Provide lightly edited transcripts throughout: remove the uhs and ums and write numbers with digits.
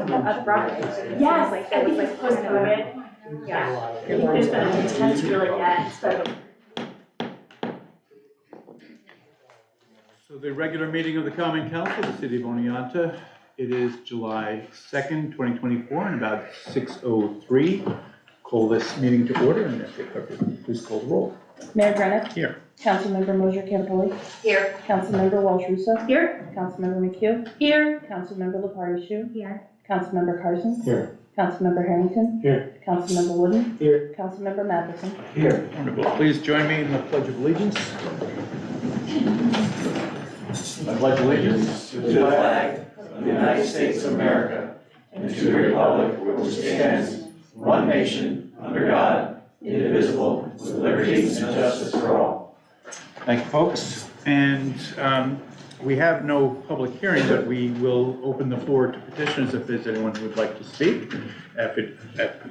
the Broadway. Yes, Like, I it was think like it's post-COVID. Yeah, there's been an intent to really get, so. So the regular meeting of the Common Council of the City of Oneonta, it is July 2nd, 2024, and about 6:03. Call this meeting to order, and if the clerk would please call the roll. Mayor Brennan. Here. Councilmember Mosier Campbell. Here. Councilmember Walsh Russo. Here. Councilmember McHugh. Here. Councilmember Lepardue. Here. Councilmember Carson. Here. Councilmember Harrington. Here. Councilmember Wooden. Here. Councilmember Matheson. Here. Wonderful. Please join me in the Pledge of Allegiance. I pledge allegiance to the flag of the United States of America and to the republic for which it stands, one nation, under God, indivisible, with liberty and justice for all. Thank you, folks. And we have no public hearing, but we will open the floor to petitions if there's anyone who would like to speak. If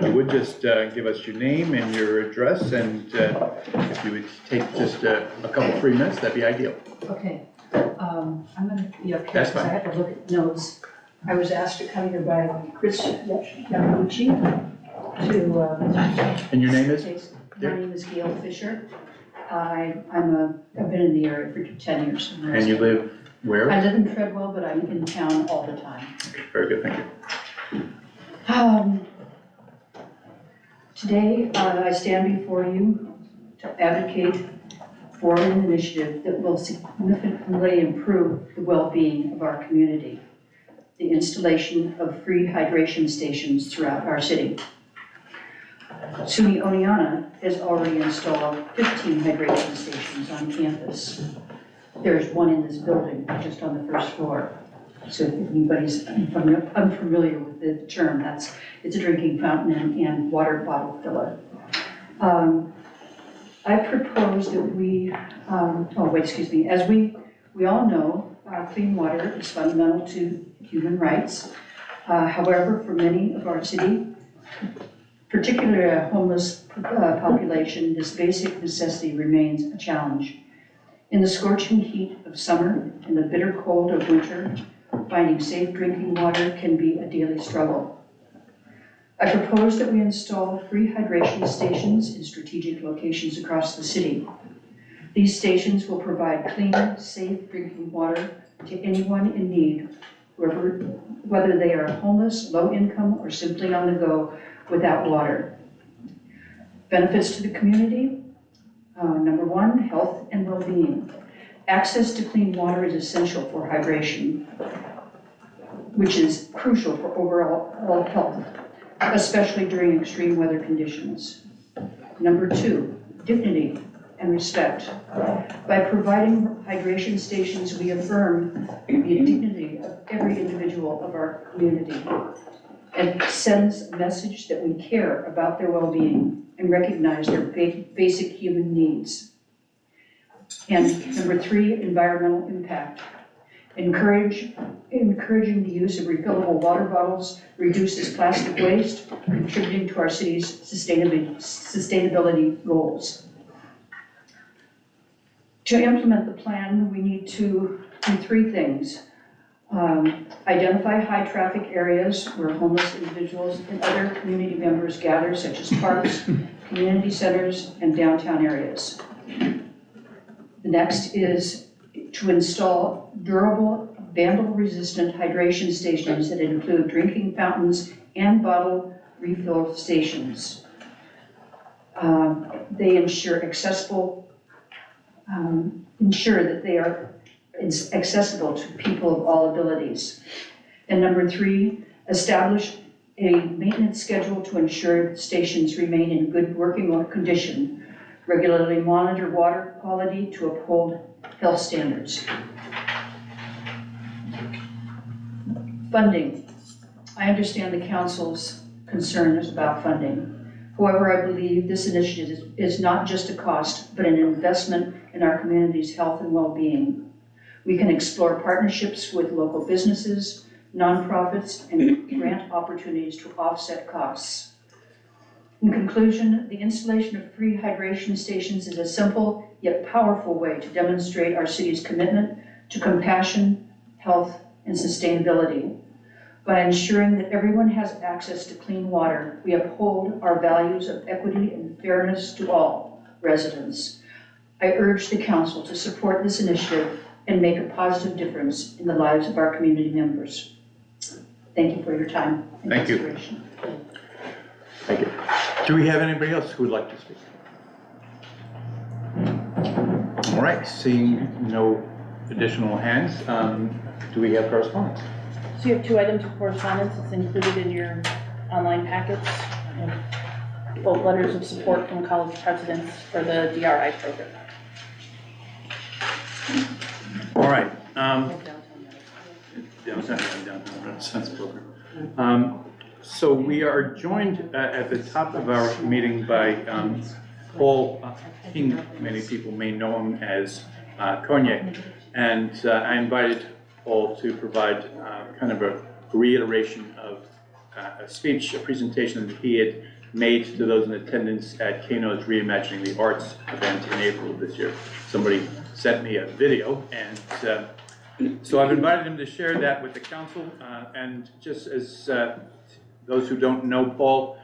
you would just give us your name and your address, and if you would take just a couple, 3 minutes, that'd be ideal. Okay, I'm gonna be up here That's because I fine. have to look at notes. I was asked to come here by Chris Yamaguchi to, And your name is? my name is Gail Fisher. I've been in the area for 10 years. And you live where? I live in Treadwell, but I'm in town all the time. Very good, thank you. Today, I stand before you to advocate for an initiative that will significantly improve the well-being of our community, the installation of free hydration stations throughout our city. SUNY Oneonta has already installed 15 hydration stations on campus. There's one in this building, just on the first floor. So if anybody's unfamiliar with the term, it's a drinking fountain and water bottle filler. I propose that as we all know, clean water is fundamental to human rights. However, for many of our city, particularly a homeless population, this basic necessity remains a challenge. In the scorching heat of summer and the bitter cold of winter, finding safe drinking water can be a daily struggle. I propose that we install free hydration stations in strategic locations across the city. These stations will provide clean, safe drinking water to anyone in need, whether they are homeless, low income, or simply on the go without water. Benefits to the community. Number 1, health and well-being. Access to clean water is essential for hydration, which is crucial for overall health, especially during extreme weather conditions. Number 2, dignity and respect. By providing hydration stations, we affirm the dignity of every individual of our community and sends a message that we care about their well-being and recognize their basic human needs. And number 3, environmental impact. Encouraging the use of refillable water bottles reduces plastic waste, contributing to our city's sustainability goals. To implement the plan, we need to do 3 things. Identify high traffic areas where homeless individuals and other community members gather, such as parks, community centers, and downtown areas. The next is to install durable, vandal-resistant hydration stations that include drinking fountains and bottle refill stations. They ensure that they are accessible to people of all abilities. And number 3, establish a maintenance schedule to ensure stations remain in good working condition. Regularly monitor water quality to uphold health standards. Funding. I understand the council's concerns about funding. However, I believe this initiative is not just a cost, but an investment in our community's health and well-being. We can explore partnerships with local businesses, nonprofits, and grant opportunities to offset costs. In conclusion, the installation of free hydration stations is a simple yet powerful way to demonstrate our city's commitment to compassion, health, and sustainability. By ensuring that everyone has access to clean water, we uphold our values of equity and fairness to all residents. I urge the council to support this initiative and make a positive difference in the lives of our community members. Thank you for your time and Thank you. consideration. Thank you. Do we have anybody else who would like to speak? All right, seeing no additional hands, do we have correspondence? So you have 2 items of correspondence. It's included in your online packets. Both letters of support from college presidents for the DRI program. All right. Downtown Renaissance program. So we are joined at the top of our meeting by Paul King. Many people may know him as Cognier. And I invited Paul to provide kind of a reiteration of a presentation that he had made to those in attendance at Kano's Reimagining the Arts event in April of this year. Somebody sent me a video, and so I've invited him to share that with the council. And just as those who don't know Paul,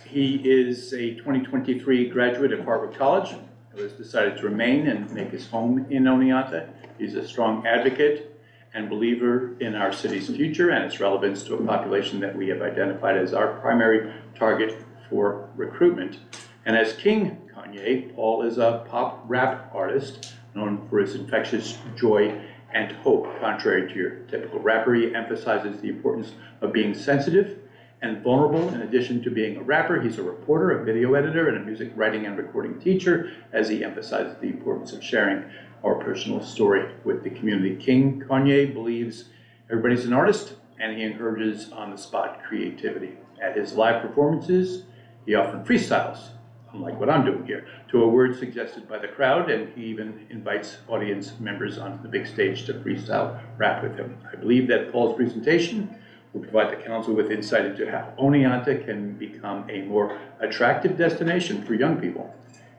he is a 2023 graduate of Harvard College, who has decided to remain and make his home in Oneonta. He's a strong advocate and believer in our city's future and its relevance to a population that we have identified as our primary target for recruitment. And as King Cognier, Paul is a pop rap artist known for his infectious joy and hope. Contrary to your typical rapper, he emphasizes the importance of being sensitive and vulnerable. In addition to being a rapper, he's a reporter, a video editor, and a music writing and recording teacher, as he emphasizes the importance of sharing our personal story with the community. King Cognier believes everybody's an artist, and he encourages on-the-spot creativity. At his live performances, he often freestyles, unlike what I'm doing here, to a word suggested by the crowd, and he even invites audience members onto the big stage to freestyle rap with him. I believe that Paul's presentation will provide the council with insight into how Oneonta can become a more attractive destination for young people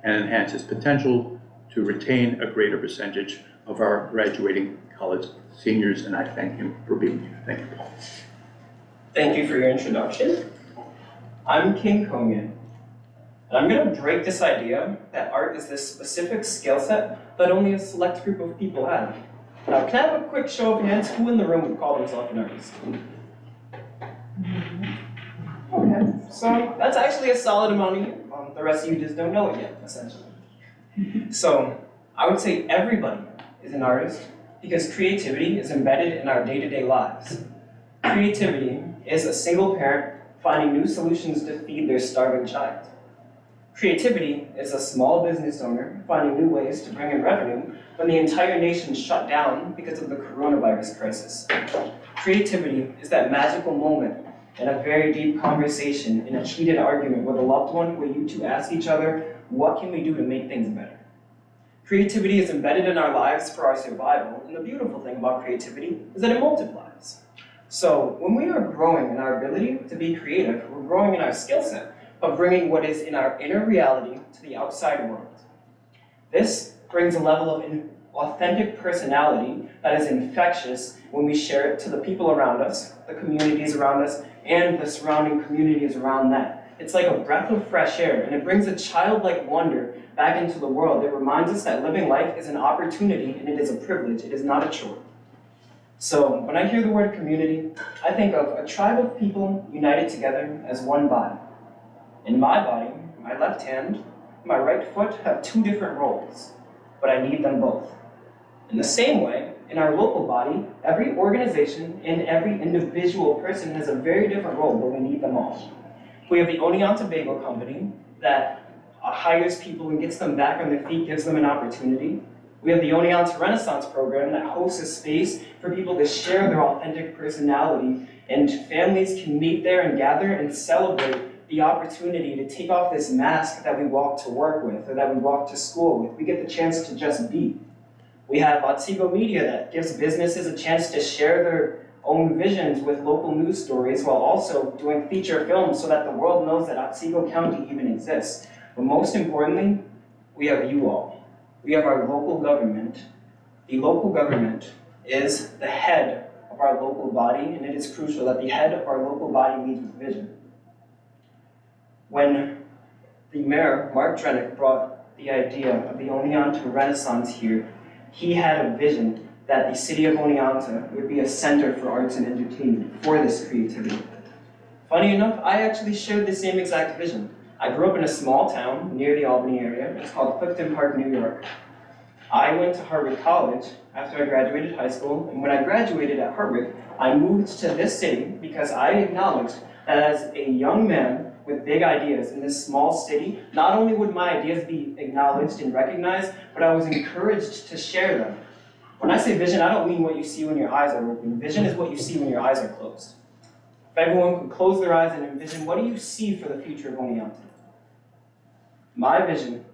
and enhance its potential to retain a greater percentage of our graduating college seniors, and I thank him for being here. Thank you, Paul. Thank you for your introduction. I'm King Cognier, and I'm going to break this idea that art is this specific skill set that only a select group of people have. Now, can I have a quick show of hands? Who in the room would call themselves an artist? Okay, so that's actually a solid amount of you. The rest of you just don't know it yet, essentially. So I would say everybody is an artist because creativity is embedded in our day-to-day lives. Creativity is a single parent finding new solutions to feed their starving child. Creativity is a small business owner finding new ways to bring in revenue when the entire nation shut down because of the coronavirus crisis. Creativity is that magical moment in a very deep conversation, in a heated argument with a loved one, where you two ask each other, what can we do to make things better? Creativity is embedded in our lives for our survival, and the beautiful thing about creativity is that it multiplies. So when we are growing in our ability to be creative, we're growing in our skill set of bringing what is in our inner reality to the outside world. This brings a level of authentic personality that is infectious when we share it to the people around us, the communities around us, and the surrounding communities around that. It's like a breath of fresh air, and it brings a childlike wonder back into the world. It reminds us that living life is an opportunity and it is a privilege, it is not a chore. So when I hear the word community, I think of a tribe of people united together as one body. In my body, my left hand and my right foot have two different roles, but I need them both. In the same way, in our local body, every organization and every individual person has a very different role, but we need them all. We have the Oneonta Bagel Company that hires people and gets them back on their feet, gives them an opportunity. We have the Oneonta Renaissance program that hosts a space for people to share their authentic personality, and families can meet there and gather and celebrate the opportunity to take off this mask that we walk to work with or that we walk to school with. We get the chance to just be. We have Otsego Media that gives businesses a chance to share their own visions with local news stories while also doing feature films so that the world knows that Otsego County even exists. But most importantly, we have you all. We have our local government. The local government is the head of our local body, and it is crucial that the head of our local body leads with vision. When the mayor, Mark Drenick, brought the idea of the Oneonta Renaissance here, he had a vision that the city of Oneonta would be a center for arts and entertainment for this creativity. Funny enough, I actually shared the same exact vision. I grew up in a small town near the Albany area. It's called Clifton Park, New York. I went to Hartwick College after I graduated high school, and when I graduated at Hartwick, I moved to this city because I acknowledged that as a young man with big ideas in this small city, not only would my ideas be acknowledged and recognized, but I was encouraged to share them. When I say vision, I don't mean what you see when your eyes are open. Vision is what you see when your eyes are closed. If everyone could close their eyes and envision, what do you see for the future of Oneonta? My vision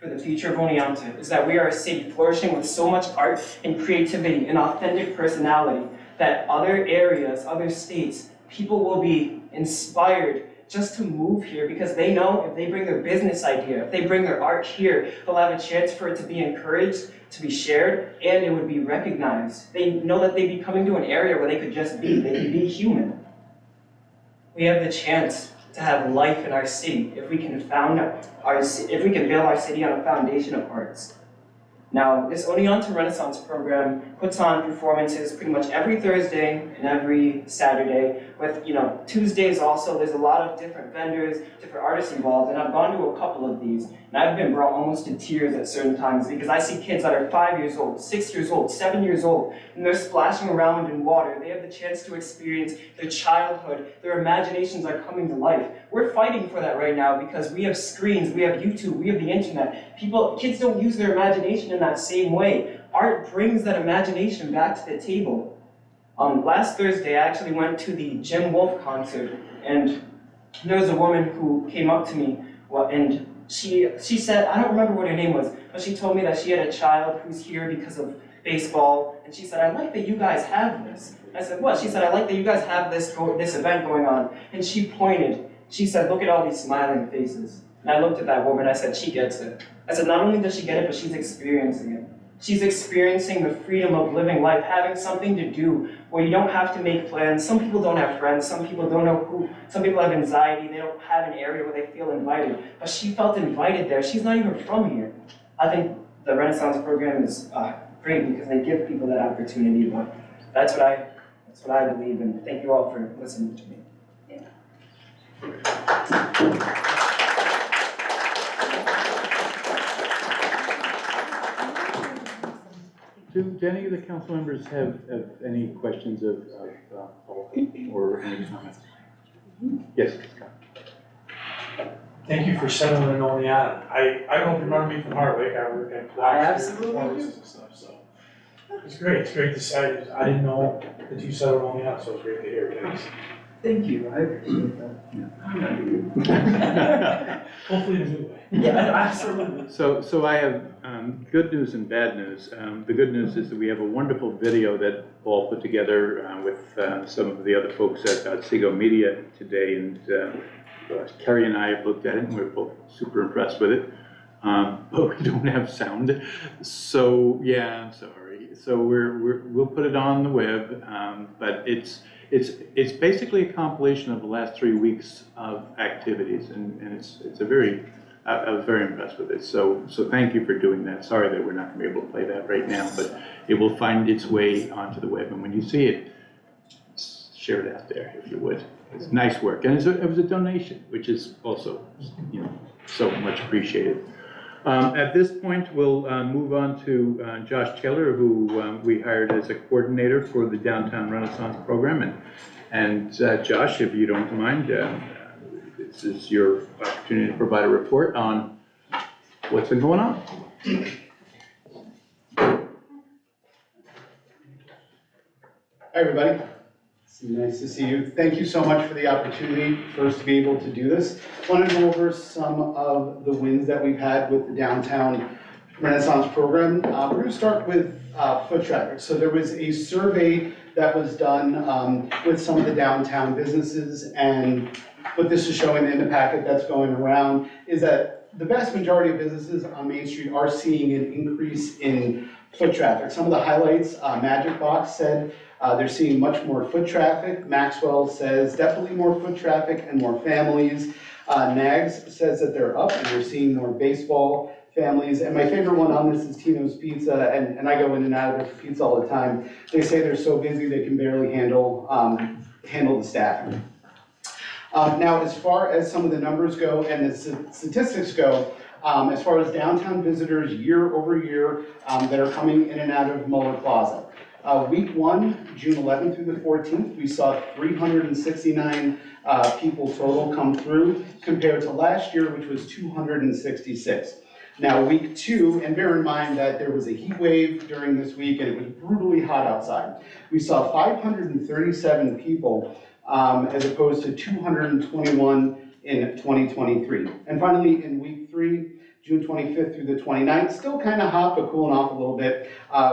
for the future of Oneonta is that we are a city flourishing with so much art and creativity and authentic personality that other areas, other states, people will be inspired just to move here because they know if they bring their business idea, if they bring their art here, they'll have a chance for it to be encouraged, to be shared, and it would be recognized. They know that they'd be coming to an area where they could just be, they could be human. We have the chance to have life in our city if we can if we can build our city on a foundation of arts. Now, this Oneonta Renaissance program puts on performances pretty much every Thursday and every Saturday, with Tuesdays also. There's a lot of different vendors, different artists involved, and I've gone to a couple of these, and I've been brought almost to tears at certain times because I see kids that are 5 years old, 6 years old, 7 years old, and they're splashing around in water. They have the chance to experience their childhood. Their imaginations are coming to life. We're fighting for that right now because we have screens, we have YouTube, we have the internet. Kids don't use their imagination in that same way. Art brings that imagination back to the table. Last Thursday, I actually went to the Jim Wolf concert, and there was a woman who came up to me, and she said, I don't remember what her name was, but she told me that she had a child who's here because of baseball, and she said, I like that you guys have this. I said, what? She said, I like that you guys have this event going on. And she pointed. She said, look at all these smiling faces. And I looked at that woman, I said, she gets it. I said, not only does she get it, but she's experiencing it. She's experiencing the freedom of living life, having something to do where you don't have to make plans. Some people don't have friends, some people don't know who, some people have anxiety, they don't have an area where they feel invited. But she felt invited there. She's not even from here. I think the Renaissance program is great because they give people that opportunity, but that's what I believe, and thank you all for listening to me. Do any of the council members have any questions of Paul or any comments? Yes, Scott. Thank you for settling in Oneonta. I don't know if you remember me from Hardwick. I work at performances and stuff, so. It's great to see. I didn't know that you settled in Oneonta, so it's great to hear. Thanks. Thank you, I appreciate that. Hopefully in a good way. Yeah, absolutely. So I have good news and bad news. The good news is that we have a wonderful video that Paul put together with some of the other folks at Otsego Media today, and Kerry and I have looked at it, and we're both super impressed with it. But we don't have sound, so yeah, I'm sorry. So we'll put it on the web, but it's basically a compilation of the last 3 weeks of activities, and it's a very, I was very impressed with it. So thank you for doing that. Sorry that we're not going to be able to play that right now, but it will find its way onto the web, and when you see it, share it out there if you would. It's nice work, and it was a donation, which is also so much appreciated. At this point, we'll move on to Josh Taylor, who we hired as a coordinator for the Downtown Renaissance program. And Josh, if you don't mind, this is your opportunity to provide a report on what's been going on. Hi, everybody. It's nice to see you. Thank you so much for the opportunity for us to be able to do this. I want to go over some of the wins that we've had with the Downtown Renaissance program. We're going to start with foot traffic. So there was a survey that was done with some of the downtown businesses, and what this is showing in the packet that's going around is that the vast majority of businesses on Main Street are seeing an increase in foot traffic. Some of the highlights, Magic Box said They're seeing much more foot traffic. Maxwell says definitely more foot traffic and more families. Nags says that they're up and they're seeing more baseball families. And my favorite one on this is Tino's Pizza, and I go in and out of there for pizza all the time. They say they're so busy they can barely handle the staffing. Now, as far as some of the numbers go and the statistics go, as far as downtown visitors year over year that are coming in and out of Muller Plaza. Week 1, June 11th through the 14th, we saw 369 people total come through compared to last year, which was 266. Now, week 2, and bear in mind that there was a heat wave during this week and it was brutally hot outside. We saw 537 people as opposed to 221 in 2023. And finally, in week 3, June 25th through the 29th, still kind of hot, but cooling off a little bit.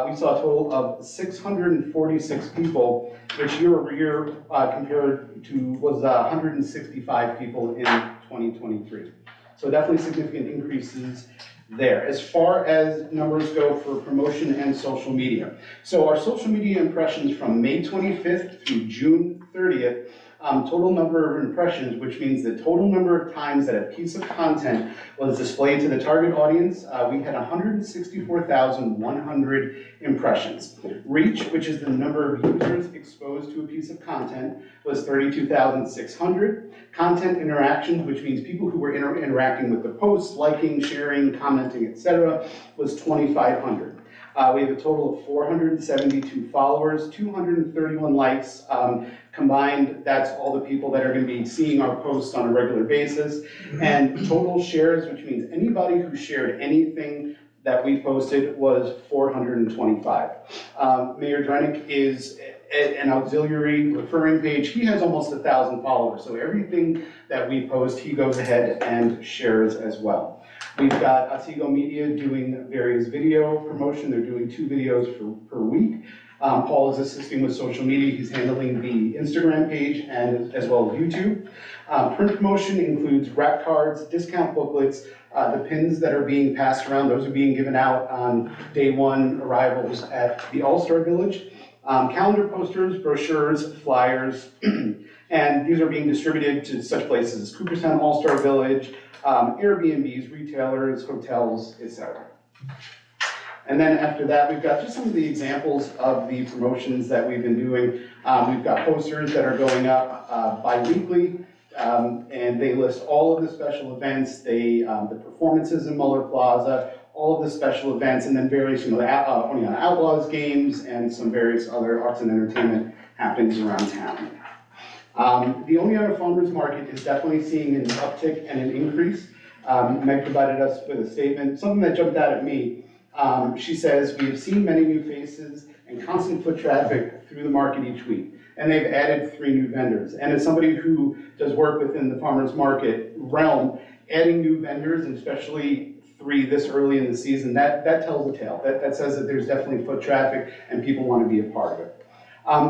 We saw a total of 646 people, which year over year compared to was 165 people in 2023. So definitely significant increases there. As far as numbers go for promotion and social media. So our social media impressions from May 25th through June 30th, total number of impressions, which means the total number of times that a piece of content was displayed to the target audience, we had 164,100 impressions. Reach, which is the number of users exposed to a piece of content, was 32,600. Content interactions, which means people who were interacting with the posts, liking, sharing, commenting, etc., was 2,500. We have a total of 472 followers, 231 likes. Combined, that's all the people that are going to be seeing our posts on a regular basis. And total shares, which means anybody who shared anything that we posted, was 425. Mayor Drenick is an auxiliary referring page. He has almost 1,000 followers, so everything that we post, he goes ahead and shares as well. We've got Otsego Media doing various video promotion. They're doing 2 videos per week. Paul is assisting with social media. He's handling the Instagram page and as well as YouTube. Print promotion includes wrap cards, discount booklets, the pins that are being passed around. Those are being given out on day 1 arrivals at the All-Star Village. Calendar posters, brochures, flyers, and these are being distributed to such places as Cooperstown All-Star Village, Airbnbs, retailers, hotels, etc. And then after that, we've got just some of the examples of the promotions that we've been doing. We've got posters that are going up bi-weekly, and they list all of the special events, the performances in Muller Plaza, all of the special events, and then various, the Outlaws games and some various other arts and entertainment happenings around town. The Oneonta Farmers Market is definitely seeing an uptick and an increase. Meg provided us with a statement, something that jumped out at me. She says, "We have seen many new faces and constant foot traffic through the market each week, and they've added 3 new vendors." And as somebody who does work within the farmers market realm, adding new vendors, and especially 3 this early in the season, that tells a tale. That says that there's definitely foot traffic and people want to be a part of it.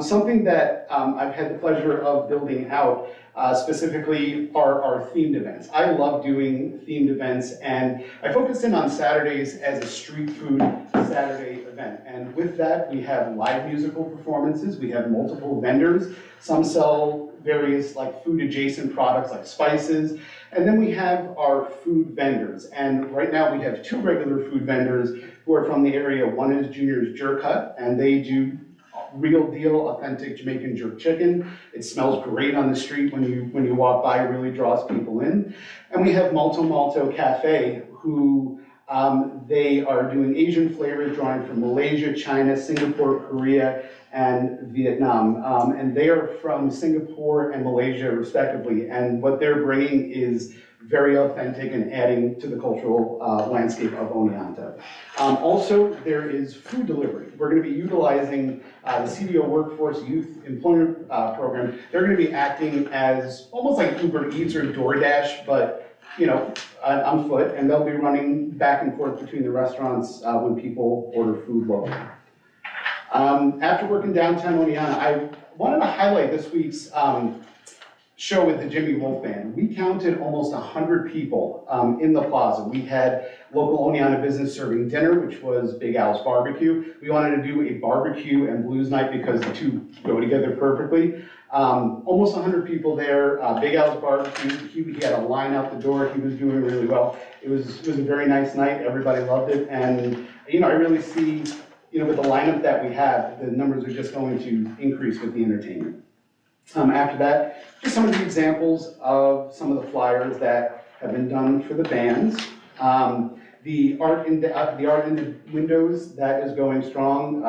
Something that I've had the pleasure of building out specifically are themed events. I love doing themed events, and I focused in on Saturdays as a street food Saturday event. And with that, we have live musical performances, we have multiple vendors. Some sell various food adjacent products like spices, and then we have our food vendors. And right now we have 2 regular food vendors who are from the area. One is Junior's Jerk Hut, and they do real deal, authentic Jamaican jerk chicken. It smells great on the street when you walk by, really draws people in. And we have Malto Malto Cafe, who they are doing Asian flavors drawing from Malaysia, China, Singapore, Korea, and Vietnam. And they are from Singapore and Malaysia respectively. And what they're bringing is very authentic and adding to the cultural landscape of Oneonta. Also, there is food delivery. We're going to be utilizing the CDO Workforce Youth Employment Program. They're going to be acting as almost like Uber Eats or DoorDash, but on foot, and they'll be running back and forth between the restaurants when people order food locally. After working downtown Oneonta, I wanted to highlight this week's show with the Jimmy Wolf Band. We counted almost 100 people in the plaza. We had local Oneonta business serving dinner, which was Big Al's Barbecue. We wanted to do a barbecue and blues night because the two go together perfectly. Almost 100 people there. Big Al's Barbecue, he had a line out the door. He was doing really well. It was a very nice night. Everybody loved it. And, I really see, with the lineup that we have, the numbers are just going to increase with the entertainment. After that, just some of the examples of some of the flyers that have been done for the bands. The art in the windows, that is going strong.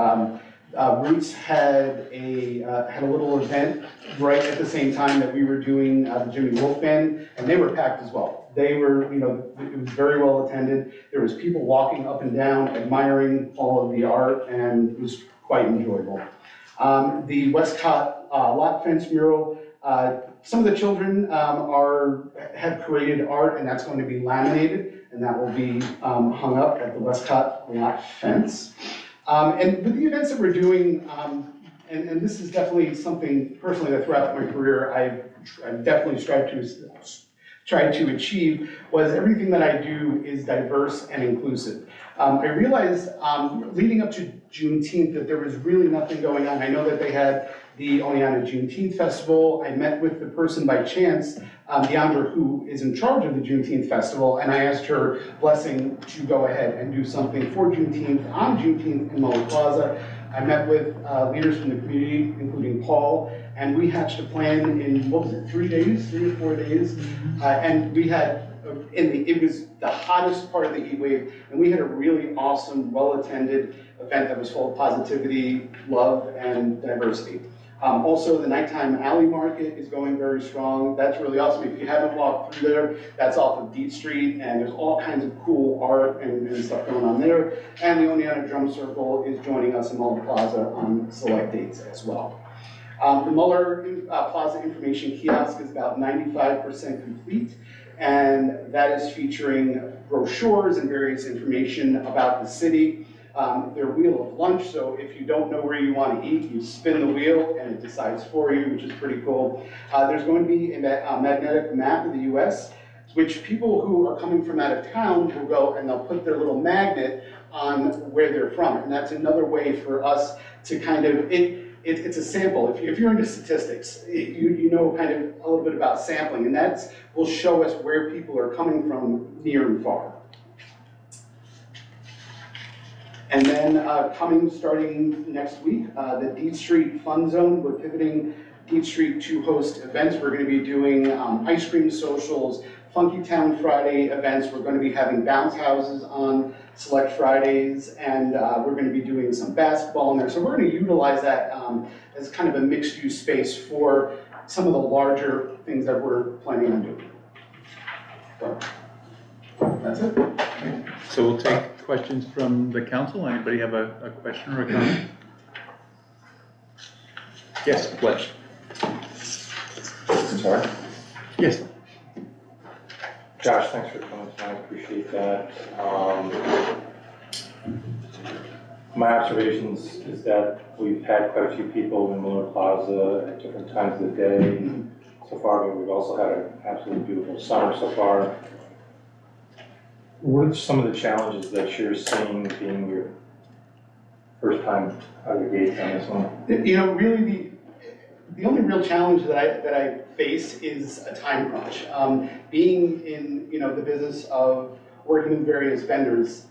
Roots had a little event right at the same time that we were doing the Jimmy Wolf Band, and they were packed as well. They were, it was very well attended. There was people walking up and down, admiring all of the art, and it was quite enjoyable. The Westcott lot fence mural, some of the children have created art, and that's going to be laminated, and that will be hung up at the Westcott lot fence. And with the events that we're doing, and this is definitely something personally that throughout my career I've definitely tried to achieve, was everything that I do is diverse and inclusive. I realized leading up to Juneteenth that there was really nothing going on. I know that they had the Oneonta Juneteenth Festival. I met with the person by chance, Deandra, who is in charge of the Juneteenth Festival, and I asked her blessing to go ahead and do something for Juneteenth on Juneteenth in Muller Plaza. I met with leaders from the community, including Paul, and we hatched a plan in, 3 or 4 days? And we had, it was the hottest part of the heat wave, and we had a really awesome, well-attended event that was full of positivity, love, and diversity. Also, the nighttime alley market is going very strong. That's really awesome. If you haven't walked through there, that's off of Deet Street, and there's all kinds of cool art and stuff going on there. And the Oneonta Drum Circle is joining us in Muller Plaza on select dates as well. The Muller Plaza Information Kiosk is about 95% complete, and that is featuring brochures and various information about the city. Their wheel of lunch, so if you don't know where you want to eat, you spin the wheel and it decides for you, which is pretty cool. There's going to be a magnetic map of the US, which people who are coming from out of town will go and they'll put their little magnet on where they're from. And that's another way for us to kind of, it's a sample. If you're into statistics, you know kind of a little bit about sampling, and that will show us where people are coming from near and far. And then starting next week, the Deet Street Fun Zone, we're pivoting Deet Street to host events. We're going to be doing ice cream socials, Funky Town Friday events. We're going to be having bounce houses on select Fridays, and we're going to be doing some basketball in there. So we're going to utilize that as kind of a mixed-use space for some of the larger things that we're planning on doing. So that's it. So we'll take questions from the council. Anybody have a question or a comment? Yes, Fletch. Sorry? Yes. Josh, thanks for coming tonight, appreciate that. My observations is that we've had quite a few people in Muller Plaza at different times of the day so far, but we've also had an absolutely beautiful summer so far. What are some of the challenges that you're seeing being your first time out of the gates on this one? Really the only real challenge that I face is a time crunch. Being in the business of working with various vendors,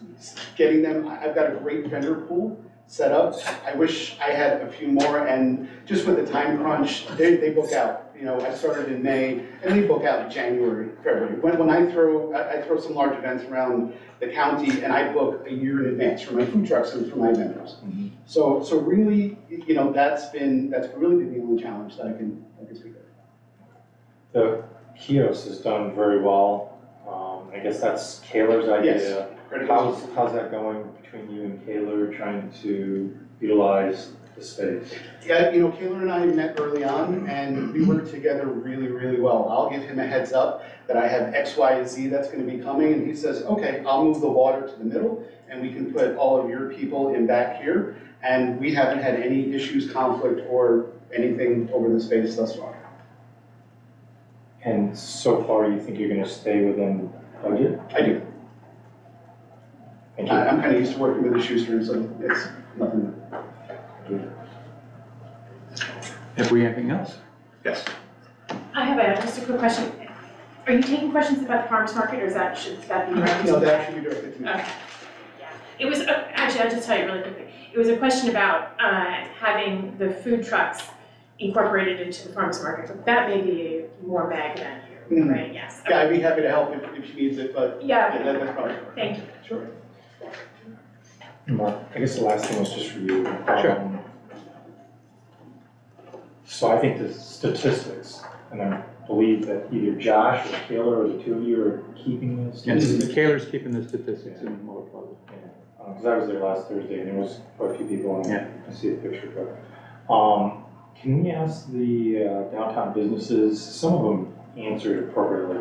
getting them, I've got a great vendor pool set up. I wish I had a few more, and just with the time crunch, they book out. I started in May, and they book out in January, February. When I throw some large events around the county, and I book a year in advance for my food trucks and for my vendors. Mm-hmm. So really, that's really been the only challenge that I can speak of. The kiosk has done very well. I guess that's Kaler's idea. Yes. How's that going between you and Kaler, trying to utilize the space? Yeah, Kaler and I met early on, and we worked together really, really well. I'll give him a heads up that I have X, Y, Z that's going to be coming, and he says, okay, I'll move the water to the middle, and we can put all of your people in back here, and we haven't had any issues, conflict, or anything over the space thus far. And so far, you think you're gonna stay within budget? I do. Thank you. I'm kind of used to working with the Schuster, so it's nothing. Have we anything else? Yes. I have just a quick question. Are you taking questions about the farmer's market, or should that be directed to No, you? that should be directed to me. Okay, yeah. It was, actually, I'll just tell you really quickly. It was a question about having the food trucks incorporated into the farmer's market, but that may be more Meg than you, Mhm. right? Yes. Yeah, I'd be happy to help if she needs it, but Yeah, yeah, that's probably. thank you. Sure. Mark, I guess the last thing was just for you. Sure. So I think the statistics, and I believe that either Josh or Taylor or the two of you are keeping this. Yes, Kaler's keeping the statistics in Muller Plaza. Because I was there last Thursday and there was quite a few people and Yeah. I see the picture, but, can we ask the downtown businesses, some of them answered appropriately,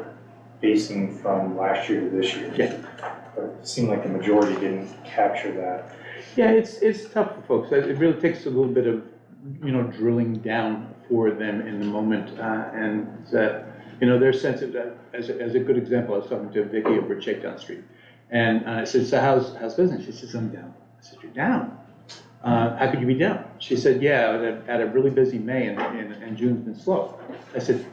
basing from last year to this year. Yeah. But it seemed like the majority didn't capture that. Yeah, it's tough for folks. It really takes a little bit of, drilling down for them in the moment. And their sense of that, as a good example, I was talking to Vicky over at Shakedown Street. And I said, so how's business? She says, I'm down. I said, you're down? How could you be down? She said, yeah, I had a really busy May and June's been slow. I said,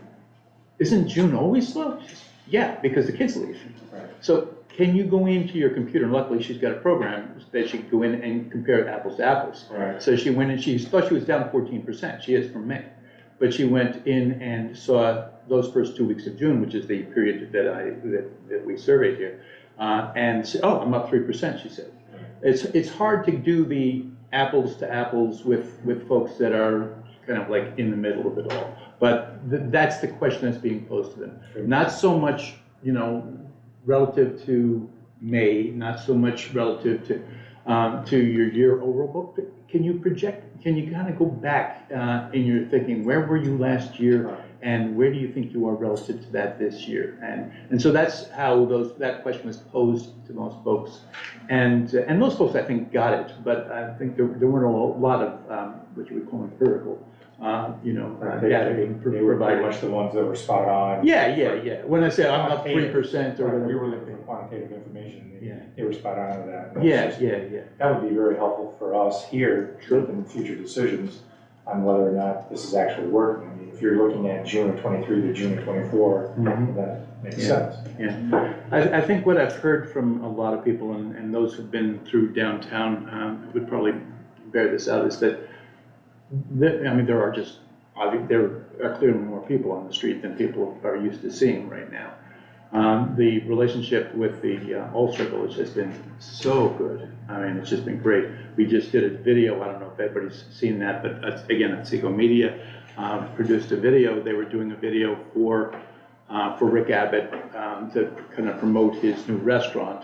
isn't June always slow? She said, yeah, because the kids leave. Right. So can you go into your computer, and luckily she's got a program that she can go in and compare apples to apples. Right. So she went and she thought she was down 14%, she is from May. But she went in and saw those first 2 weeks of June, which is the period that we surveyed here. And said, oh, I'm up 3%, she said. It's hard to do the apples to apples with folks that are kind of like in the middle of it all. But that's the question that's being posed to them. Not so much, relative to May, not so much relative to your year overall, but can you kind of go back in your thinking, where were you last year and where do you think you are relative to that this year? And so that's how that question was posed to most folks. And most folks, I think, got it, but I think there weren't a lot of what you would call empirical, data being They were pretty provided. much the ones that were spot on. Yeah. When I say I'm up 3% or Right, whatever. we were looking for quantitative information, Yeah. they were spot on with that. Yeah. That would be very helpful for us here, in future decisions on whether or not this is actually working. I mean, if you're looking at June of '23 to June of '24, that makes sense. Yeah, I think what I've heard from a lot of people, and those who've been through downtown would probably bear this out, is that, there are clearly more people on the street than people are used to seeing right now. The relationship with the Ulster Village has been so good. I mean, it's just been great. We just did a video, I don't know if everybody's seen that, but again, at Seco Media, produced a video. They were doing a video for Rick Abbott to kind of promote his new restaurant.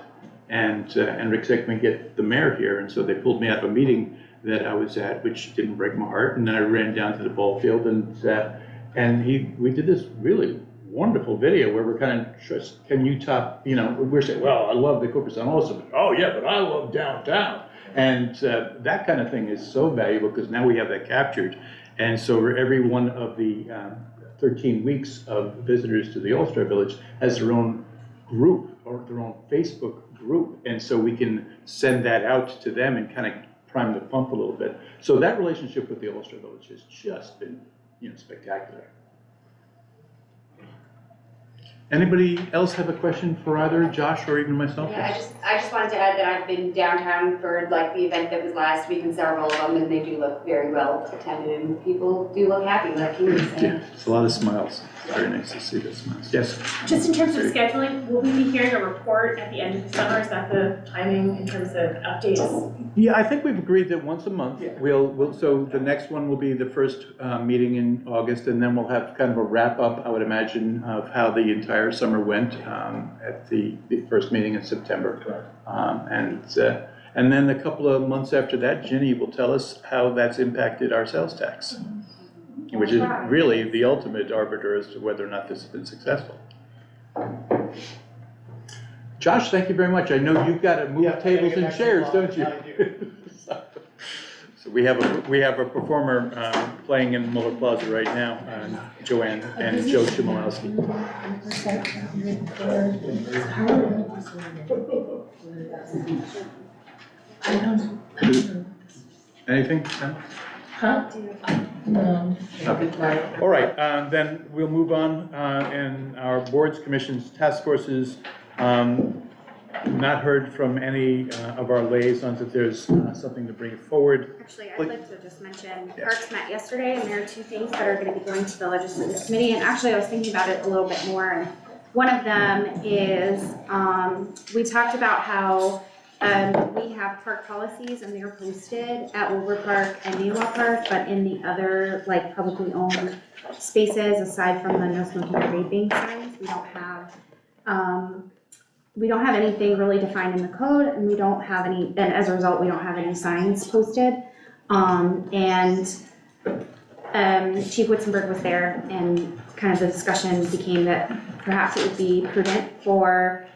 And Rick said, can we get the mayor here? And so they pulled me out of a meeting that I was at, which didn't break my heart. And then I ran down to the ball field and we did this really wonderful video where we're kind of just, can you top, we're saying, well, I love the Cooperstown also, but oh yeah, but I love downtown. And that kind of thing is so valuable because now we have that captured. And so every one of the 13 weeks of visitors to the All-Star Village has their own group or their own Facebook group. And so we can send that out to them and kind of prime the pump a little bit. So that relationship with the All-Star Village has just been, spectacular. Anybody else have a question for either Josh or even myself? Yeah, I just wanted to add that I've been downtown for like the event that was last week and several of them, and they do look very well attended, and people do look happy, like he was saying. Yeah, it's a lot of smiles. Very nice to see the smiles. Yes? Just in terms of scheduling, will we be hearing a report at the end of the summer? Is that the timing in terms of updates? Yeah, I think we've agreed that once a month, so the next one will be the first meeting in August, and then we'll have kind of a wrap up, I would imagine, of how the entire summer went at the first meeting in September. And then a couple of months after that, Ginny will tell us how that's impacted our sales tax, which is really the ultimate arbiter as to whether or not this has been successful. Josh, thank you very much. I know you've got to move tables and chairs, don't you? I do. So we have a performer playing in Muller Plaza right now, Joanne and Joe Chmielowski. Anything? Ken? Huh? No. Okay. All right, then we'll move on in our boards, commissions, task forces. Not heard from any of our liaisons if there's something to bring forward. Actually, Please. I'd like to just mention, Yes. Parks met yesterday, and there are 2 things that are gonna be going to the legislative committee, and actually, I was thinking about it a little bit more, and one of them is, we talked about how, we have park policies, and they're posted at Wilbur Park and Neola Park, but in the other, like, publicly owned spaces, aside from the no smoking or vaping signs, we don't have anything really defined in the code, and we don't have any, and as a result, we don't have any signs posted. Chief Witzenberg was there, and kind of the discussion became that perhaps it would be prudent for,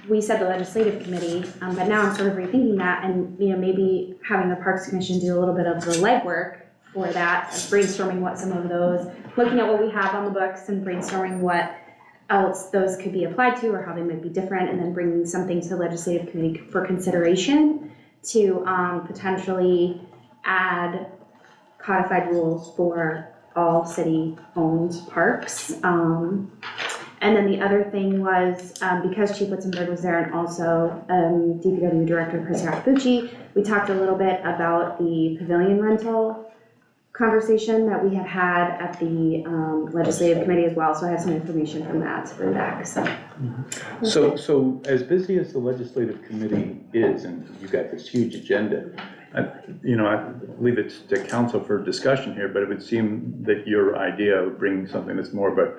we said the legislative committee, but now I'm sort of rethinking that, and, you know, maybe having the Parks Commission do a little bit of the legwork for that, brainstorming what some of those, looking at what we have on the books and brainstorming what else those could be applied to or how they might be different, and then bringing something to the legislative committee for consideration to potentially add codified rules for all city-owned parks. And then the other thing was, because Chief Witzenberg was there and also DPW Director Chris Yakabuchi, we talked a little bit about the pavilion rental conversation that we had had at the legislative committee as well, so I have some information from that to bring back, so. So as busy as the legislative committee is, and you've got this huge agenda, I leave it to council for discussion here, but it would seem that your idea of bringing something that's more of a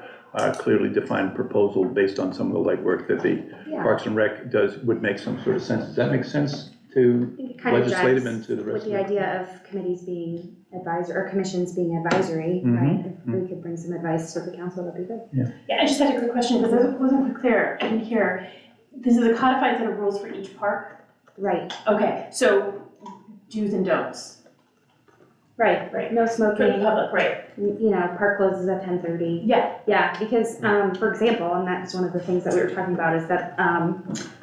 clearly defined proposal based on some of the legwork that the Parks and Rec does would make some sort of sense. Does that make sense to legislative and to the rest with of the it? idea of committees being advisory, or commissions being advisory, right? If we could bring some advice to the council, that'd be good. Yeah, I just had a quick question, because it wasn't quite clear in here. This is a codified set of rules for each park? Right, Okay, so do's and don'ts right, no for the smoking, public, right? you know, park closes at 10:30. Yeah. Yeah, because, for example, and that's one of the things that we were talking about, is that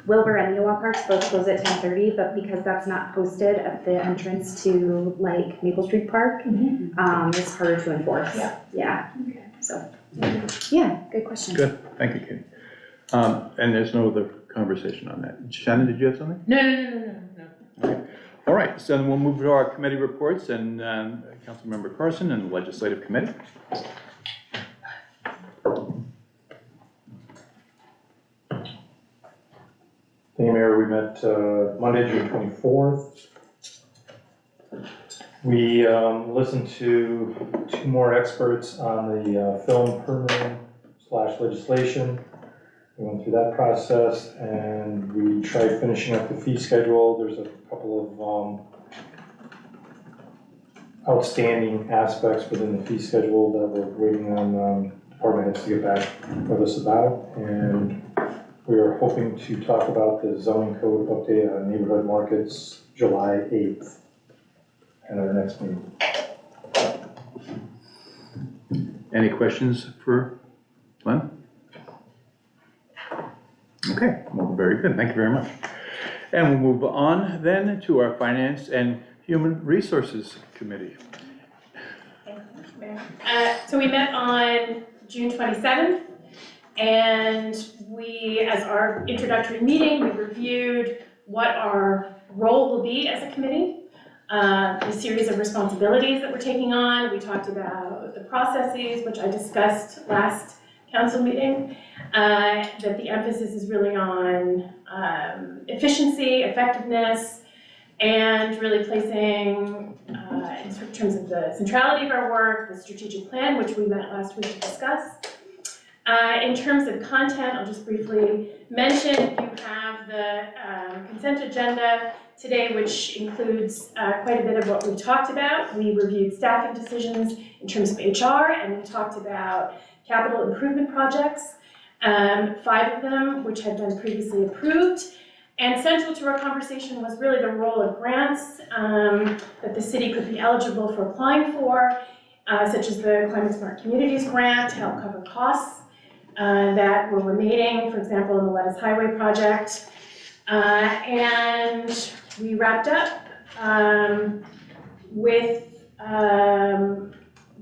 Wilbur and Neola Parks both close at 10:30, but because that's not posted at the entrance to like Maple Street Park, it's harder to enforce. Yeah. Yeah, so, yeah, good question. Good, thank you, Katie. And there's no other conversation on that. Shannon, did you have something? No. Okay. All right, so then we'll move to our committee reports, and Councilmember Carson and the Legislative Committee. Thank you, Mayor. We met Monday, June 24th. We listened to 2 more experts on the film permitting / legislation. We went through that process, and we tried finishing up the fee schedule. There's a couple of outstanding aspects within the fee schedule that we're waiting on department heads to get back with us about. And we are hoping to talk about the zoning code update on neighborhood markets July 8th at our next meeting. Any questions for Glenn? Okay, well, very good, thank you very much. And we'll move on then to our Finance and Human Resources Committee. So we met on June 27th, and we, as our introductory meeting, we reviewed what our role will be as a committee, the series of responsibilities that we're taking on. We talked about the processes, which I discussed last council meeting, that the emphasis is really on efficiency, effectiveness, and really placing, in terms of the centrality of our work, the strategic plan, which we met last week to discuss. In terms of content, I'll just briefly mention, if you have the consent agenda today, which includes quite a bit of what we talked about. We reviewed staffing decisions in terms of HR, and we talked about capital improvement projects, 5 of them which had been previously approved, And central to our conversation was really the role of grants that the city could be eligible for applying for, such as the Climate Smart Communities Grant to help cover costs that were remaining, for example, in the Lettuce Highway project. And we wrapped up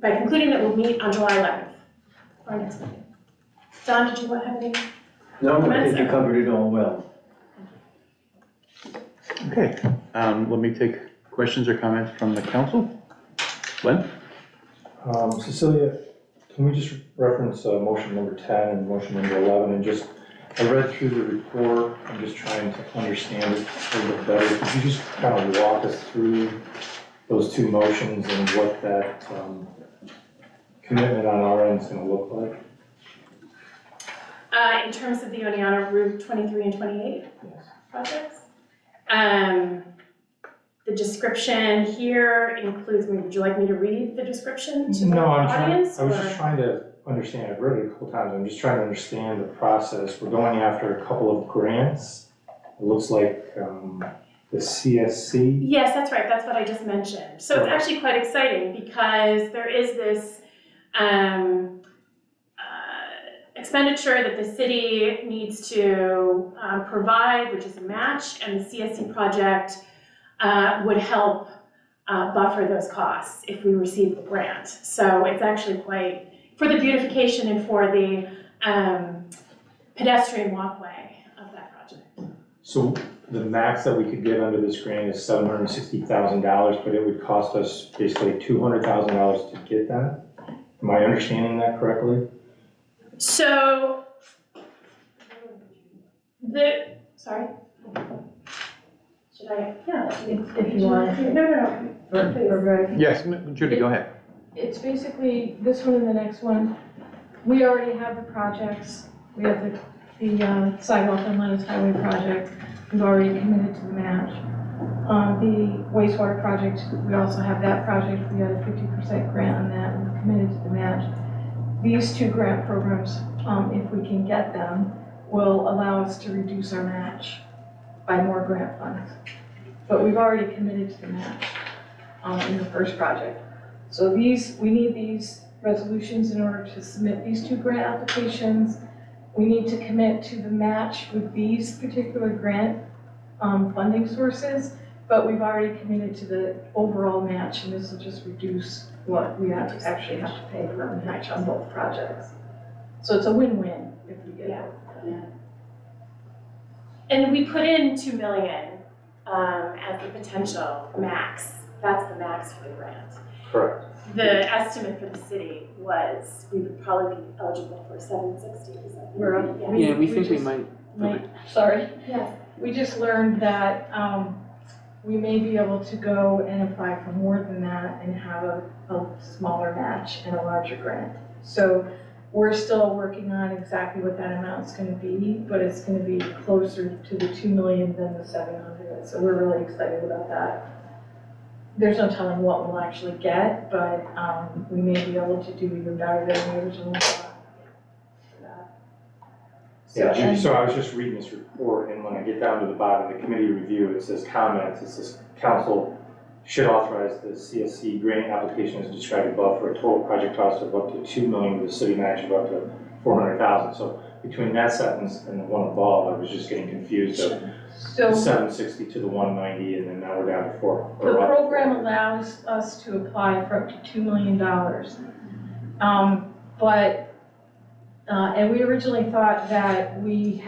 by concluding that we'll meet on July 11th for our next meeting. Don, did you have any? No, I think you covered it all well. Okay, let me take questions or comments from the council. Glenn? Cecilia, can we just reference motion number 10 and motion number 11 and just, I read through the report, I'm just trying to understand it a little bit better. Could you just kind of walk us through those two motions and what that commitment on our end is going to look like? In terms of the Oneonta Route 23 and 28 Yes. projects. The description here includes, would you like me to read the description to the No, audience? I was or- just trying to understand, I've read it a couple times, I'm just trying to understand the process. We're going after a couple of grants. It looks like the CSC. Yes, that's right, that's what I just mentioned. So it's actually quite exciting because there is this expenditure that the city needs to provide, which is a match, and the CSC project would help buffer those costs if we receive the grant. So it's actually quite, for the beautification and for the pedestrian walkway of that project. So the max that we could get under this grant is $760,000, but it would cost us basically $200,000 to get that? Am I understanding that correctly? So, sorry? Should I? Yeah. If you want. No. Yes, Judy, go ahead. It's basically this one and the next one. We already have the projects. We have the sidewalk and Lettuce Highway project. We've already committed to the match. The wastewater project, we also have that project. We got a 50% grant on that and we're committed to the match. These two grant programs, if we can get them, will allow us to reduce our match by more grant funds. But we've already committed to the match in the first project. So we need these resolutions in order to submit these two grant applications. We need to commit to the match with these particular grant funding sources, but we've already committed to the overall match, and this will just reduce what we actually have to pay for a match on both projects. So it's a win-win if we get it. And we put in 2 million as the potential max. That's the max for the grant. Correct. The estimate for the city was we would probably be eligible for 760. Is that We're up. Yeah. Yeah, we think we might. Sorry. Yes. We just learned that we may be able to go and apply for more than that and have a smaller match and a larger grant. So we're still working on exactly what that amount's going to be, but it's going to be closer to the 2 million than the 700. So we're really excited about that. There's no telling what we'll actually get, but we may be able to do even better than we originally thought. Yeah, so I was just reading this report, and when I get down to the bottom of the committee review, it says comments, it says council should authorize the CSC grant application as described above for a total project cost of up to $2 million with a city match of up to $400,000. So between that sentence and the one above, I was just getting confused of the So 760 to the 190, and then now we're down to 4. the program allows us to apply for up to $2 million. And we originally thought that we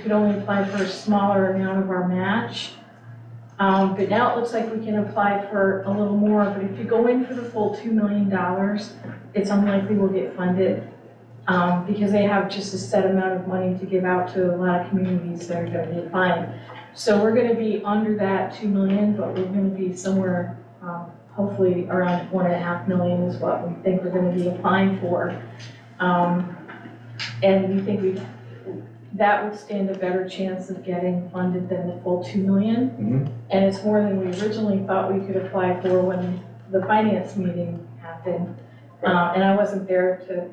could only apply for a smaller amount of our match. But now it looks like we can apply for a little more, but if you go in for the full $2 million, it's unlikely we'll get funded, because they have just a set amount of money to give out to a lot of communities that are gonna be applying. So we're gonna be under that 2 million, but we're gonna be somewhere, hopefully around 1.5 million is what we think we're gonna be applying for. And we think that would stand a better chance of getting funded than the full 2 million. Mm-hmm. And it's more than we originally thought we could apply for when the finance meeting happened. And I wasn't there to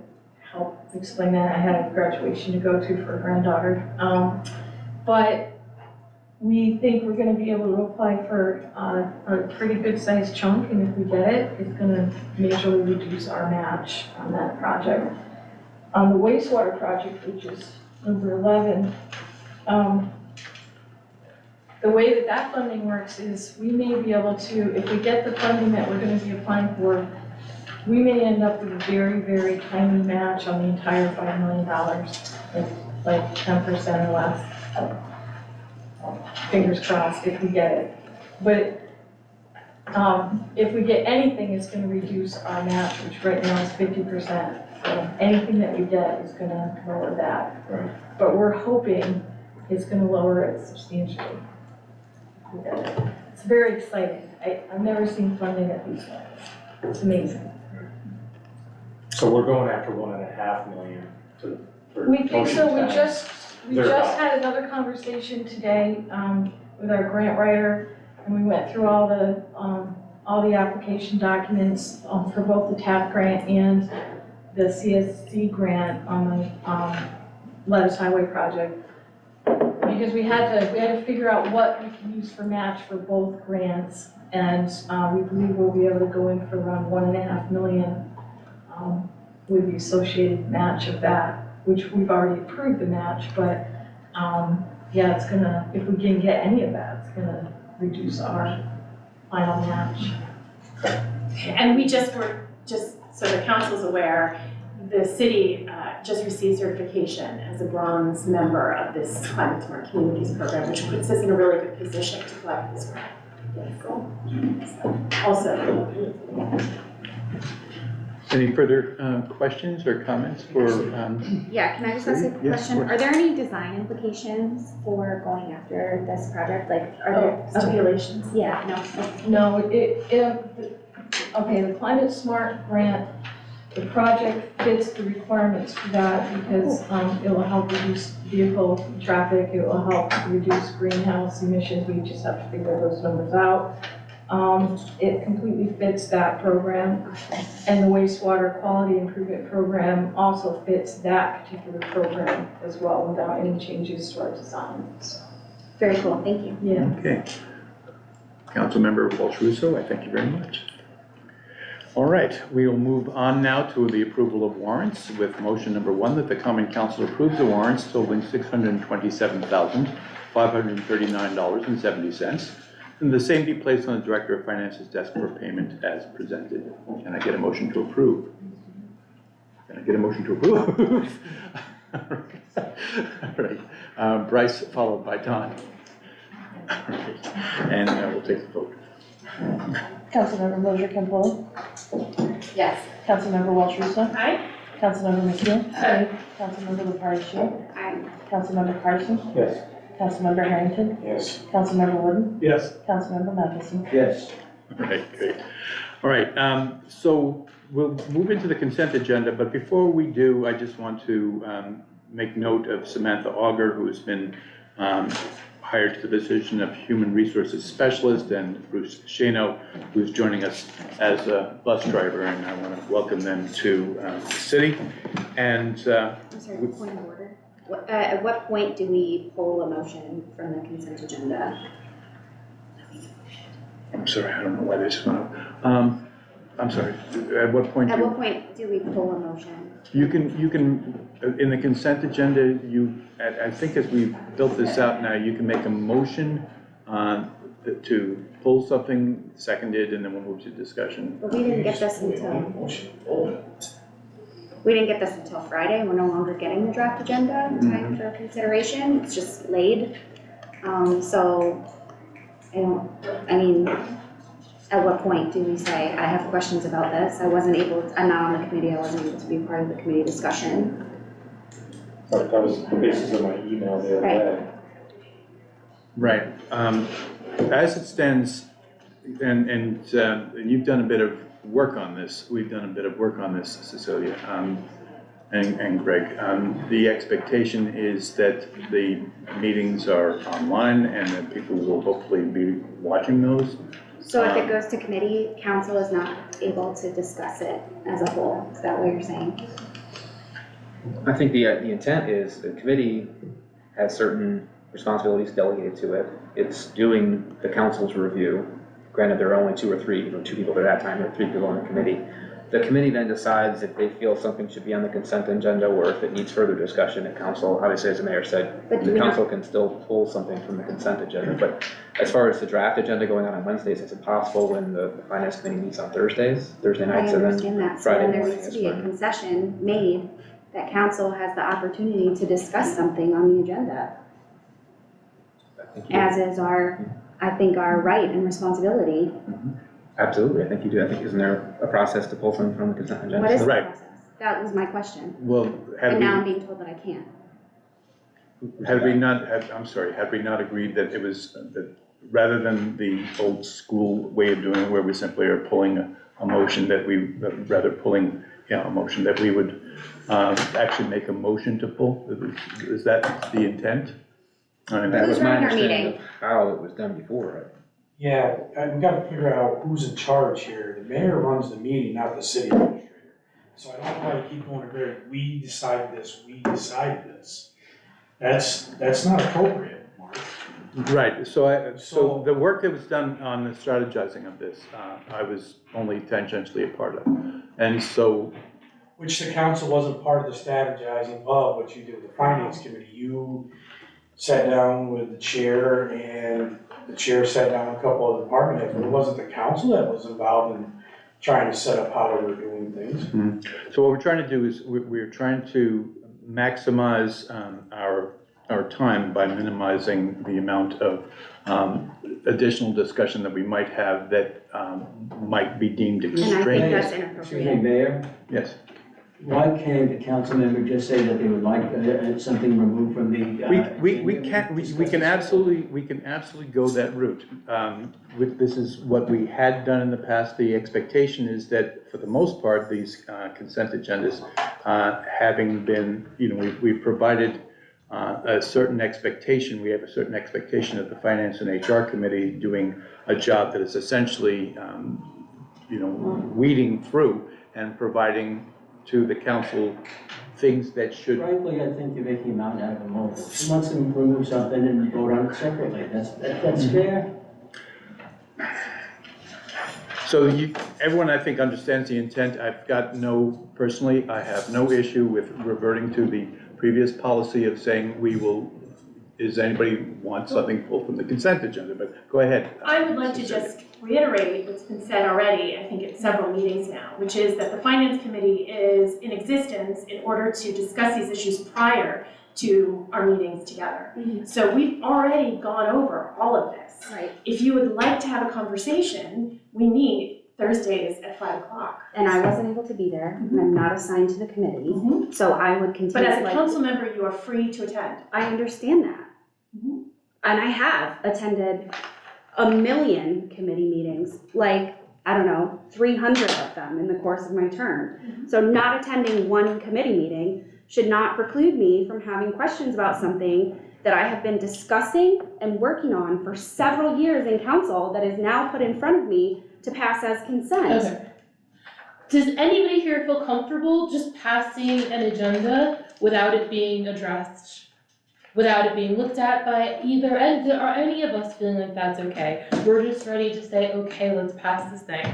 help explain that. I had a graduation to go to for a granddaughter. But we think we're gonna be able to apply for a pretty good sized chunk, and if we get it, it's gonna majorly reduce our match on that project. On the wastewater project, which is number 11, the way that that funding works is we may be able to, if we get the funding that we're gonna be applying for, we may end up with a very, very tiny match on the entire $5 million, like 10% or less. Fingers crossed if we get it. But if we get anything, it's gonna reduce our match, which right now is 50%. So anything that we get is gonna lower that. Right. But we're hoping it's gonna lower it substantially. It's very exciting. I've never seen funding at these levels. It's amazing. So we're going after 1.5 million to, for We think so, we Ocean just Thereabouts. had another conversation today, with our grant writer, and we went through all the application documents, for both the TAP grant and the CSC grant on the, Lettuce Highway project. Because we had to figure out what we can use for match for both grants, and, we believe we'll be able to go in for around 1.5 million, with the associated match of that, which we've already approved the match, but, yeah, it's gonna, if we can get any of that, it's gonna reduce our final match. And we just so the council's aware, the city just received certification as a bronze member of this Climate Smart Communities program, which puts us in a really good position to apply for this grant. So, also, Any further questions or comments for, Yeah, can I just ask a Yes, question? of course. Are there any design implications for going after this project? Like, are there stipulations? Yeah, No, okay, the Climate Smart grant, the project fits the requirements for that because, it will help reduce vehicle traffic, it will help reduce greenhouse emissions, we just have to figure those numbers out. It completely fits that program, and the wastewater quality improvement program also fits that particular program as well without any changes to our design, so. very cool, thank you. Yeah. okay. Councilmember Walsh Russo, I thank you very much. All right, we will move on now to the approval of warrants with motion number 1 that the common council approves the warrants totaling $627,539.70. And the same be placed on the Director of Finance's desk for payment as presented. Can I get a motion to approve? Can I get a motion to approve? All right, Bryce followed by Don. All right. And we'll take the vote. Councilmember Mosher Campbell, Yes. Councilmember Walsh Russo, Aye. Councilmember McKeel, Councilmember Lepari Shield, Councilmember Carson, Yes. Councilmember Harrington, Yes. Councilmember Wooden, Yes. Councilmember Matheson. Yes. All right, great. All right, so we'll move into the consent agenda, but before we do, I just want to make note of Samantha Auger, who's been hired to the position of Human Resources Specialist, and Bruce Shano, who's joining us as a bus driver, and I want to welcome them to the city. And I'm sorry, point of order. At what point do we pull a motion from the consent agenda? I'm sorry, I don't know why this went up. I'm sorry, at what point? At what point do we pull a motion? You can, in the consent agenda, I think as we built this out now, you can make a motion to pull something, seconded, and then we'll move to discussion. But we didn't get this until Friday, we're no longer getting the draft agenda in time for consideration, it's just laid. So, at what point do we say, I have questions about this, I'm not on the committee, I wasn't able to be part of the committee discussion. That was the basis of my email the other day. Right. As it stands, and you've done a bit of work on this, we've done a bit of work on this, Cecilia, and Greg. The expectation is that the meetings are online and that people will hopefully be watching those. So if it goes to committee, council is not able to discuss it as a whole, is that what you're saying? I think the intent is the committee has certain responsibilities delegated to it. It's doing the council's review. Granted, there are only 2 or 3, 2 people there at that time, or 3 people on the committee. The committee then decides if they feel something should be on the consent agenda or if it needs further discussion at council. Obviously, as the mayor said, But do the we not- council can still pull something from the consent agenda. But as far as the draft agenda going on Wednesdays, it's impossible when the finance committee meets on Thursday I nights, and understand then that, so Friday then there morning needs is to be a fine. concession made that council has the opportunity to discuss something on the agenda, I think you- as is I think our right and responsibility. Absolutely, I think you do. I think, isn't there a process to pull something from the consent agenda? What is the Right. process? That was my question, Well, had and now I'm we, being told that I can't. had we not, had we not agreed that it was, that rather than the old school way of doing it, where we simply are pulling a motion that we, rather pulling, a motion that we would actually make a motion to pull? Is that the intent? I mean, That was Who's my running our understanding meeting? of how it was done before, right? Yeah, we gotta figure out who's in charge here. The mayor runs the meeting, not the city administrator. So I don't want to keep going to very, we decided this, we decided this. That's not appropriate, Mark. Right, so the work that was done on the strategizing of this, I was only tangentially a part of. And so, Which the council wasn't part of the strategizing of what you did with the finance committee. You sat down with the chair and the chair sat down with a couple of department heads, but it wasn't the council that was involved in trying to set up how we were doing things. so what we're trying to do is, we're trying to maximize our time by minimizing the amount of additional discussion that we might have that might be deemed And I think extraneous. that's Excuse me, inappropriate. Mayor, Yes, why can't the council member just say that they would like something removed from the? we can absolutely go that route. This is what we had done in the past. The expectation is that, for the most part, these consent agendas, having been, we've provided a certain expectation, we have a certain expectation of the Finance and HR Committee doing a job that is essentially, weeding through and providing to the council things that should. Frankly, I think you're making a mountain out of a molehill. She wants to remove something and vote on it separately. That's fair. So everyone, I think, understands the intent. Personally, I have no issue with reverting to the previous policy of saying does anybody want something pulled from the consent agenda? But go ahead. I would like to just reiterate what's been said already, I think at several meetings now, which is that the Finance Committee is in existence in order to discuss these issues prior to our meetings together. So we've already gone over all of this. Right, If you would like to have a conversation, we meet Thursdays at 5 o'clock. and I wasn't able to be there, and I'm not assigned to the committee, Mhm. so I would But continue as to a like. council member, you are free to attend. I understand that. Mhm. And I have attended a million committee meetings, like, I don't know, 300 of them in the course of my term. So not attending one committee meeting should not preclude me from having questions about something that I have been discussing and working on for several years in council that is now put in front of me to pass as consent. Okay. Does anybody here feel comfortable just passing an agenda without it being addressed? Without it being looked at by either end? Are any of us feeling like that's okay? We're just ready to say, okay, let's pass this thing.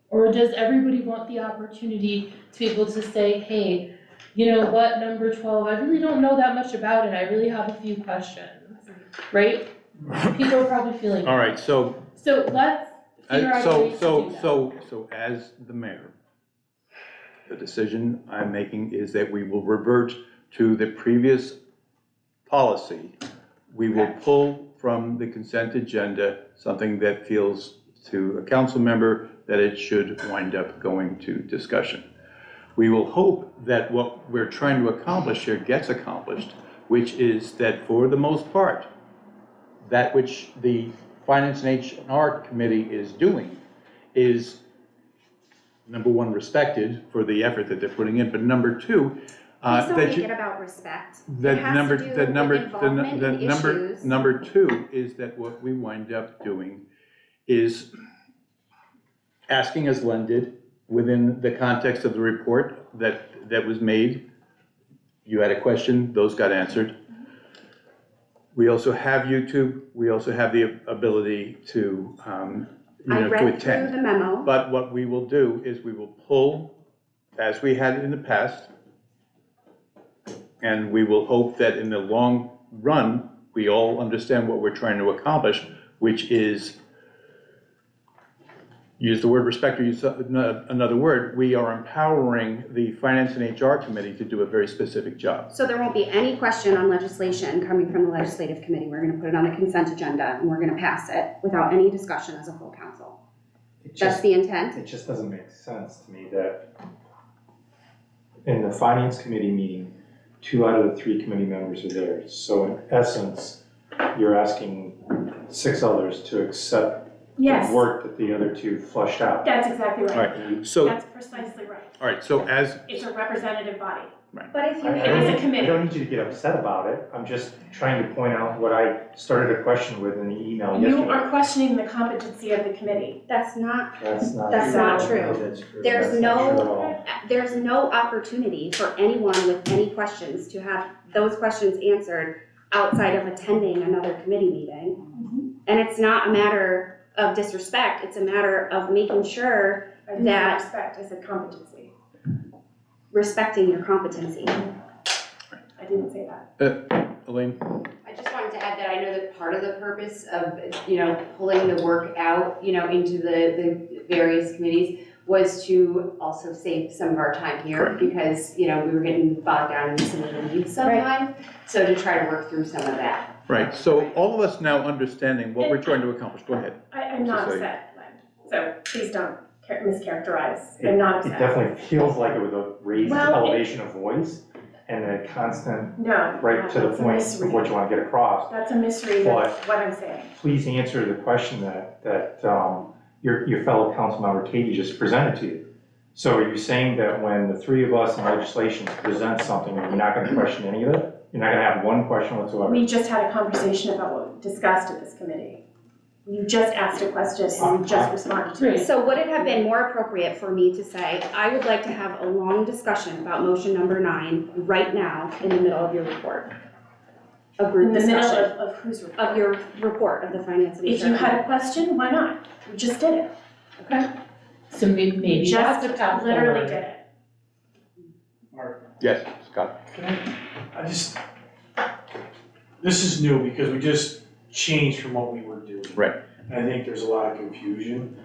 Or does everybody want the opportunity to be able to say, hey, you know what, number 12, I really don't know that much about it, I really have a few questions, right? People are probably feeling. All right, so So let's figure out a way to do that. So as the mayor, the decision I'm making is that we will revert to the previous policy. We will pull from the consent agenda something that feels to a council member that it should wind up going to discussion. We will hope that what we're trying to accomplish here gets accomplished, which is that for the most part, that which the Finance and HR Committee is doing is, number one, respected for the effort that they're putting in, but number two, Please don't that make you, it about respect. that It has number, to do that with number, involvement in issues. number two is that what we wind up doing is asking, as Len did, within the context of the report that was made. You had a question, those got answered. We also have YouTube, we also have the ability to, I to read through attend. the memo. But what we will do is we will pull, as we had in the past, and we will hope that in the long run, we all understand what we're trying to accomplish, which is, use the word respect or use another word, we are empowering the Finance and HR Committee to do a very specific job. So there won't be any question on legislation coming from the legislative committee. We're gonna put it on the consent agenda and we're gonna pass it without any discussion as a full council. That's the intent? It just doesn't make sense to me that in the finance committee meeting, 2 out of the 3 committee members are there. So in essence, you're asking 6 others to accept the Yes, work that the other 2 flushed out. that's exactly All right. right, so, That's precisely right. all right, so as, It's a representative body. But if you I It don't is a need- committee. I don't need you to get upset about it. I'm just trying to point out what I started a question with in the email You yesterday. are questioning the competency of the committee. that's not, That's not. That's not true. That's true. There's That's not no- true at all. there's no opportunity for anyone with any questions to have those questions answered outside of attending another committee meeting. And it's not a matter of disrespect, it's a matter of making sure, I didn't That- say respect, I said competency. respecting your competency. I didn't say that. Elaine? I just wanted to add that I know that part of the purpose of, pulling the work out, into the various committees was to also save some of our time here Correct. because, we were getting bogged down in some of the needs sometimes. So to try to work through some of that. Right, so all of us now understanding what we're trying to accomplish, go ahead. I'm not Just say- upset, Len. So please don't mischaracterize. I'm not It upset. definitely feels like it was a raised Well, elevation of voice and a constant, No. right to the that's a point of misread. what you want to get across. That's a misread But- of what I'm saying. Please answer the question that your fellow council member Katie just presented to you. So are you saying that when the 3 of us in legislation present something, you're not going to question any of it? You're not going to have one question whatsoever? We just had a conversation about what we discussed at this committee. You just asked a question and you just responded to it. So would it have been more appropriate for me to say, I would like to have a long discussion about motion number 9 right now in the middle of your report? A In group the middle discussion of whose report? of your report of the finance and If HR you had committee. a question, why not? We just did it. Okay. So maybe Just that's the path literally forward. did it. Mark, Yes, Scott? this is new because we just changed from what we were doing. Right. And I think there's a lot of confusion.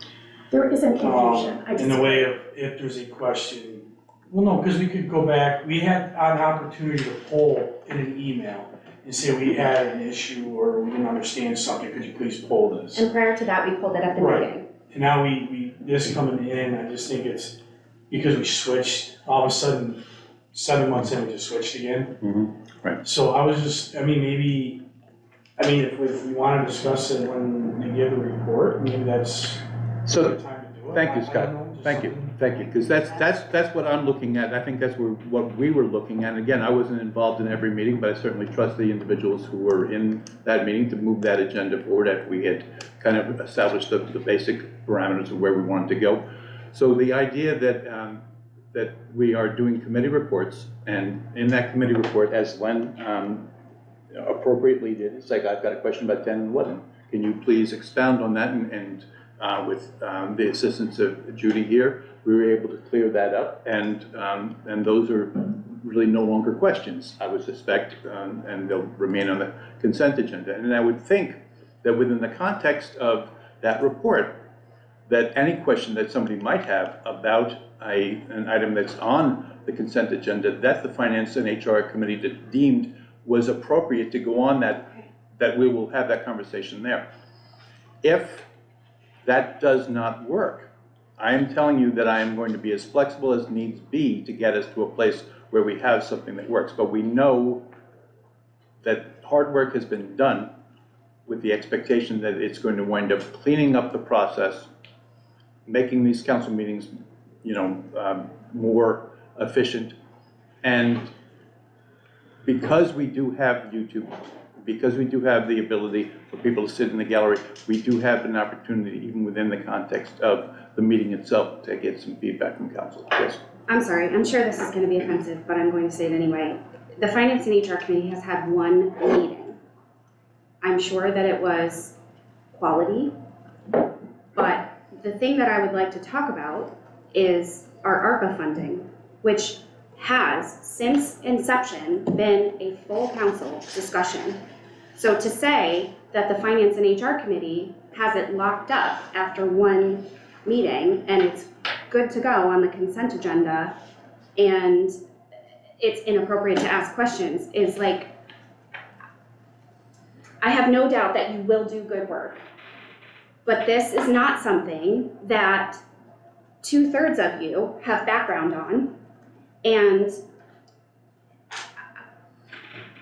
There isn't confusion. I In the way of if there's a question, well, no, because we could go back, we had an opportunity to poll in an email and say we had an issue or we didn't understand something, could you please poll this? And prior to that, we pulled it at the Right. meeting. And now this coming in, I just think it's because we switched, all of a sudden, 7 months in, we just switched again. Right. So I was just, if we want to discuss it when we give the report, maybe that's So, the time to do it. thank you, I Scott. don't know, just Thank you, something. thank you, because that's what I'm looking at, I think that's what we were looking at. Again, I wasn't involved in every meeting, but I certainly trust the individuals who were in that meeting to move that agenda forward after we had kind of established the basic parameters of where we wanted to go. So the idea that we are doing committee reports, and in that committee report, as Len appropriately did, it's like, I've got a question about 10 and 11. Can you please expound on that? And with the assistance of Judy here, we were able to clear that up, and those are really no longer questions, I would suspect, and they'll remain on the consent agenda. And I would think that within the context of that report, that any question that somebody might have about an item that's on the consent agenda that the Finance and HR Committee deemed was appropriate to go on that we will have that conversation there. If that does not work, I am telling you that I am going to be as flexible as needs be to get us to a place where we have something that works. But we know that hard work has been done with the expectation that it's going to wind up cleaning up the process, making these council meetings, more efficient. And because we do have YouTube, because we do have the ability for people to sit in the gallery, we do have an opportunity, even within the context of the meeting itself, to get some feedback from council. Yes. I'm sorry, I'm sure this is gonna be offensive, but I'm going to say it anyway. The Finance and HR Committee has had one meeting. I'm sure that it was quality. But the thing that I would like to talk about is our ARPA funding, which has, since inception, been a full council discussion. So to say that the Finance and HR Committee has it locked up after one meeting and it's good to go on the consent agenda and it's inappropriate to ask questions is like, I have no doubt that you will do good work. But this is not something that 2/3 of you have background on. And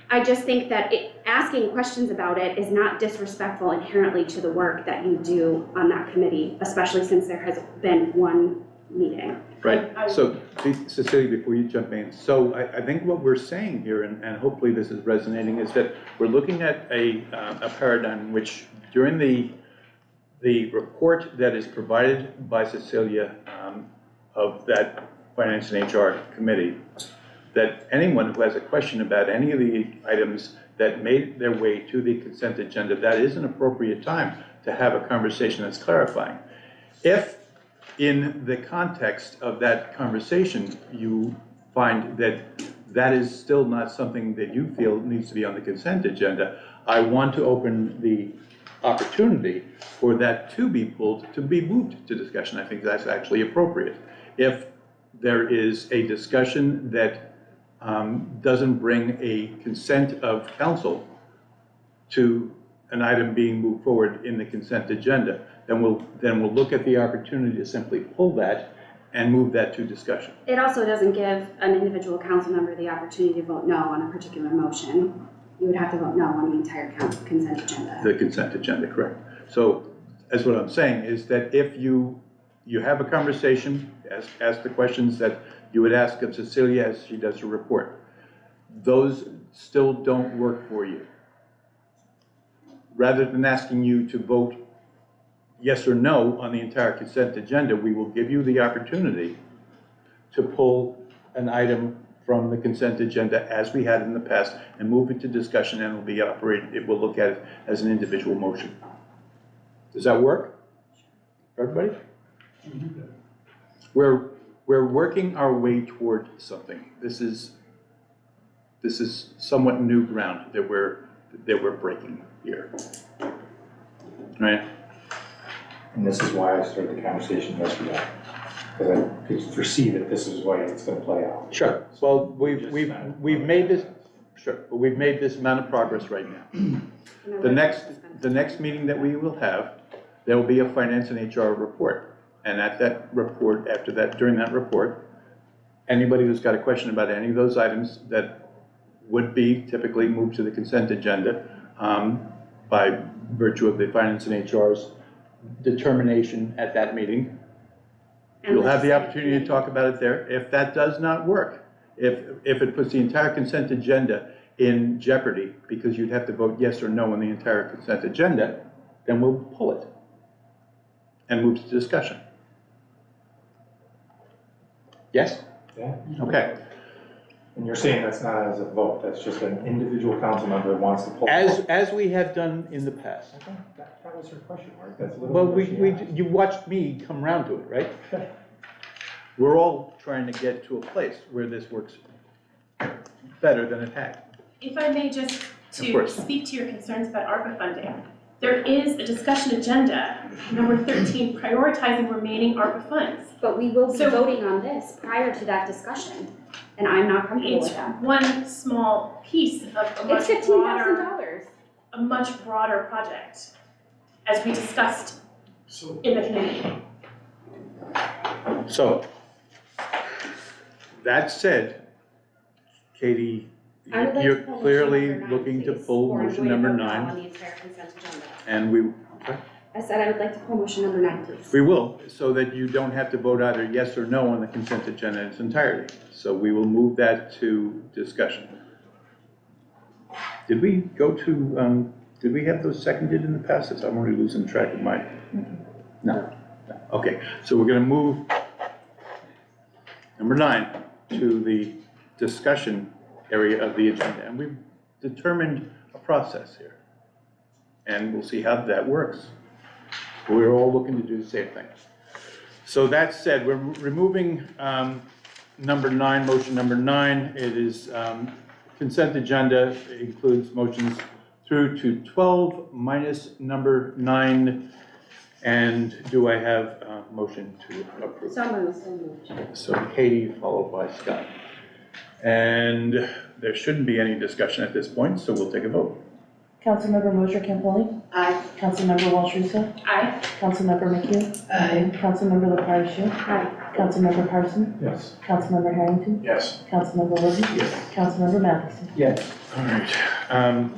I just think that asking questions about it is not disrespectful inherently to the work that you do on that committee, especially since there has been one meeting. Right, so Cecilia, before you jump in, so I think what we're saying here, and hopefully this is resonating, is that we're looking at a paradigm in which during the report that is provided by Cecilia of that Finance and HR Committee, that anyone who has a question about any of the items that made their way to the consent agenda, that is an appropriate time to have a conversation that's clarifying. If in the context of that conversation, you find that that is still not something that you feel needs to be on the consent agenda, I want to open the opportunity for that to be pulled, to be moved to discussion. I think that's actually appropriate. If there is a discussion that doesn't bring a consent of council to an item being moved forward in the consent agenda, then we'll look at the opportunity to simply pull that and move that to discussion. It also doesn't give an individual council member the opportunity to vote no on a particular motion. You would have to vote no on the entire consent agenda. The consent agenda, correct. So, as what I'm saying is that if you have a conversation, ask the questions that you would ask of Cecilia as she does her report. Those still don't work for you. Rather than asking you to vote yes or no on the entire consent agenda, we will give you the opportunity to pull an item from the consent agenda as we had in the past and move it to discussion, and it will look at it as an individual motion. Does that work for everybody? We're working our way toward something. This is somewhat new ground that we're breaking here. Right? And this is why I started the conversation yesterday, because I could foresee that this is the way it's gonna play out. Sure. Well, we've made this, sure, but we've made this amount of progress right now. The next meeting that we will have, there will be a Finance and HR report. And at that report, during that report, anybody who's got a question about any of those items that would be typically moved to the consent agenda by virtue of the Finance and HR's determination at that meeting, you'll have the opportunity to talk about it there. If that does not work, if it puts the entire consent agenda in jeopardy because you'd have to vote yes or no on the entire consent agenda, then we'll pull it and move to discussion. Yes? Yeah. Okay. And you're saying that's not as a vote, that's just an individual council member that wants to pull. As we have done in the past. Okay, that was her question, Mark, that's a little. Well, you watched me come around to it, right? We're all trying to get to a place where this works better than it had. If I may just Of to course. speak to your concerns about ARPA funding, there is a discussion agenda, number 13, prioritizing remaining ARPA funds. But we will be So- voting on this prior to that discussion, and I'm not comfortable It's with that. one small piece of a It's much $15,000. broader project, as we discussed So, in the committee. So, that said, Katie, I would like to you're pull motion clearly number 9, looking to please, pull or I'm motion going to number vote no 9, on the entire consent agenda. and we I said I would like to pull motion number 9, please. will, so that you don't have to vote either yes or no on the consent agenda in its entirety. So we will move that to discussion. Did we go to, did we have those seconded in the past? I'm already losing track of my, no. Okay, so we're gonna move number 9 to the discussion area of the agenda, and we've determined a process here. and we'll see how that works. We're all looking to do the same thing. So that said, we're removing number 9, motion number 9. It is consent agenda. It includes motions through to 12 minus number 9. And do I have a motion to approve? So moved. So Katie, followed by Scott. And there shouldn't be any discussion at this point, so we'll take a vote. Councilmember Mosher Campbell. Aye. Councilmember Walsh Russo. Aye. Councilmember McHugh. Aye. Councilmember LaParche. Aye. Councilmember Carson. Yes. Councilmember Harrington. Yes. Councilmember Wood. Yes. Councilmember Matheson. Yes. All right.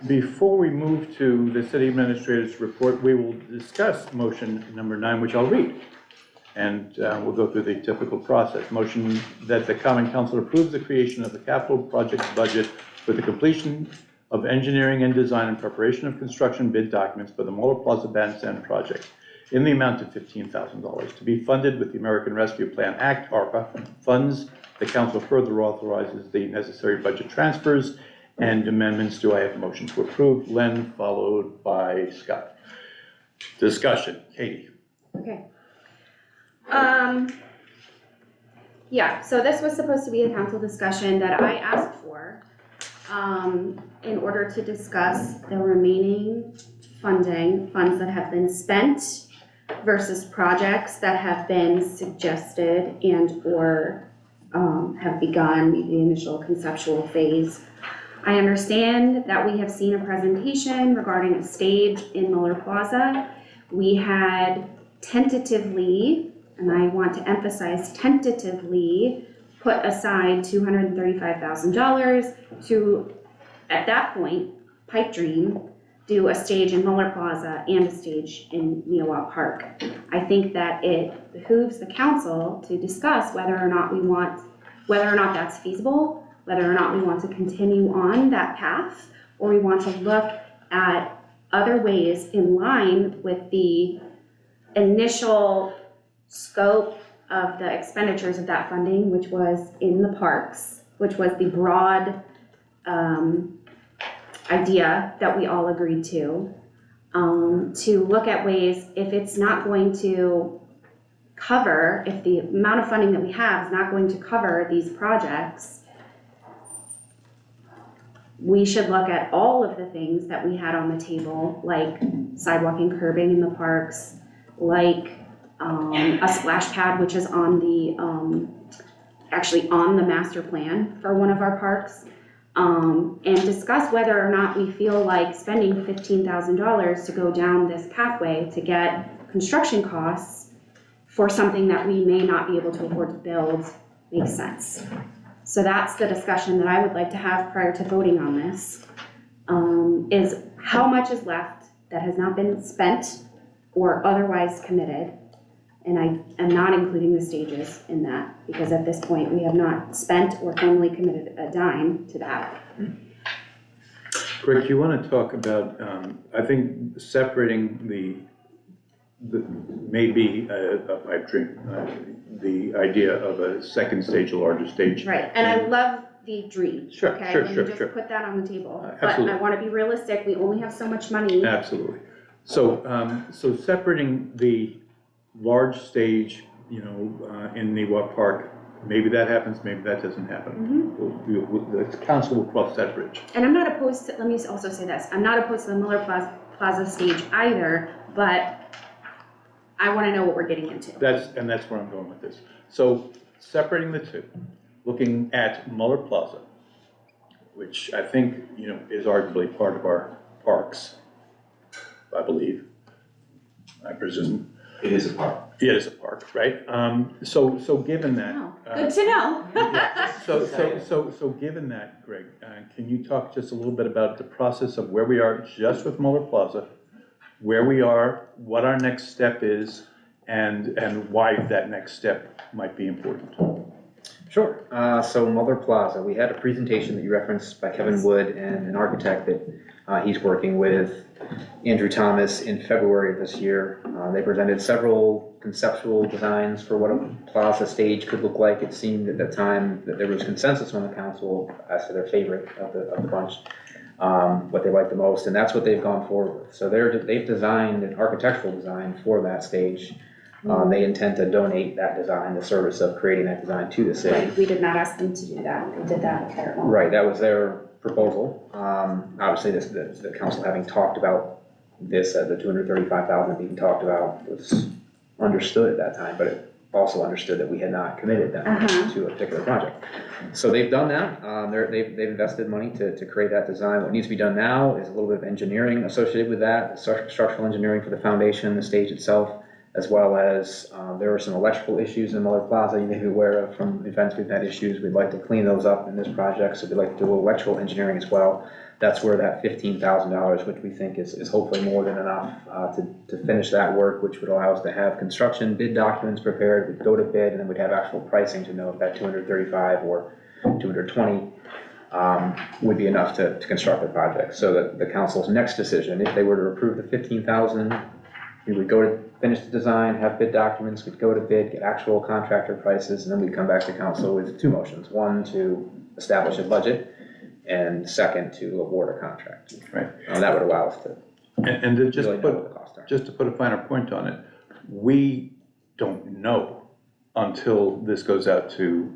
Before we move to the city administrator's report, we will discuss motion number 9, which I'll read. And we'll go through the typical process. Motion that the common council approves the creation of the capital project budget for the completion of engineering and design and preparation of construction bid documents for the Muller Plaza Bandstand project in the amount of $15,000 to be funded with the American Rescue Plan Act, ARPA funds. The council further authorizes the necessary budget transfers and amendments. Do I have a motion to approve? Len, followed by Scott. Discussion, Katie. Okay. Yeah, so this was supposed to be a council discussion that I asked for, in order to discuss the remaining funds that have been spent versus projects that have been suggested and or, have begun the initial conceptual phase. I understand that we have seen a presentation regarding a stage in Muller Plaza. We had tentatively, and I want to emphasize tentatively, put aside $235,000 to, at that point, Pipe Dream, do a stage in Muller Plaza and a stage in Neowah Park. I think that it behooves the council to discuss whether or not that's feasible, whether or not we want to continue on that path, or we want to look at other ways in line with the initial scope of the expenditures of that funding, which was in the parks, which was the broad idea that we all agreed to look at ways, if it's not going to cover, if the amount of funding that we have is not going to cover these projects, we should look at all of the things that we had on the table, like sidewalk and curbing in the parks, like a splash pad, which is on the, actually on the master plan for one of our parks, and discuss whether or not we feel like spending $15,000 to go down this pathway to get construction costs for something that we may not be able to afford to build makes sense. So that's the discussion that I would like to have prior to voting on this, is how much is left that has not been spent or otherwise committed. And I am not including the stages in that, because at this point, we have not spent or formally committed a dime to that. Greg, you want to talk about, I think separating maybe a pipe dream, the idea of a second stage, a larger stage. Right, and I love the dream, Sure, okay? sure, Let me sure, just sure. put that on the table. Absolutely. But I want to be realistic, we only have so much money. Absolutely. So, so separating the large stage, in Neowah Park, maybe that happens, maybe that doesn't happen. The council will cross that bridge. And I'm not opposed to, let me also say this, I'm not opposed to the Muller Plaza stage either, but I want to know what we're getting into. That's where I'm going with this. So separating the two, looking at Muller Plaza, which I think, is arguably part of our parks, I believe, I presume. It is a park. It is a park, right? So given that. Oh, good to know. Yeah. So given that, Greg, can you talk just a little bit about the process of where we are just with Muller Plaza, where we are, what our next step is, and why that next step might be important? Sure. So Muller Plaza, we had a presentation that you referenced by Kevin Wood and an architect that he's working with, Andrew Thomas, in February of this year. They presented several conceptual designs for what a plaza stage could look like. It seemed at that time that there was consensus on the council as to their favorite of the bunch. what they like the most, and that's what they've gone forward with. So they've designed an architectural design for that stage. They intend to donate that design, the service of creating that design to the city. Right, we did not ask them to do that, they did that at their own. Right, that was their proposal. Obviously, the council having talked about this, the 235,000 being talked about was understood at that time, but it also understood that we had not committed them to a particular project. So they've done that, they've invested money to create that design. What needs to be done now is a little bit of engineering associated with that, structural engineering for the foundation, the stage itself, as well as there were some electrical issues in Muller Plaza you may be aware of from events we've had issues. We'd like to clean those up in this project, so we'd like to do electrical engineering as well. That's where that $15,000, which we think is hopefully more than enough to finish that work, which would allow us to have construction bid documents prepared, we'd go to bid, and then we'd have actual pricing to know if that 235 or 220 would be enough to construct the project. So that the council's next decision, if they were to approve the 15,000, we would go to finish the design, have bid documents, we'd go to bid, get actual contractor prices, and then we'd come back to council with two motions. One, to establish a budget, and second, to award a contract. Right. That would allow us to And to just really know what the costs are. just to put a finer point on it, we don't know until this goes out to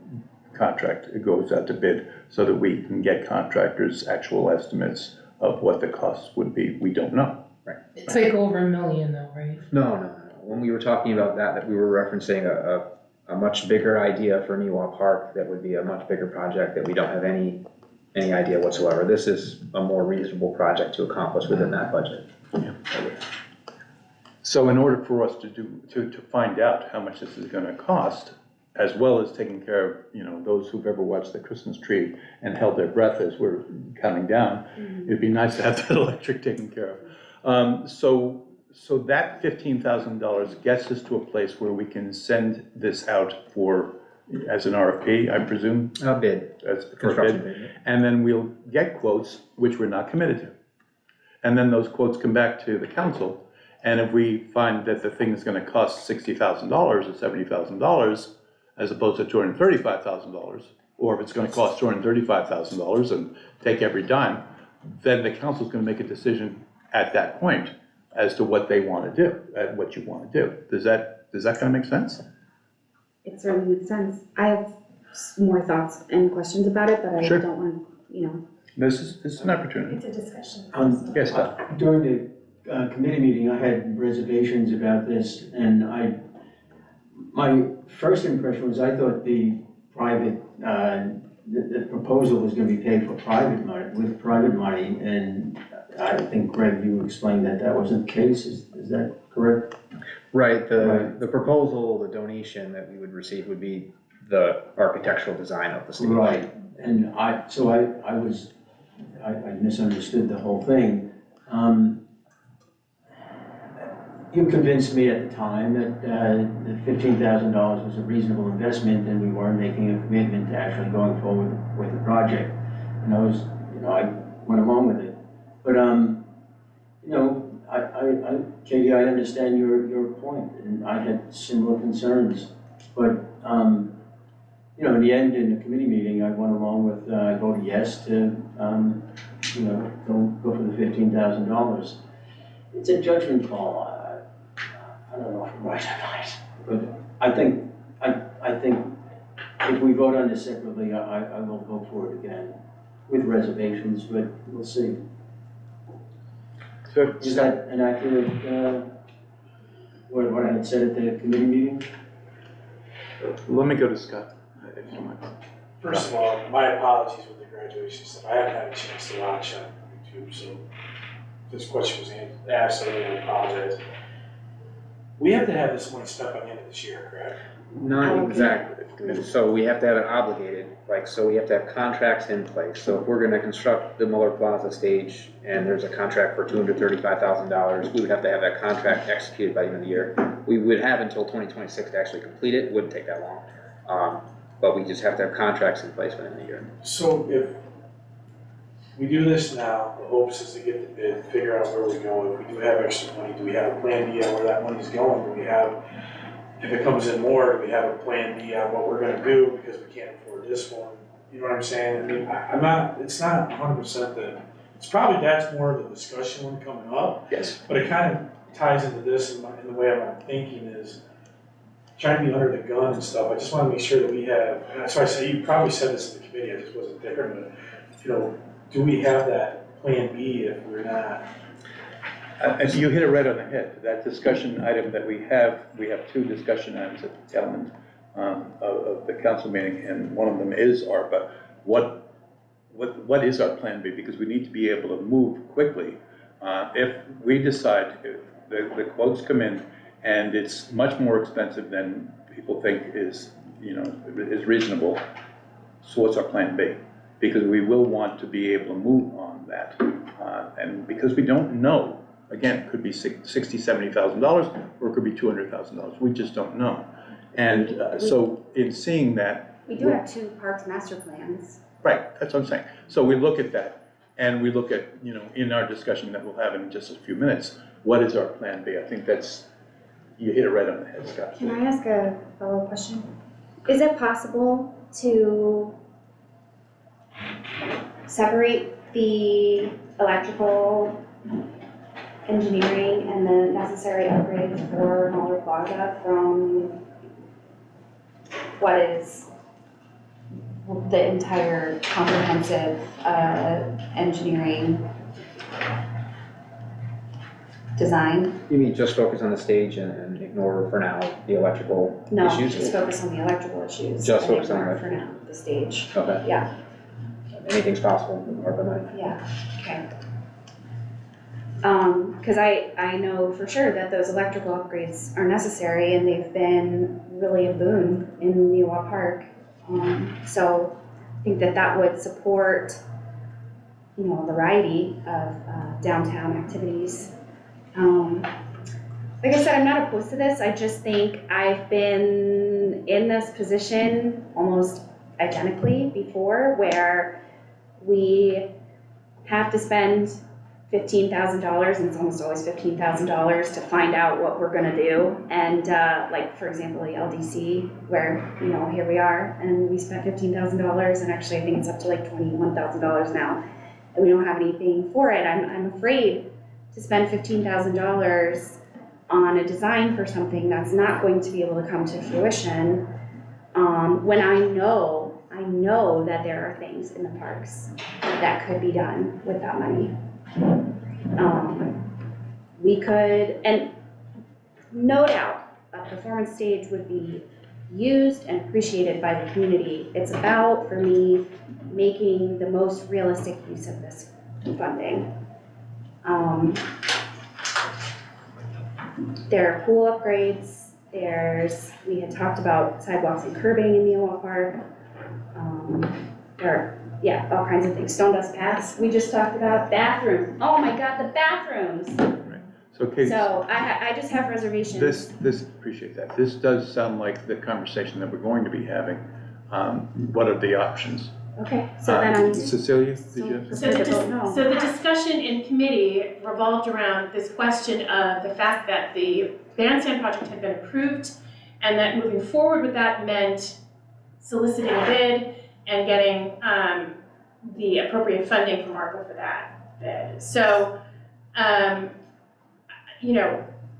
contract, it goes out to bid, so that we can get contractors' actual estimates of what the costs would be. We don't know. It's like over $1 million though, right? No. When we were talking about that we were referencing a much bigger idea for Niwa Park that would be a much bigger project that we don't have any idea whatsoever. This is a more reasonable project to accomplish within that budget. So in order for us to find out how much this is gonna cost, as well as taking care of, those who've ever watched the Christmas tree and held their breath as we're counting down, it'd be nice to have that electric taken care of. So that $15,000 gets us to a place where we can send this out as an RFP, I presume? A bid. As for a Construction bid. bid. And then we'll get quotes, which we're not committed to. And then those quotes come back to the council, and if we find that the thing is gonna cost $60,000 or $70,000, as opposed to $235,000, or if it's gonna cost $235,000 and take every dime, then the council's gonna make a decision at that point as to what they wanna do, and what you wanna do. Does that kinda make sense? It certainly makes sense. I have more thoughts and questions about it, but I Sure. don't want, This is an opportunity. It's a discussion. Yes, Tom? During the committee meeting, I had reservations about this, and my first impression was I thought the private, the proposal was gonna be paid for private money, with private money, and I think, Greg, you explained that wasn't the case, is that correct? Right, the proposal, the donation that we would receive would be the architectural design of the stage. Right, and I misunderstood the whole thing. You convinced me at the time that the $15,000 was a reasonable investment and we weren't making a commitment to actually going forward with the project. And I went along with it. But, Katie, I understand your point, and I had similar concerns. But, in the end, in the committee meeting, I went along with, I voted yes to, go for the $15,000. It's a judgment call. I don't know if I'm right or not, but I think if we vote on this separately, I will vote for it again with reservations, but we'll see. So, Is that an accurate, what I had said at the committee meeting? let me go to Scott, if you don't mind. First of all, my apologies with the graduation stuff. I haven't had a chance to watch on YouTube, so if this question was asked, I really apologize. We have to have this money spent by the end of this year, correct? Not exactly, so we have to have it obligated, so we have to have contracts in place. So if we're gonna construct the Muller Plaza stage and there's a contract for $235,000, we would have to have that contract executed by the end of the year. We would have until 2026 to actually complete it, wouldn't take that long. But we just have to have contracts in place within the year. So if we do this now, the hopes is to get the bid, figure out where we go. If we do have extra money, do we have a plan B on where that money's going? Do we have, if it comes in more, do we have a plan B on what we're gonna do because we can't afford this one? You know what I'm saying? I mean, it's not 100% that it's probably that's more of the discussion one coming up, Yes. but it kind of ties into this in the way I'm thinking is trying to be under the gun and stuff. I just want to make sure that we have, and that's why I say, you probably said this in the committee, I just wasn't there, but, you know, do we have that plan B if we're not? And you hit it right on the head. That discussion item that we have two discussion items at the tail end of the council meeting, and one of them is ARPA. What is our plan B? Because we need to be able to move quickly. If we decide, if the quotes come in and it's much more expensive than people think is reasonable, so what's our plan B? Because we will want to be able to move on that. And because we don't know, again, it could be $60,000, $70,000, or it could be $200,000. We just don't know. And so in seeing that. We do have 2 parks master plans. Right, that's what I'm saying. So we look at that, and we look at, in our discussion that we'll have in just a few minutes, what is our plan B? I think you hit it right on the head, Scott. Can I ask a follow-up question? Is it possible to separate the electrical engineering and the necessary upgrades for Muller Plaza from what is the entire comprehensive engineering design? You mean just focus on the stage and ignore for now the electrical No, issues? just focus on the electrical issues. Just and focus on ignore the for now, the stage. Okay. Yeah. Anything's possible with ARPA money. Yeah, okay. Cause I know for sure that those electrical upgrades are necessary and they've been really a boon in Neowa Park. So I think that would support, a variety of downtown activities. Like I said, I'm not opposed to this. I just think I've been in this position almost identically before where we have to spend $15,000, and it's almost always $15,000 to find out what we're gonna do. And like, for example, the LDC, where, here we are, and we spent $15,000, and actually I think it's up to like $21,000 now, and we don't have anything for it. I'm afraid to spend $15,000 on a design for something that's not going to be able to come to fruition, when I know that there are things in the parks that could be done with that money. We could, and no doubt, a performance stage would be used and appreciated by the community. It's about, for me, making the most realistic use of this funding. There are pool upgrades, we had talked about sidewalks and curbing in Neowa Park. There are, all kinds of things. Stone dust paths, we just talked about. Bathrooms, oh my God, the bathrooms. Right. So Kate, So I just have reservations. appreciate that. This does sound like the conversation that we're going to be having. What are the options? Okay, so then I'm. Cecilia, did you have So the discussion in committee revolved around this question of the fact that the bandstand project had been approved and that moving forward with that meant soliciting a bid and getting the appropriate funding from ARPA for that bid. So,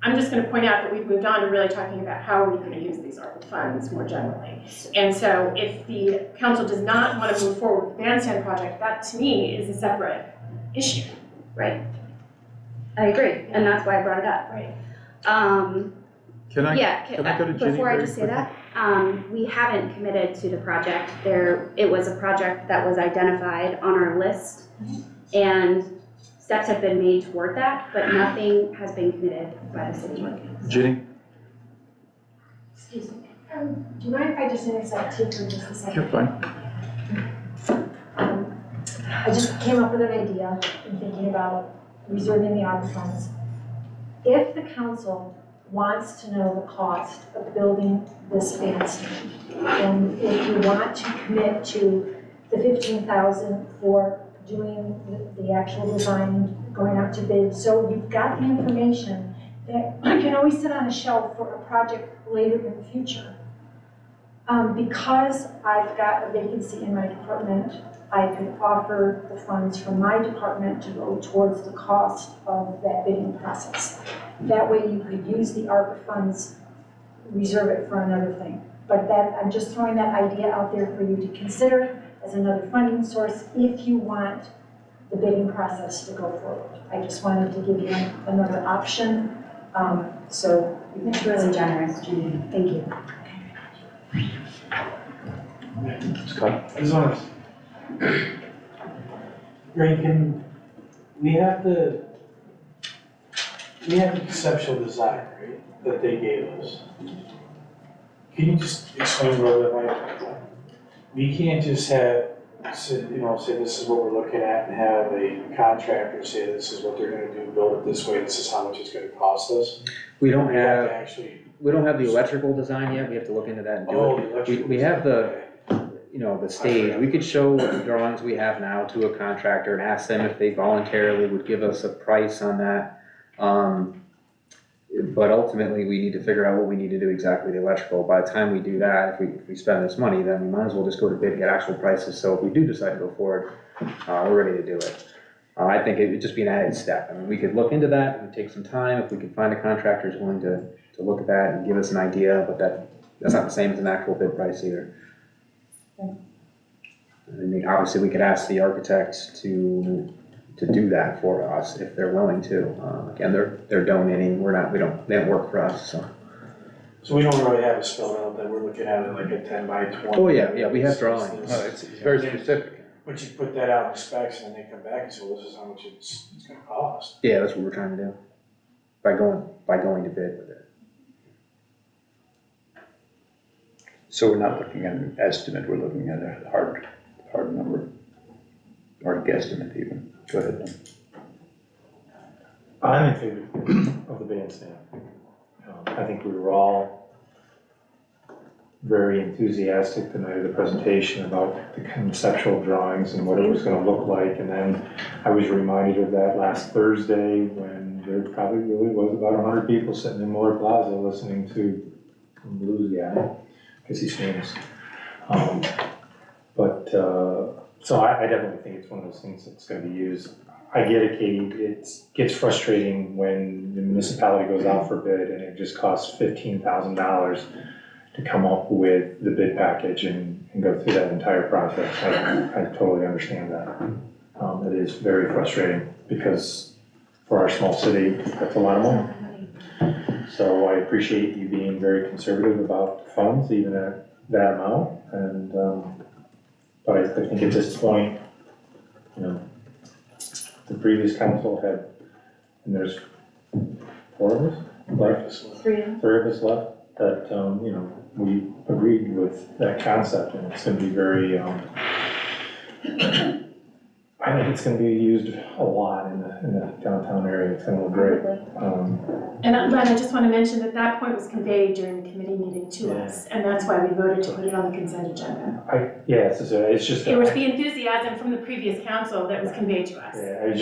I'm just gonna point out that we've moved on to really talking about how are we gonna use these ARPA funds more generally. And so if the council does not wanna move forward with the bandstand project, that to me is a separate issue. Right. I agree, and that's why I brought it up. Right. Can I go to Ginny Before I very just say quickly? that, we haven't committed to the project. It was a project that was identified on our list, and steps have been made toward that, but nothing has been committed by the city. Ginny? Excuse me. Do you mind if I just interject here for just a second? You're fine. I just came up with an idea in thinking about reserving the ARPA funds. If the council wants to know the cost of building this bandstand, and if you want to commit to the $15,000 for doing the actual design, going out to bid, so you've got the information that can always sit on a shelf for a project later in the future. Because I've got a vacancy in my department, I could offer the funds from my department to go towards the cost of that bidding process. That way you could use the ARPA funds, reserve it for another thing. But that, I'm just throwing that idea out there for you to consider as another funding source if you want the bidding process to go forward. I just wanted to give you another option, so. It's really generous, Judy, thank you. Scott? I just want to, Greg, we have the conceptual design, right, that they gave us. Can you just explain what that might, we can't just have, say this is what we're looking at and have a contractor say this is what they're gonna do, build it this way, this is how much it's gonna cost us. We don't We have have, to actually, we don't have the electrical design yet, we have to look into that and do oh, it. the electrical. We have the, the stage, we could show the drawings we have now to a contractor and ask them if they voluntarily would give us a price on that. But ultimately, we need to figure out what we need to do exactly with the electrical. By the time we do that, if we spend this money, then we might as well just go to bid and get actual prices. So if we do decide to go forward, we're ready to do it. I think it would just be an added step. I mean, we could look into that, it would take some time, if we could find a contractor who's willing to look at that and give us an idea, but that's not the same as an actual bid price either. I mean, obviously, we could ask the architects to do that for us if they're willing to. Again, they're donating, they don't work for us, so. So we don't really have it spelled out that we're looking at it like a 10 by 20. Oh, yeah, we have drawings. No, it's very specific. But you put that out in specs and then they come back and say, well, this is how much it's gonna cost. Yeah, that's what we're trying to do, by going to bid with it. So we're not looking at an estimate, we're looking at a hard number, or guesstimate even. Go ahead, then. I'm in favor of the bandstand. I think we were all very enthusiastic the night of the presentation about the conceptual drawings and what it was gonna look like. And then I was reminded of that last Thursday when there probably really was about 100 people sitting in Miller Plaza listening to blues guy, because he's famous. So I definitely think it's one of those things that's gonna be used. I get it, Katie, it gets frustrating when the municipality goes out for bid and it just costs $15,000 to come up with the bid package and go through that entire process. I totally understand that. It is very frustrating because for our small city, that's a lot of money. So I appreciate you being very conservative about funds, even at that amount. And, but I think at this point, the previous council had, and there's 4 of us left, 3 of us left, that, we agreed with that concept, and it's gonna be very, I think it's gonna be used a lot in the downtown area. It's gonna look great. And Len, I just want to mention that point was conveyed during the committee meeting to us, and that's why we voted to put it on the consent agenda. It's just. It was the enthusiasm from the previous council that was conveyed to us. Yeah,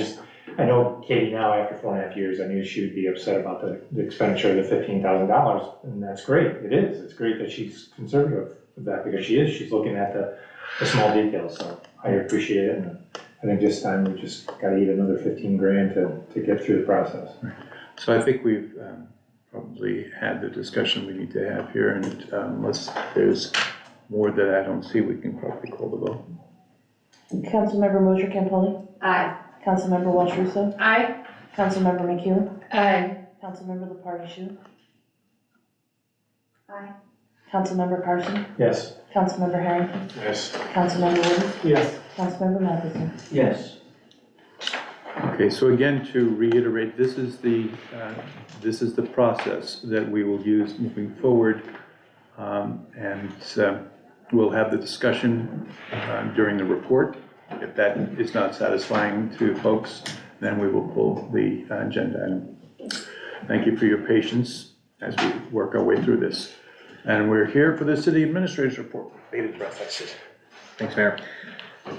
I know Katie now, after 4.5 years, I knew she would be upset about the expenditure of the $15,000, and that's great. It is. It's great that she's conservative with that, because she's looking at the small details, so I appreciate it. And I think this time we just gotta eat another 15 grand to get through the process. So I think we've probably had the discussion we need to have here, and unless there's more that I don't see, we can probably call the vote. Councilmember Mosher Campoli? Aye. Councilmember Walsh Russo? Aye. Councilmember McEwen? Aye. Councilmember Lepardue? Aye. Councilmember Carson? Yes. Councilmember Harrington? Yes. Councilmember Wood? Yes. Councilmember Matheson? Yes. Okay, so again, to reiterate, this is the process that we will use moving forward, and we'll have the discussion during the report. If that is not satisfying to folks, then we will pull the agenda item. Thank you for your patience as we work our way through this. And we're here for the city administrator's report. Bated breath, that's it. Thanks, Mayor.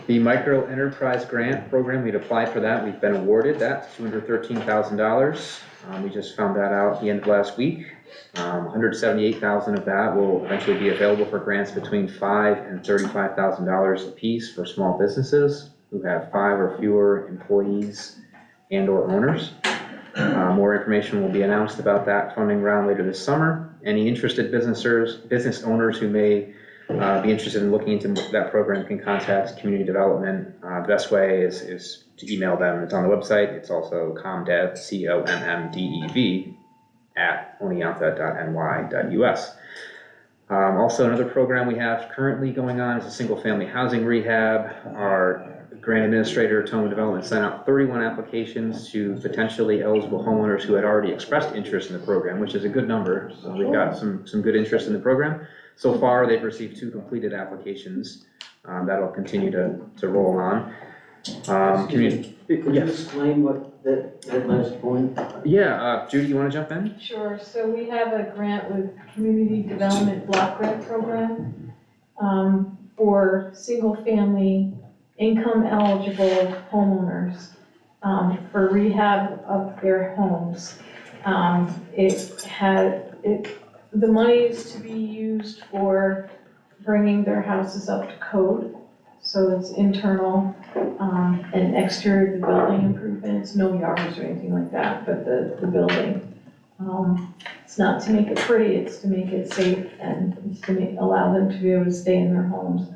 The micro enterprise grant program, we'd applied for that, we've been awarded that, $213,000. We just found that out at the end of last week. $178,000 of that will eventually be available for grants between $5,000 and $35,000 apiece for small businesses who have 5 or fewer employees and/or owners. More information will be announced about that funding round later this summer. Any interested business owners who may be interested in looking into that program can contact community development. The best way is to email them. It's on the website. It's also comdev, COMMDEV, @oneonta.ny.us. Also, another program we have currently going on is a single-family housing rehab. Our grant administrator, Toma Development, sent out 31 applications to potentially eligible homeowners who had already expressed interest in the program, which is a good number. So we've got some good interest in the program. So far, they've received 2 completed applications. That'll continue to roll on. Could you explain what that last point? Yeah, Judy, you want to jump in? Sure, so we have a grant with Community Development Block Grant Program for single-family income-eligible homeowners for rehab of their homes. The money is to be used for bringing their houses up to code. So it's internal and exterior of the building improvements, no yards or anything like that, but the building. It's not to make it pretty, it's to make it safe and it's to allow them to be able to stay in their homes.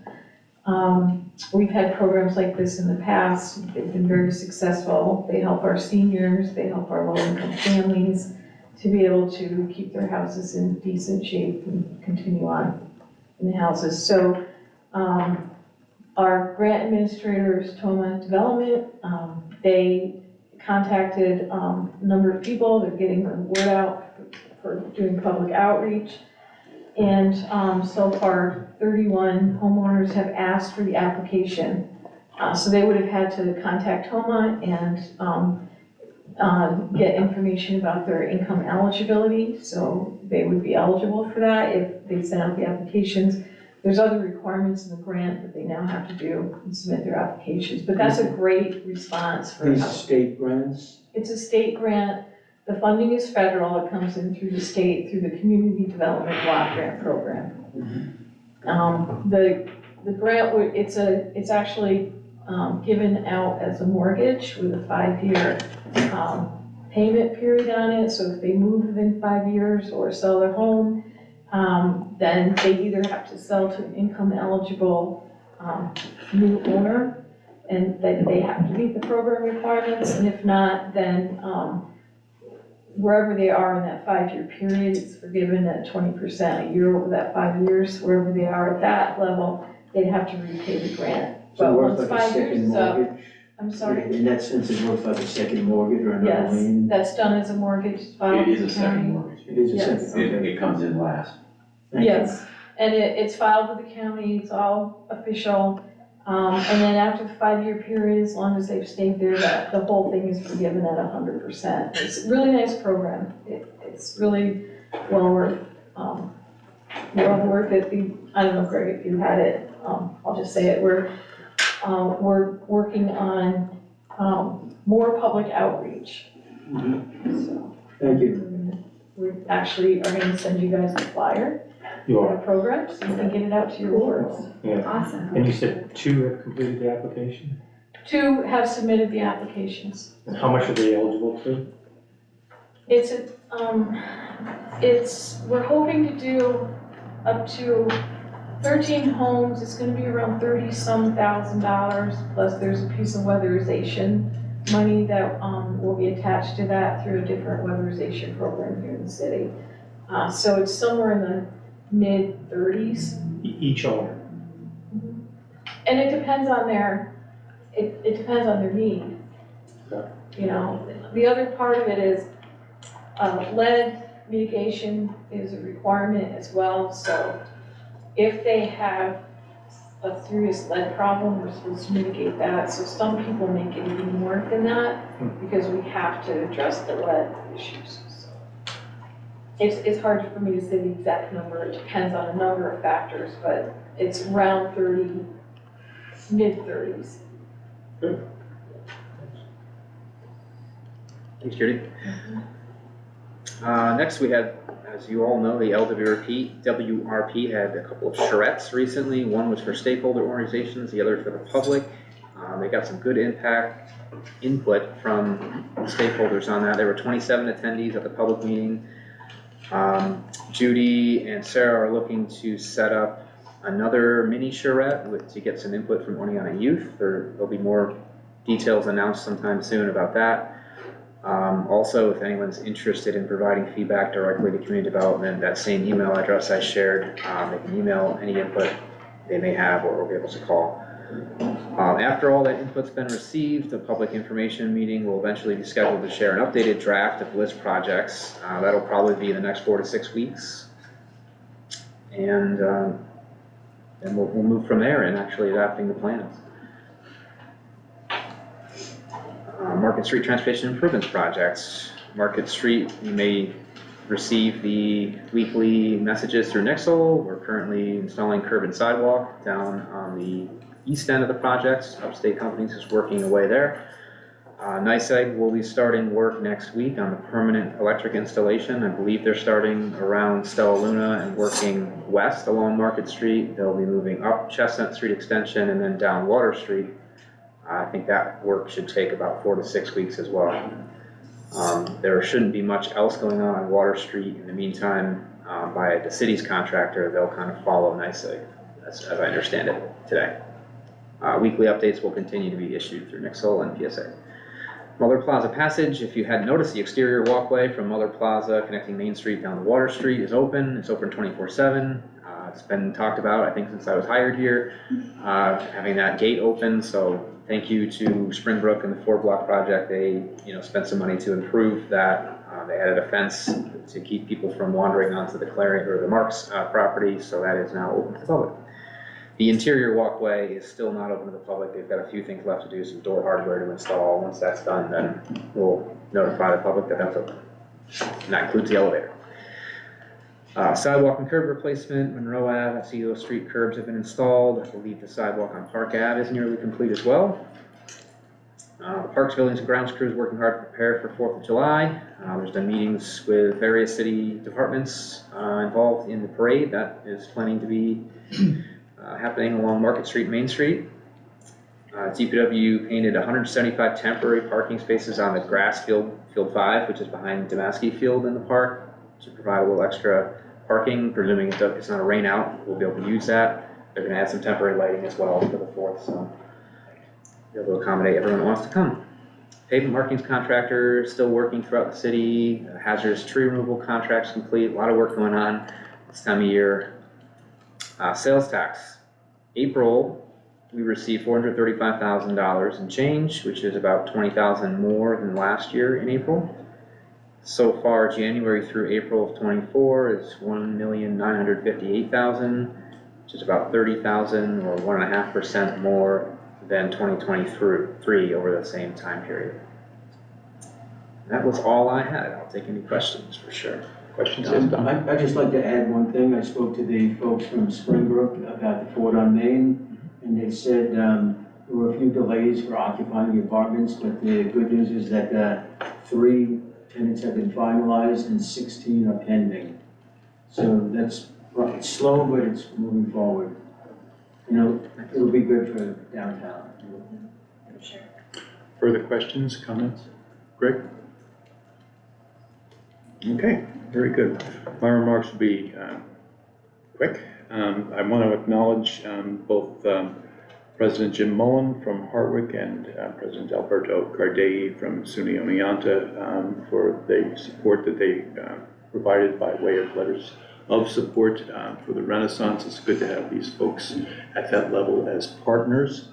We've had programs like this in the past, they've been very successful. They help our seniors, they help our low-income families to be able to keep their houses in decent shape and continue on in the houses. So our grant administrators, Toma Development, they contacted a number of people. They're getting the word out for doing public outreach. And so far, 31 homeowners have asked for the application. So they would have had to contact Toma and get information about their income eligibility. So they would be eligible for that if they sent out the applications. There's other requirements in the grant that they now have to do and submit their applications, but that's a great response for. These state grants? It's a state grant. The funding is federal. It comes in through the state, through the Community Development Block Grant Program. The grant, it's actually given out as a mortgage with a 5-year payment period on it. So if they move within 5 years or sell their home, then they either have to sell to an income eligible new owner, and then they have to meet the program requirements, and if not, then wherever they are in that 5-year period, it's forgiven at 20% a year over that 5 years. Wherever they are at that level, they'd have to repay the grant. So But it once works like a 5 years second is up, mortgage? I'm sorry? In that sense, it works like a second mortgage or another Yes, lien? that's done as a mortgage filed It with is a the second county. mortgage. It is a Yes. second, okay. It comes in last. Thank you. Yes, and it's filed with the county, it's all official. And then after the 5-year period, as long as they've stayed there, the whole thing is forgiven at 100%. It's a really nice program. It's really well worth it. I don't know, Greg, if you had it, I'll just say it. We're working on more public outreach. So Thank you. we actually are gonna send you guys a flyer You for are, the program, so you can get it out to your wards. yeah. Awesome. And you said 2 have completed the application? 2 have submitted the applications. And how much are they eligible to? We're hoping to do up to 13 homes. It's gonna be around $30-some thousand, plus there's a piece of weatherization money that will be attached to that through a different weatherization program here in the city. So it's somewhere in the mid-30s. Each owner? And it depends on it depends on their need. Okay. You know, the other part of it is, lead mitigation is a requirement as well, so if they have a serious lead problem, we're supposed to mitigate that, so some people make it even more than that, because we have to address the lead issues. So it's hard for me to say the exact number, it depends on a number of factors, but it's around 30, mid-30s. Thanks, Judy. Next, we have as you all know, the WRP had a couple of charrettes recently. One was for stakeholder organizations, the other for the public. They got some good input from stakeholders on that. There were 27 attendees at the public meeting. Judy and Sarah are looking to set up another mini charrette to get some input from Oneonta Youth. There'll be more details announced sometime soon about that. Also, if anyone's interested in providing feedback directly to community development, that same email address I shared, they can email any input they may have or be able to call. After all that input's been received, a public information meeting will eventually be scheduled to share an updated draft of list projects. That'll probably be in the next 4 to 6 weeks. And then we'll move from there in actually adapting the plans. Market Street Transportation Improvements projects. Market Street, you may receive the weekly messages through Nixle. We're currently installing curb and sidewalk down on the east end of the project. Upstate Companies is working away there. NYSEG will be starting work next week on the permanent electric installation. I believe they're starting around Stella Luna and working west along Market Street. They'll be moving up Chestnut Street Extension and then down Water Street. I think that work should take about 4 to 6 weeks as well. There shouldn't be much else going on Water Street in the meantime by the city's contractor. They'll kind of follow NYSEG, as I understand it today. Weekly updates will continue to be issued through Nixle and PSA. Muller Plaza Passage, if you hadn't noticed, the exterior walkway from Muller Plaza connecting Main Street down to Water Street is open. It's open 24/7. It's been talked about, I think, since I was hired here, having that gate open. So thank you to Springbrook and the 4-block project. They, spent some money to improve that. They added a fence to keep people from wandering onto the Clarion or the Marks property. So that is now open to the public. The interior walkway is still not open to the public. They've got a few things left to do, some door hardware to install. Once that's done, then we'll notify the public that that's open. And that includes the elevator. Sidewalk and curb replacement, Monroe Ave, CEO Street curbs have been installed. I believe the sidewalk on Park Ave is nearly complete as well. The Parks, Buildings, and Grounds crew is working hard to prepare for 4th of July. There's been meetings with various city departments involved in the parade. That is planning to be happening along Market Street, Main Street. DPW painted 175 temporary parking spaces on the grass field 5, which is behind Damaski Field in the park, to provide a little extra parking, presuming it's not a rain out. We'll be able to use that. They're going to add some temporary lighting as well for the 4th, so be able to accommodate everyone who wants to come. Pavement markings contractor still working throughout the city. Hazardous tree removal contracts complete. A lot of work going on this time of year. Sales tax. April, we received $435,000 in change, which is about $20,000 more than last year in April. So far, January through April of '24 is $1,958,000, which is about $30,000 or 1.5% more than 2023 over the same time period. That was all I had. I'll take any questions for sure. Questions? I'd just like to add one thing. I spoke to the folks from Springbrook about the Ford on Main, and they said there were a few delays for occupying the apartments, but the good news is that 3 tenants have been finalized and 16 are pending. So it's slow, but it's moving forward. It'll be good for downtown. Further questions, comments? Greg? Okay, very good. My remarks will be quick. I want to acknowledge both President Jim Mullen from Hartwick and President Alberto Cardei from SUNY Oneonta for the support that they provided by way of letters of support for the Renaissance. It's good to have these folks at that level as partners.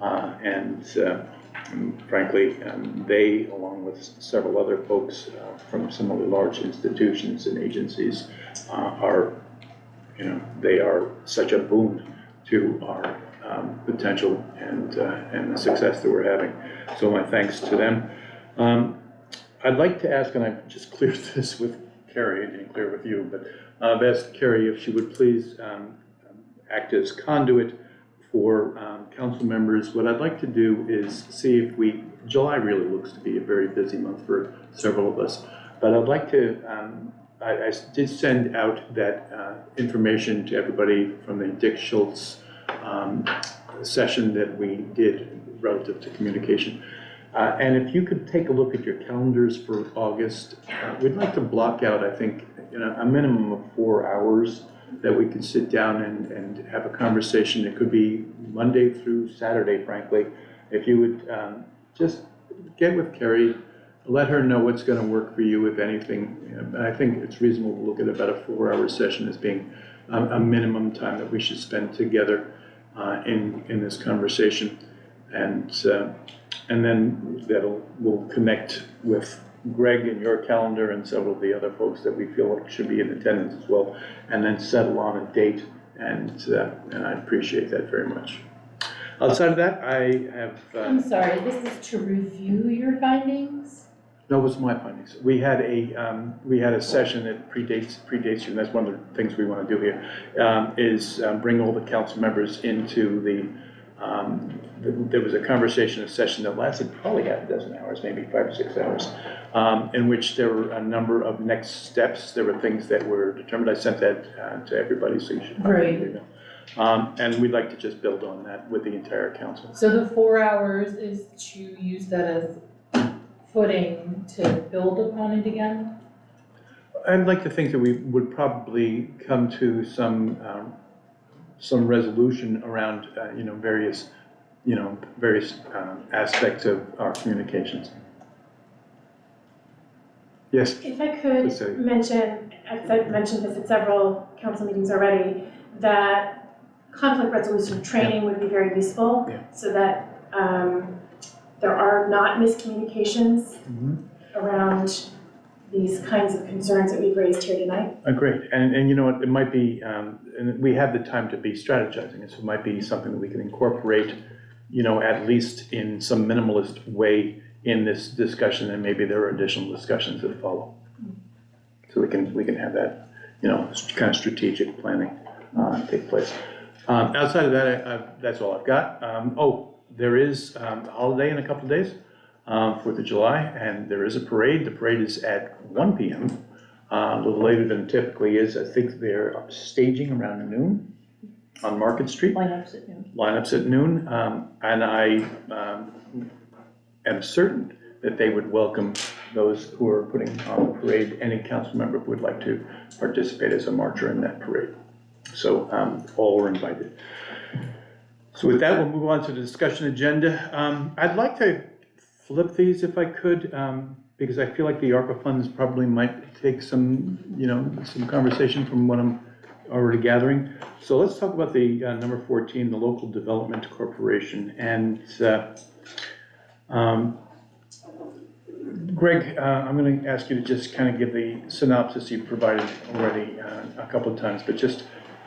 And frankly, they, along with several other folks from similarly large institutions and agencies, they are such a boon to our potential and the success that we're having. So my thanks to them. I'd like to ask, and I've just cleared this with Carrie, I didn't clear it with you, but I've asked Carrie if she would please act as conduit for council members. What I'd like to do is see if July really looks to be a very busy month for several of us, but I'd like to I did send out that information to everybody from the Dick Schultz session that we did relative to communication. And if you could take a look at your calendars for August, we'd like to block out, I think, a minimum of 4 hours that we can sit down and have a conversation. It could be Monday through Saturday, frankly. If you would just get with Carrie, let her know what's going to work for you, if anything. I think it's reasonable to look at about a 4-hour session as being a minimum time that we should spend together in this conversation. And then we'll connect with Greg and your calendar and several of the other folks that we feel like should be in attendance as well, and then settle on a date, and I appreciate that very much. Outside of that, I have... I'm sorry, this is to review your findings? No, it was my findings. We had a session that predates you, and that's one of the things we want to do here, is bring all the council members into there was a conversation, a session that lasted probably half a dozen hours, maybe 5 or 6 hours, in which there were a number of next steps. There were things that were determined. I sent that to everybody, so you should probably know. And we'd like to just build on that with the entire council. So the 4 hours is to use that as footing to build upon it again? I'd like to think that we would probably come to some resolution around, various aspects of our communications. Yes? If I could mention, as I've mentioned this at several council meetings already, that conflict resolution training would be very useful, so that there are not miscommunications around these kinds of concerns that we've raised here tonight. Great, and you know what, it might be, and we have the time to be strategizing, so it might be something that we can incorporate, at least in some minimalist way in this discussion, and maybe there are additional discussions that follow. So we can have that, kind of strategic planning take place. Outside of that, that's all I've got. There is a holiday in a couple of days, 4th of July, and there is a parade. The parade is at 1 p.m., a little later than it typically is. I think they're staging around noon on Market Street. Lineups at noon. Lineups at noon, and I am certain that they would welcome those who are putting on the parade, any council member who would like to participate as a marcher in that parade. So all are invited. So with that, we'll move on to the discussion agenda. I'd like to flip these if I could, because I feel like the ARPA funds probably might take some conversation from what I'm already gathering. So let's talk about the number 14, the Local Development Corporation. And Greg, I'm going to ask you to just kind of give the synopsis you provided already a couple of times,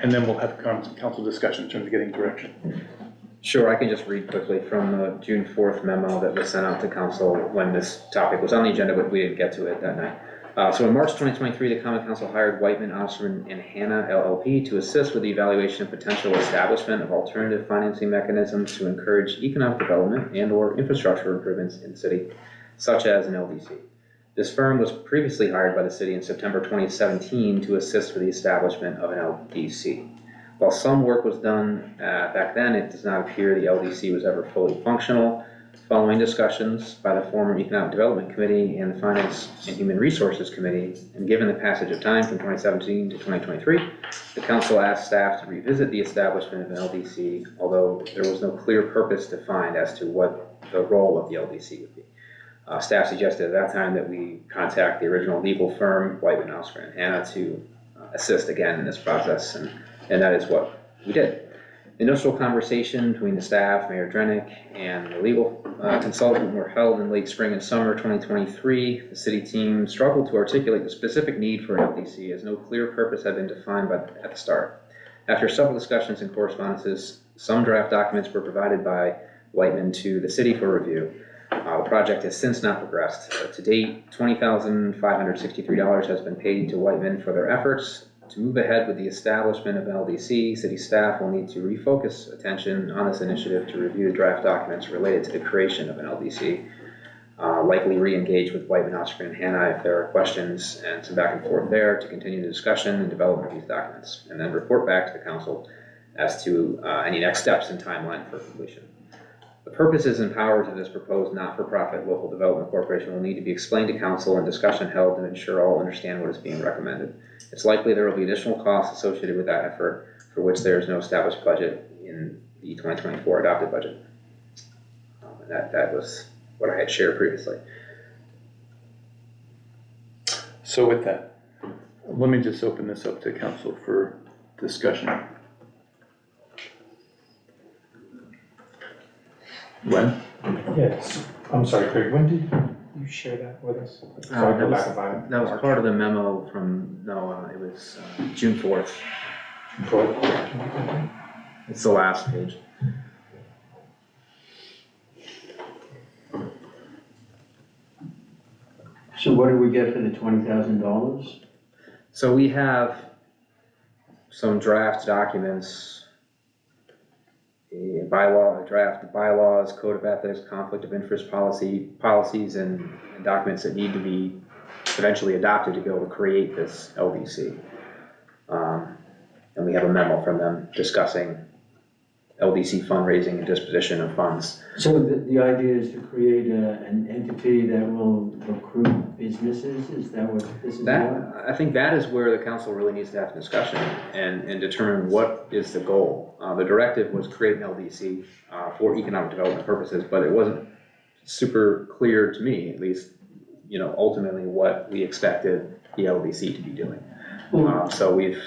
and then we'll have council discussion in terms of getting direction. Sure, I can just read quickly from the June 4th memo that was sent out to council when this topic was on the agenda, but we didn't get to it that night. So in March 2023, the Common Council hired Whiteman, Osborne, and Hanna LLP to assist with the evaluation of potential establishment of alternative financing mechanisms to encourage economic development and/or infrastructure improvements in the city, such as an LDC. This firm was previously hired by the city in September 2017 to assist with the establishment of an LDC. While some work was done back then, it does not appear the LDC was ever fully functional. Following discussions by the former Economic Development Committee and the Finance and Human Resources Committee, and given the passage of time from 2017 to 2023, the council asked staff to revisit the establishment of an LDC, although there was no clear purpose defined as to what the role of the LDC would be. Staff suggested at that time that we contact the original legal firm, Whiteman, Osborne, and Hanna, to assist again in this process, and that is what we did. Initial conversation between the staff, Mayor Drenick, and the legal consultant were held in late spring and summer 2023. The city team struggled to articulate the specific need for an LDC, as no clear purpose had been defined at the start. After several discussions and correspondences, some draft documents were provided by Whiteman to the city for review. The project has since not progressed. To date, $20,563 has been paid to Whiteman for their efforts. To move ahead with the establishment of an LDC, city staff will need to refocus attention on this initiative to review the draft documents related to the creation of an LDC. likely re-engage with Whiteman, Ostrander, and Hannah if there are questions, and some back and forth there to continue the discussion and development of these documents, and then report back to the council as to any next steps and timeline for completion. The purposes and powers of this proposed not-for-profit local development corporation will need to be explained to council and discussion held to ensure all understand what is being recommended. It's likely there will be additional costs associated with that effort, for which there is no established budget in the 2024 adopted budget. And that was what I had shared previously. So with that, let me just open this up to council for discussion. When? Yes, I'm sorry, Craig, when did you share that with us? So I go back and find it. That was part of the memo from NOAA. It was June 4th. It's the last page. So what did we get for the $20,000? So we have some draft documents, a draft bylaws, code of ethics, conflict of interest policies, and documents that need to be eventually adopted to be able to create this LDC. And we have a memo from them discussing LDC fundraising and disposition of funds. So the idea is to create an entity that will recruit businesses? Is that what this is about? I think that is where the council really needs to have a discussion and determine what is the goal. The directive was create an LDC for economic development purposes, but it wasn't super clear to me, at least, ultimately what we expected the LDC to be doing. So we've...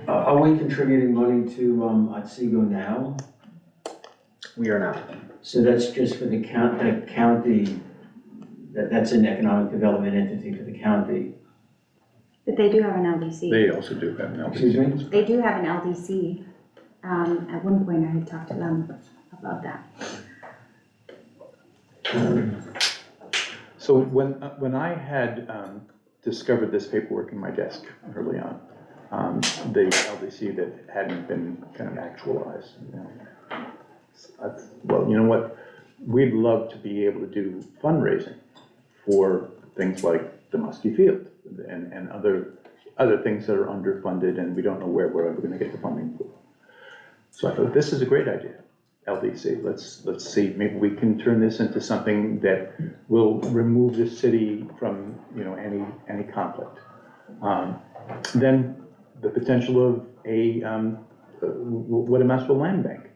Are we contributing money to Otsego now? We are not. So that's just for the county, that's an economic development entity for the county? But they do have an LDC. They also do have an LDC. Excuse me? They do have an LDC. At one point I had talked to them about that. So when I had discovered this paperwork in my desk early on, the LDC that hadn't been kind of actualized, well, you know what? We'd love to be able to do fundraising for things like the Muskie Field and other things that are underfunded and we don't know where we're ever going to get the funding for. So I thought, this is a great idea, LDC. Let's see, maybe we can turn this into something that will remove the city from any conflict. Then the potential of what amounts to a land bank.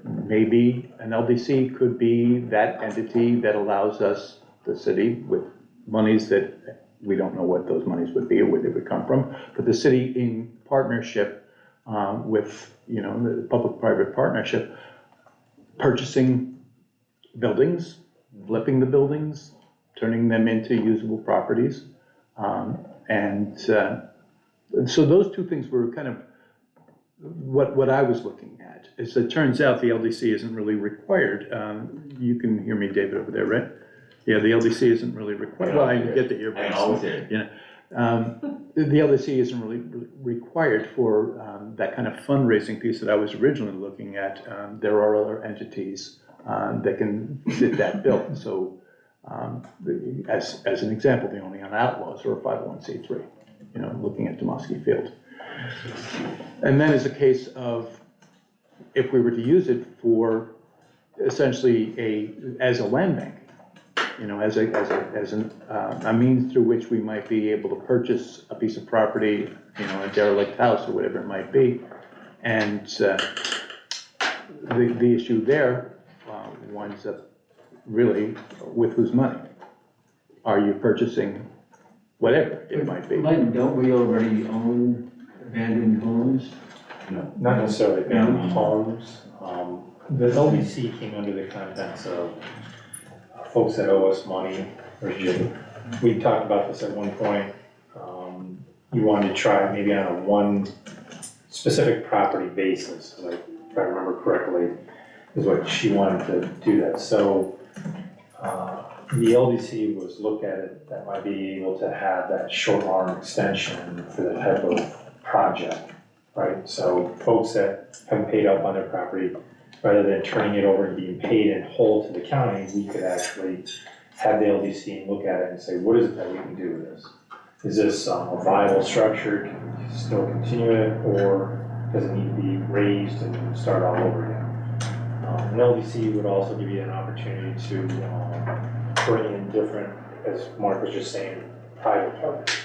Maybe an LDC could be that entity that allows us, the city, with monies that we don't know what those monies would be or where they would come from, but the city in partnership with, the public-private partnership, purchasing buildings, flipping the buildings, turning them into usable properties. So those two things were kind of what I was looking at. As it turns out, the LDC isn't really required. You can hear me, David, over there, right? Yeah, the LDC isn't really required. Well, I get that you're. I always hear. The LDC isn't really required for that kind of fundraising piece that I was originally looking at. There are other entities that can fit that bill. So as an example, the Only on Outlaws are a 501c3, looking at Muskie Field. And then as a case of, if we were to use it for essentially as a land bank, as a means through which we might be able to purchase a piece of property, a derelict house or whatever it might be. And the issue there winds up really with whose money. Are you purchasing whatever it might be? Len, don't we already own abandoned homes? No, not necessarily abandoned homes. The LDC came under the contents of folks that owe us money. We talked about this at one point. You wanted to try maybe on a one specific property basis, like, if I remember correctly, is what she wanted to do that. So the LDC was looked at it that might be able to have that short arm extension for that type of project, right? So folks that haven't paid up on their property, rather than turning it over and being paid in whole to the county, we could actually have the LDC look at it and say, what is it that we can do with this? Is this a viable structure, can we still continue it, or does it need to be raised and start all over again? An LDC would also give you an opportunity to bring in different, as Mark was just saying, private partners.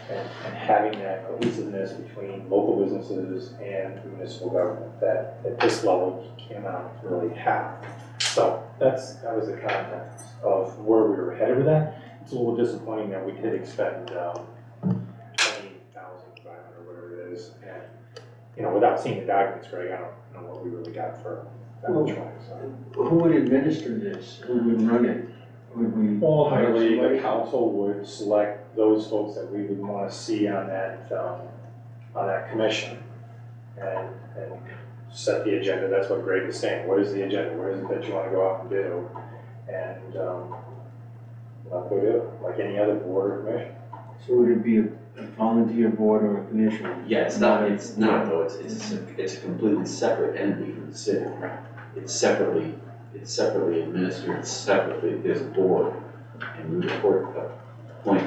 And having that cohesiveness between local businesses and municipal government that at this level you cannot really have. So that was the context of where we were headed with that. It's a little disappointing that we did expend 20,500, whatever it is, and without seeing the documents, Greg, I don't know what we really got for that much money. So. Who would administer this? Who would run it? Would we? Ultimately, the council would select those folks that we would want to see on that commission and set the agenda. That's what Greg is saying. What is the agenda? What is it that you want to go out and do? And go do it, like any other board or commission. So would it be a volunteer board or a commission? Yeah, it's not though, it's a completely separate entity from the city. It's separately administered, separately, there's a board, and we appoint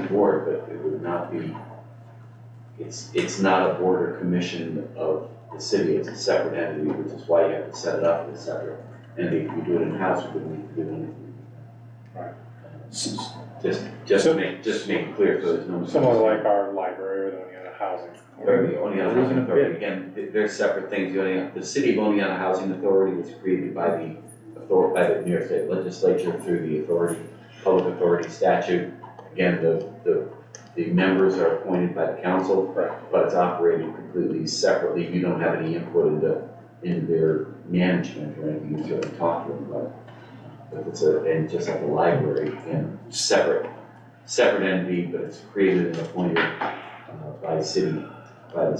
the board, but it would not be, it's not a board or commission of the city, it's a separate entity, which is why you have to set it up as a separate entity. If you do it in-house, we wouldn't need to do anything. Right. Just to make it clear, so there's no. Similar like our library or the Oneonta Housing. Or the Oneonta Housing Authority, again, they're separate things. The city of Oneonta Housing Authority was created by the New York State Legislature through the public authority statute. Again, the members are appointed by the council, but it's operated completely separately. You don't have any input into their management or anything. You certainly talk to them, but and just like the library, again, separate entity, but it's created and appointed by the city. Right.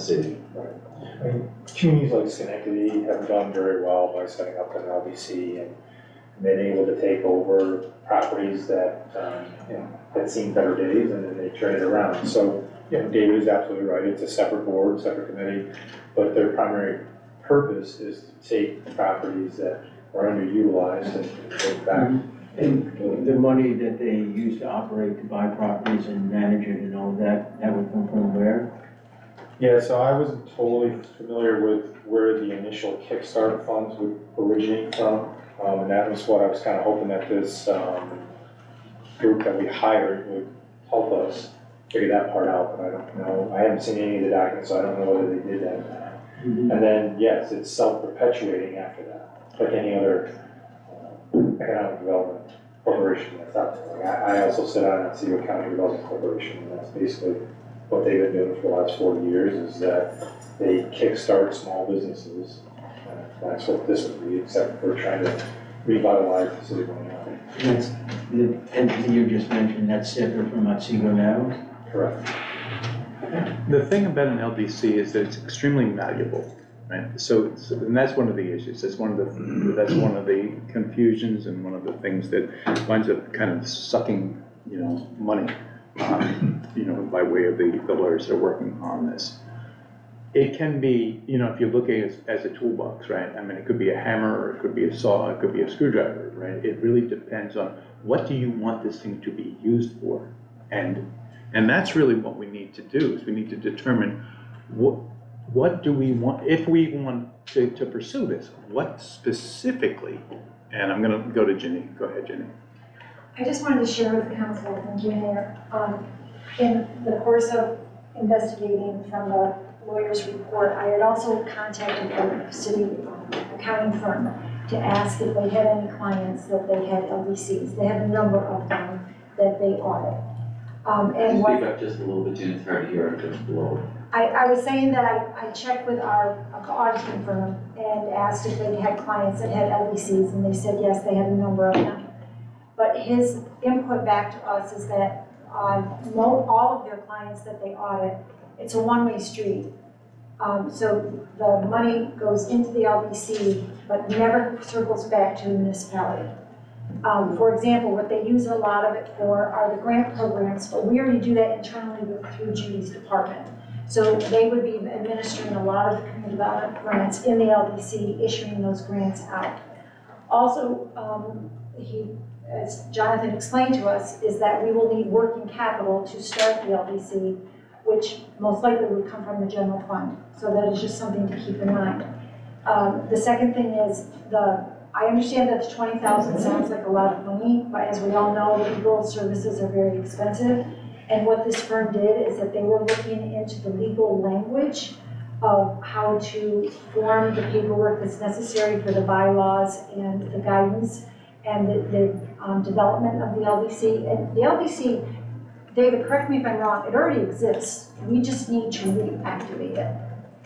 I mean, communities like Schenectady have done very well by setting up an LDC and been able to take over properties that had seen better days, and then they turn it around. So, David is absolutely right. It's a separate board, separate committee, but their primary purpose is to take properties that are underutilized and take back. And the money that they use to operate, to buy properties and manage it and all that would come from where? Yeah, so I wasn't totally familiar with where the initial Kickstarter funds would originate from. And that was what I was kind of hoping that this group that we hired would help us figure that part out, but I don't know. I haven't seen any of the documents, so I don't know whether they did that or not. And then, yes, it's self-perpetuating after that, like any other economic development corporation that's out there. Like I also sit on Otsego County Development Corporation, and that's basically what they've been doing for the last 40 years, is that they kickstart small businesses. That's what this would be, except we're trying to revitalize the city of Oneonta. That's the entity you just mentioned, that's separate from Otsego now? Correct. The thing about an LDC is that it's extremely malleable, right? So and that's one of the issues. That's one of the confusions and one of the things that winds up kind of sucking, money, by way of the lawyers that are working on this. It can be, if you look at it as a toolbox, right? I mean, it could be a hammer, or it could be a saw, it could be a screwdriver, right? It really depends on what do you want this thing to be used for, and that's really what we need to do. Is we need to determine what do we want, if we want to pursue this, what specifically. And I'm going to go to Ginny. Go ahead, Ginny. I just wanted to share with the council, thank you, Mayor. In the course of investigating from the lawyer's report, I had also contacted the city accounting firm to ask if they had any clients that they had LDCs. They have a number of them that they audit. Speak up just a little bit, Jen, it's hard to hear just below. I was saying that I checked with our auditing firm and asked if they had clients that had LDCs, and they said yes, they had a number of them. But his input back to us is that all of their clients that they audit, it's a one-way street. So the money goes into the LDC, but never circles back to the municipality. For example, what they use a lot of it for are the grant programs, but we already do that internally through Judy's department. So they would be administering a lot of the community development grants in the LDC, issuing those grants out. Also, as Jonathan explained to us, is that we will need working capital to start the LDC, which most likely would come from the general fund. So that is just something to keep in mind. The second thing is I understand that the 20,000 sounds like a lot of money, but as we all know, legal services are very expensive. And what this firm did is that they were looking into the legal language of how to form the paperwork that's necessary for the bylaws and the guidance and the development of the LDC. And the LDC, David, correct me if I'm wrong, it already exists. We just need to reactivate it.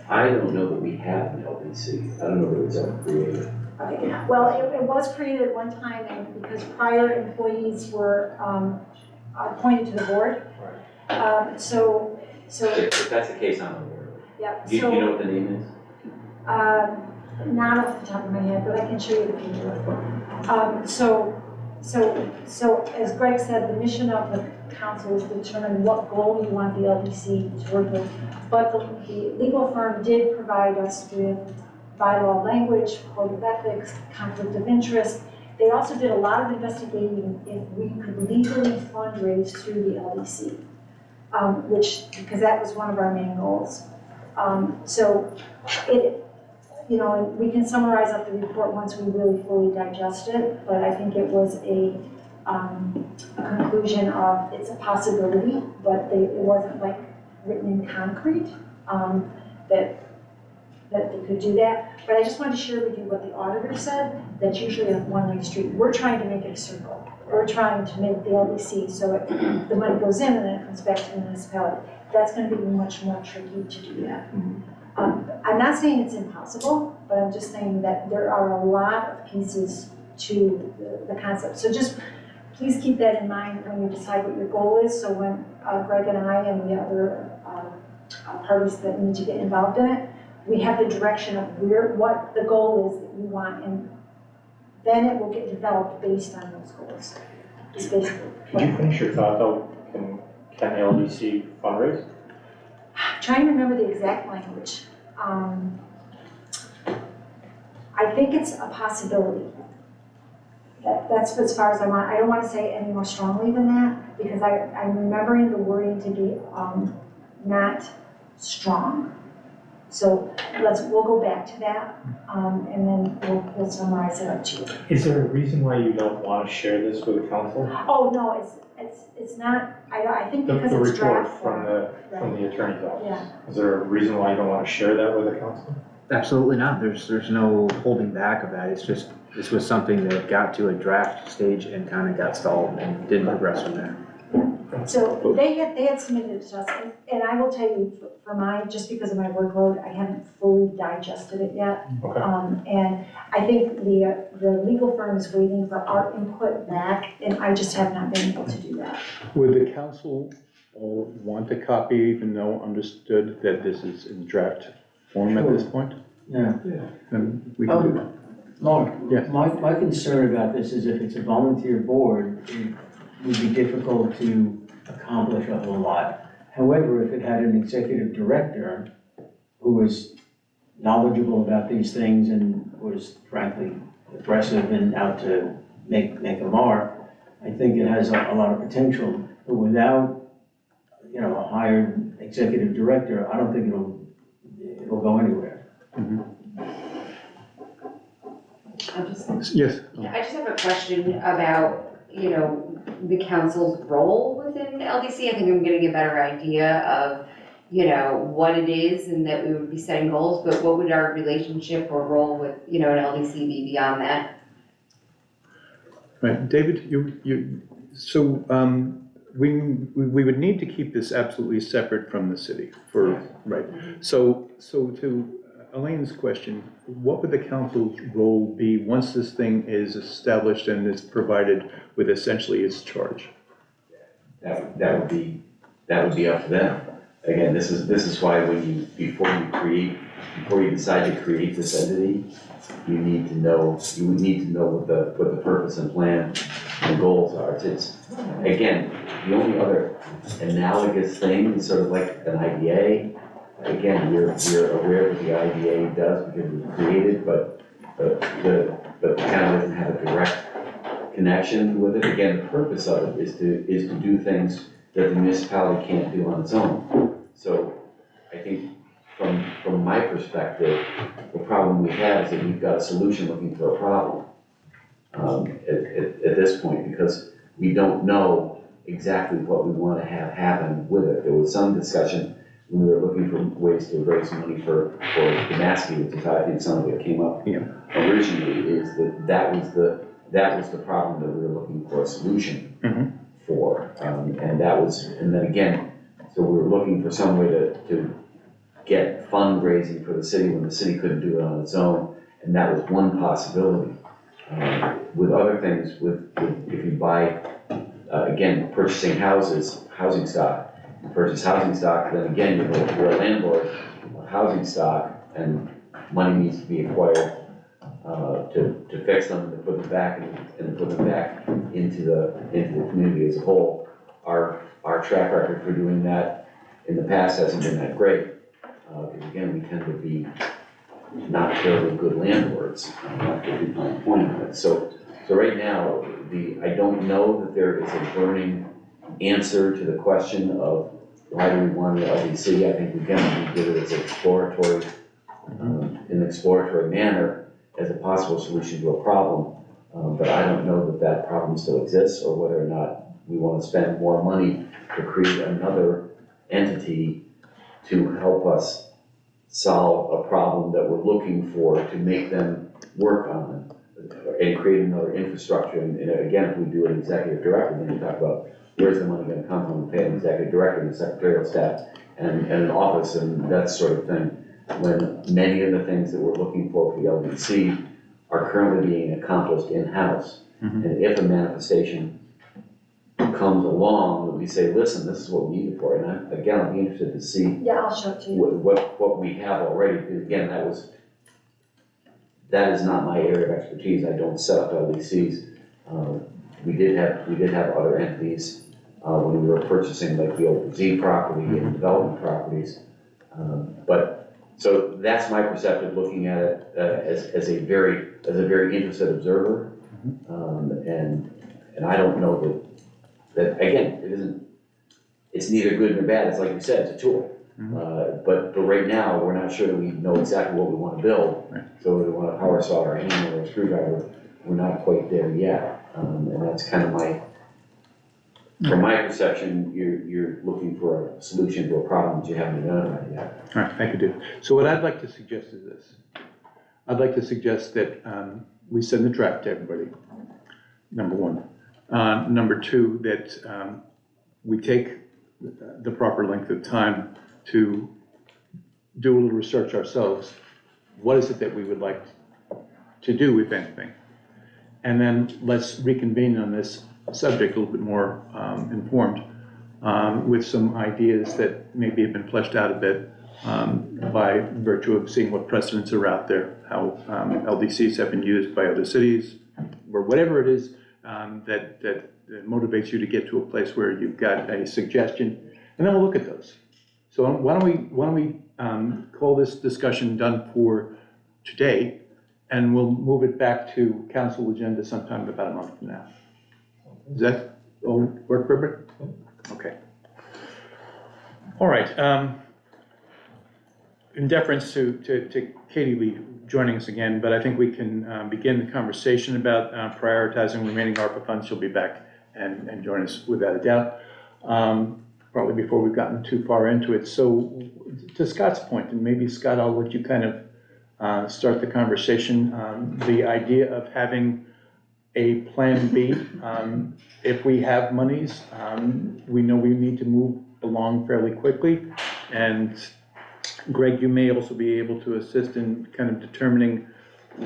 I don't know that we have an LDC. I don't know that it was ever created. Okay. Well, it was created at one time, and because prior employees were appointed to the board. So. If that's the case, I'm aware of it. Yeah. Do you know what the name is? Not off the top of my head, but I can show you the paperwork. So as Greg said, the mission of the council is to determine what goal you want the LDC to work with. But the legal firm did provide us with bylaw language, code of ethics, conflict of interest. They also did a lot of investigating if we could legally fundraise through the LDC, because that was one of our main goals. We can summarize up the report once we really fully digest it, but I think it was a conclusion of it's a possibility, but it wasn't like written in concrete that they could do that. But I just wanted to share with you what the auditor said. That's usually a one-way street. We're trying to make it a circle. We're trying to make the LDC so the money goes in and then it comes back to the municipality. That's going to be much more tricky to do that. I'm not saying it's impossible, but I'm just saying that there are a lot of pieces to the concept. So just please keep that in mind when you decide what your goal is. So when Greg and I and the other parties that need to get involved in it, we have the direction of what the goal is that you want, and then it will get developed based on those goals. It's basically. Could you finish your thought though? Can the LDC fundraise? Trying to remember the exact language. I think it's a possibility. That's as far as I want. I don't want to say it any more strongly than that because I'm remembering the wording to be not strong. So we'll go back to that and then we'll summarize it up to you. Is there a reason why you don't want to share this with the council? Oh, no, it's not, I think because The it's report draft. from the attorney's office. Yeah. Is there a reason why you don't want to share that with the council? Absolutely not. There's no holding back of that. It's just, this was something that got to a draft stage and kind of got stalled and didn't progress from there. So they had submitted it to us, and I will tell you, for mine, just because of my workload, I haven't fully digested it yet. Okay. And I think the legal firm is waiting for our input back, and I just have not been able to do that. Would the council want a copy, even though understood that this is in draft form at this point? Yeah. Then we can do that. Mark, Yes. my concern about this is if it's a volunteer board, it would be difficult to accomplish a whole lot. However, if it had an executive director who was knowledgeable about these things and was frankly aggressive and out to make a mark, I think it has a lot of potential. But without, a hired executive director, I don't think it'll go anywhere. Yes. I just have a question about, the council's role within LDC. I think I'm getting a better idea of, what it is and that we would be setting goals, but what would our relationship or role with, an LDC be beyond that? Right, David, we would need to keep this absolutely separate from the city right. So to Elaine's question, what would the council's role be once this thing is established and is provided with essentially its charge? That would be up to them. Again, this is why before you decide to create this entity, you would need to know what the purpose and plan and goals are. It's, again, the only other analogous thing is sort of like an IDA again, we're aware of what the IDA does because we created, but the town doesn't have a direct connection with it. Again, the purpose of it is to do things that the municipality can't do on its own. So I think from my perspective, the problem we have is that we've got a solution looking for a problem at this point, because we don't know exactly what we want to have happen with it. There was some discussion when we were looking for ways to raise money for Damascus, which is I think something that came up originally, is that was the problem that we were looking for a solution for. And then again, so we were looking for some way to get fundraising for the city when the city couldn't do it on its own, and that was one possibility. With other things, if you buy, again, purchasing housing stock, you purchase housing stock, then again, you're a landlord of housing stock, and money needs to be acquired to fix them, to put them back, and put them back into the community as a whole. Our track record for doing that in the past hasn't been that great, because again, we tend to be not terribly good landlords, not to be my point of it. So right now, I don't know that there is a burning answer to the question of why do we want an LDC. I think again, we did it as exploratory, in an exploratory manner as a possible solution to a problem. But I don't know that problem still exists, or whether or not we want to spend more money to create another entity to help us solve a problem that we're looking for to make them work on and create another infrastructure. And again, if we do an executive director, then you talk about where's the money going to come from to pay an executive director and the secretarial staff and an office and that sort of thing, when many of the things that we're looking for the LDC are currently being accomplished in-house. And if a manifestation comes along, we say, listen, this is what we need it for. And I'll be interested to see Yeah, I'll show it to you. what we have already. Because again, that is not my area of expertise. I don't set up LDCs. We did have other entities when we were purchasing like the old Z property and development properties. So that's my perspective looking at it as a very interested observer. And I don't know that again, it's neither good nor bad. It's like you said, it's a tool. But right now, we're not sure that we know exactly what we want to build. So we want a power saw or a hammer or a screwdriver. We're not quite there yet. And that's kind of from my perception, you're looking for a solution to a problem that you haven't identified yet. All right, thank you, Dave. So what I'd like to suggest is this. I'd like to suggest that we send the draft to everybody, number one. Number two, that we take the proper length of time to do a little research ourselves. What is it that we would like to do, if anything? And then let's reconvene on this subject a little bit more informed with some ideas that maybe have been fleshed out a bit by virtue of seeing what precedents are out there, how LDCs have been used by other cities, or whatever it is that motivates you to get to a place where you've got a suggestion, and then we'll look at those. So why don't we call this discussion done for today, and we'll move it back to council agenda sometime about a month from now. Does that all work, Robert? Okay. All right. In deference to Katie Lee joining us again, but I think we can begin the conversation about prioritizing remaining ARPA funds. She'll be back and join us without a doubt, probably before we've gotten too far into it. So to Scott's point, and maybe Scott, I'll let you kind of start the conversation, the idea of having a plan B. If we have monies, we know we need to move along fairly quickly. And Greg, you may also be able to assist in kind of determining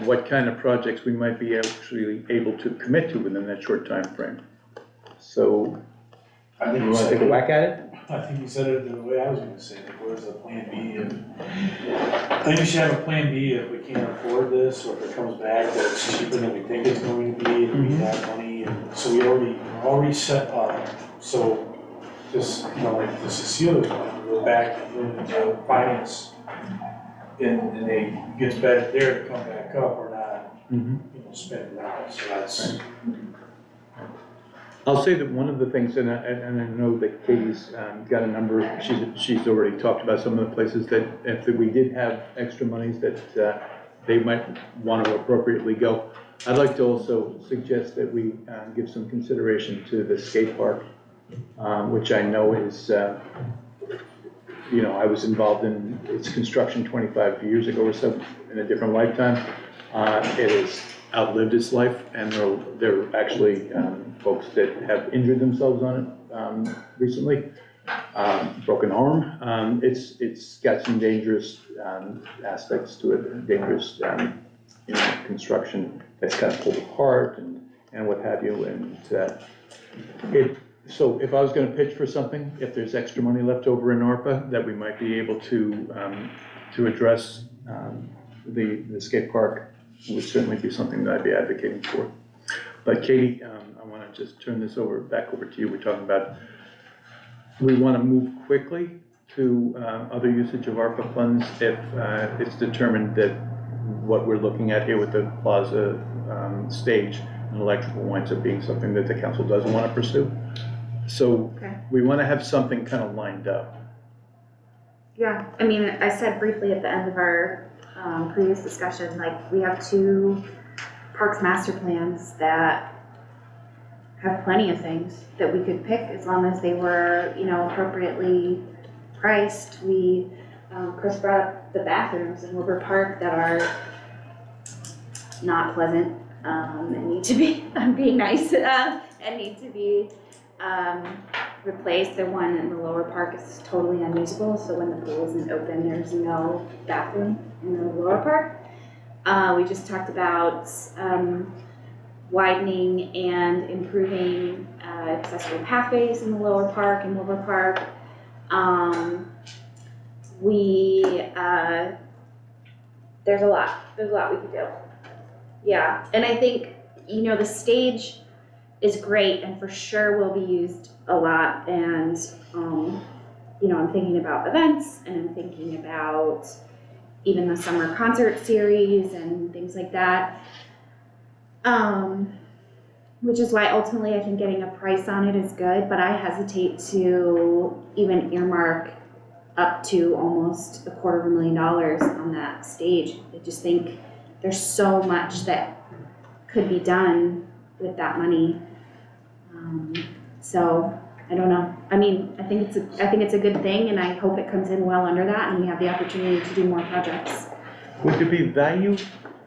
what kind of projects we might be actually able to commit to within that short time frame. So, I think you want to take a whack at it? I think you said it the way I was gonna say, like, where's the plan B? I think we should have a plan B if we can't afford this, or if it comes back that it's cheaper than we think it's going to be, and we have money, and so we're already set up. So just, like the Cecilia one, go back into finance and they gets better there to come back up or not, spin it out, so that's. I'll say that one of the things, and I know that Katie's got a number, she's already talked about some of the places that if we did have extra monies that they might want to appropriately go. I'd like to also suggest that we give some consideration to the skate park, which I know is, I was involved in its construction 25 years ago or so in a different lifetime. It has outlived its life, and there are actually folks that have injured themselves on it recently, broken arm. It's got some dangerous aspects to it, dangerous construction that's kind of pulled apart and what have you. And so if I was going to pitch for something, if there's extra money left over in ARPA that we might be able to address the skate park, would certainly be something that I'd be advocating for. But Katie, I want to just turn this back over to you. We're talking about, we want to move quickly to other usage of ARPA funds if it's determined that what we're looking at here with the plaza stage and electrical winds up being something that the council doesn't want to pursue. So we want to have something kind of lined up. Yeah, I mean, I said briefly at the end of our previous discussion, like we have 2 parks master plans that have plenty of things that we could pick as long as they were, appropriately priced. Chris brought up the bathrooms in Wilbur Park that are not pleasant and need to be, I'm being nice, and need to be replaced. The one in the lower park is totally unusable, so when the pool isn't open, there's no bathroom in the lower park. We just talked about widening and improving accessible pathways in the lower park and Wilbur Park. There's a lot we could do. Yeah, and I think, the stage is great and for sure will be used a lot, and I'm thinking about events and I'm thinking about even the summer concert series and things like that. Which is why ultimately I think getting a price on it is good, but I hesitate to even earmark up to almost $250,000 on that stage. I just think there's so much that could be done with that money. So I don't know. I mean, I think it's a good thing, and I hope it comes in well under that, and we have the opportunity to do more projects. Would there be value?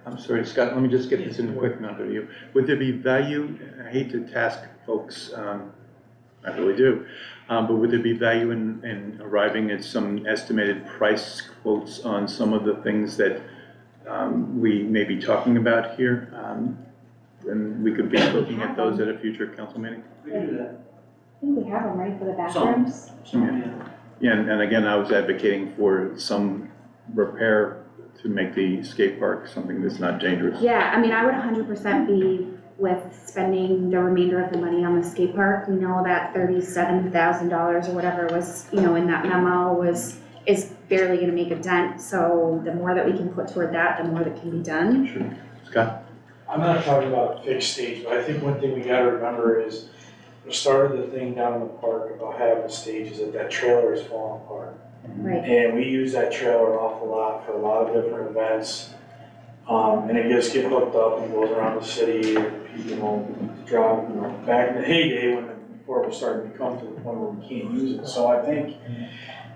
I'm sorry, Scott, let me just get this in a quick number to you. Would there be value, I hate to task folks, I really do, but would there be value in arriving at some estimated price quotes on some of the things that we may be talking about here? And we could be looking at those at a future council meeting? We can do that. I think we have them, right, for the bathrooms? Yeah, and again, I was advocating for some repair to make the skate park something that's not dangerous. Yeah, I mean, I would 100% be with spending the remainder of the money on the skate park. We know that $37,000 or whatever was, in that memo is barely gonna make a dent. So the more that we can put toward that, the more that can be done. Sure. Scott? I'm not talking about a fixed stage, but I think one thing we gotta remember is the start of the thing down in the park about having a stage is that trailer is falling apart. Right. And we use that trailer an awful lot for a lot of different events. And it just gets hooked up and goes around the city, and drive, back in the heyday before it was starting to come to the point where we can't use it. So I think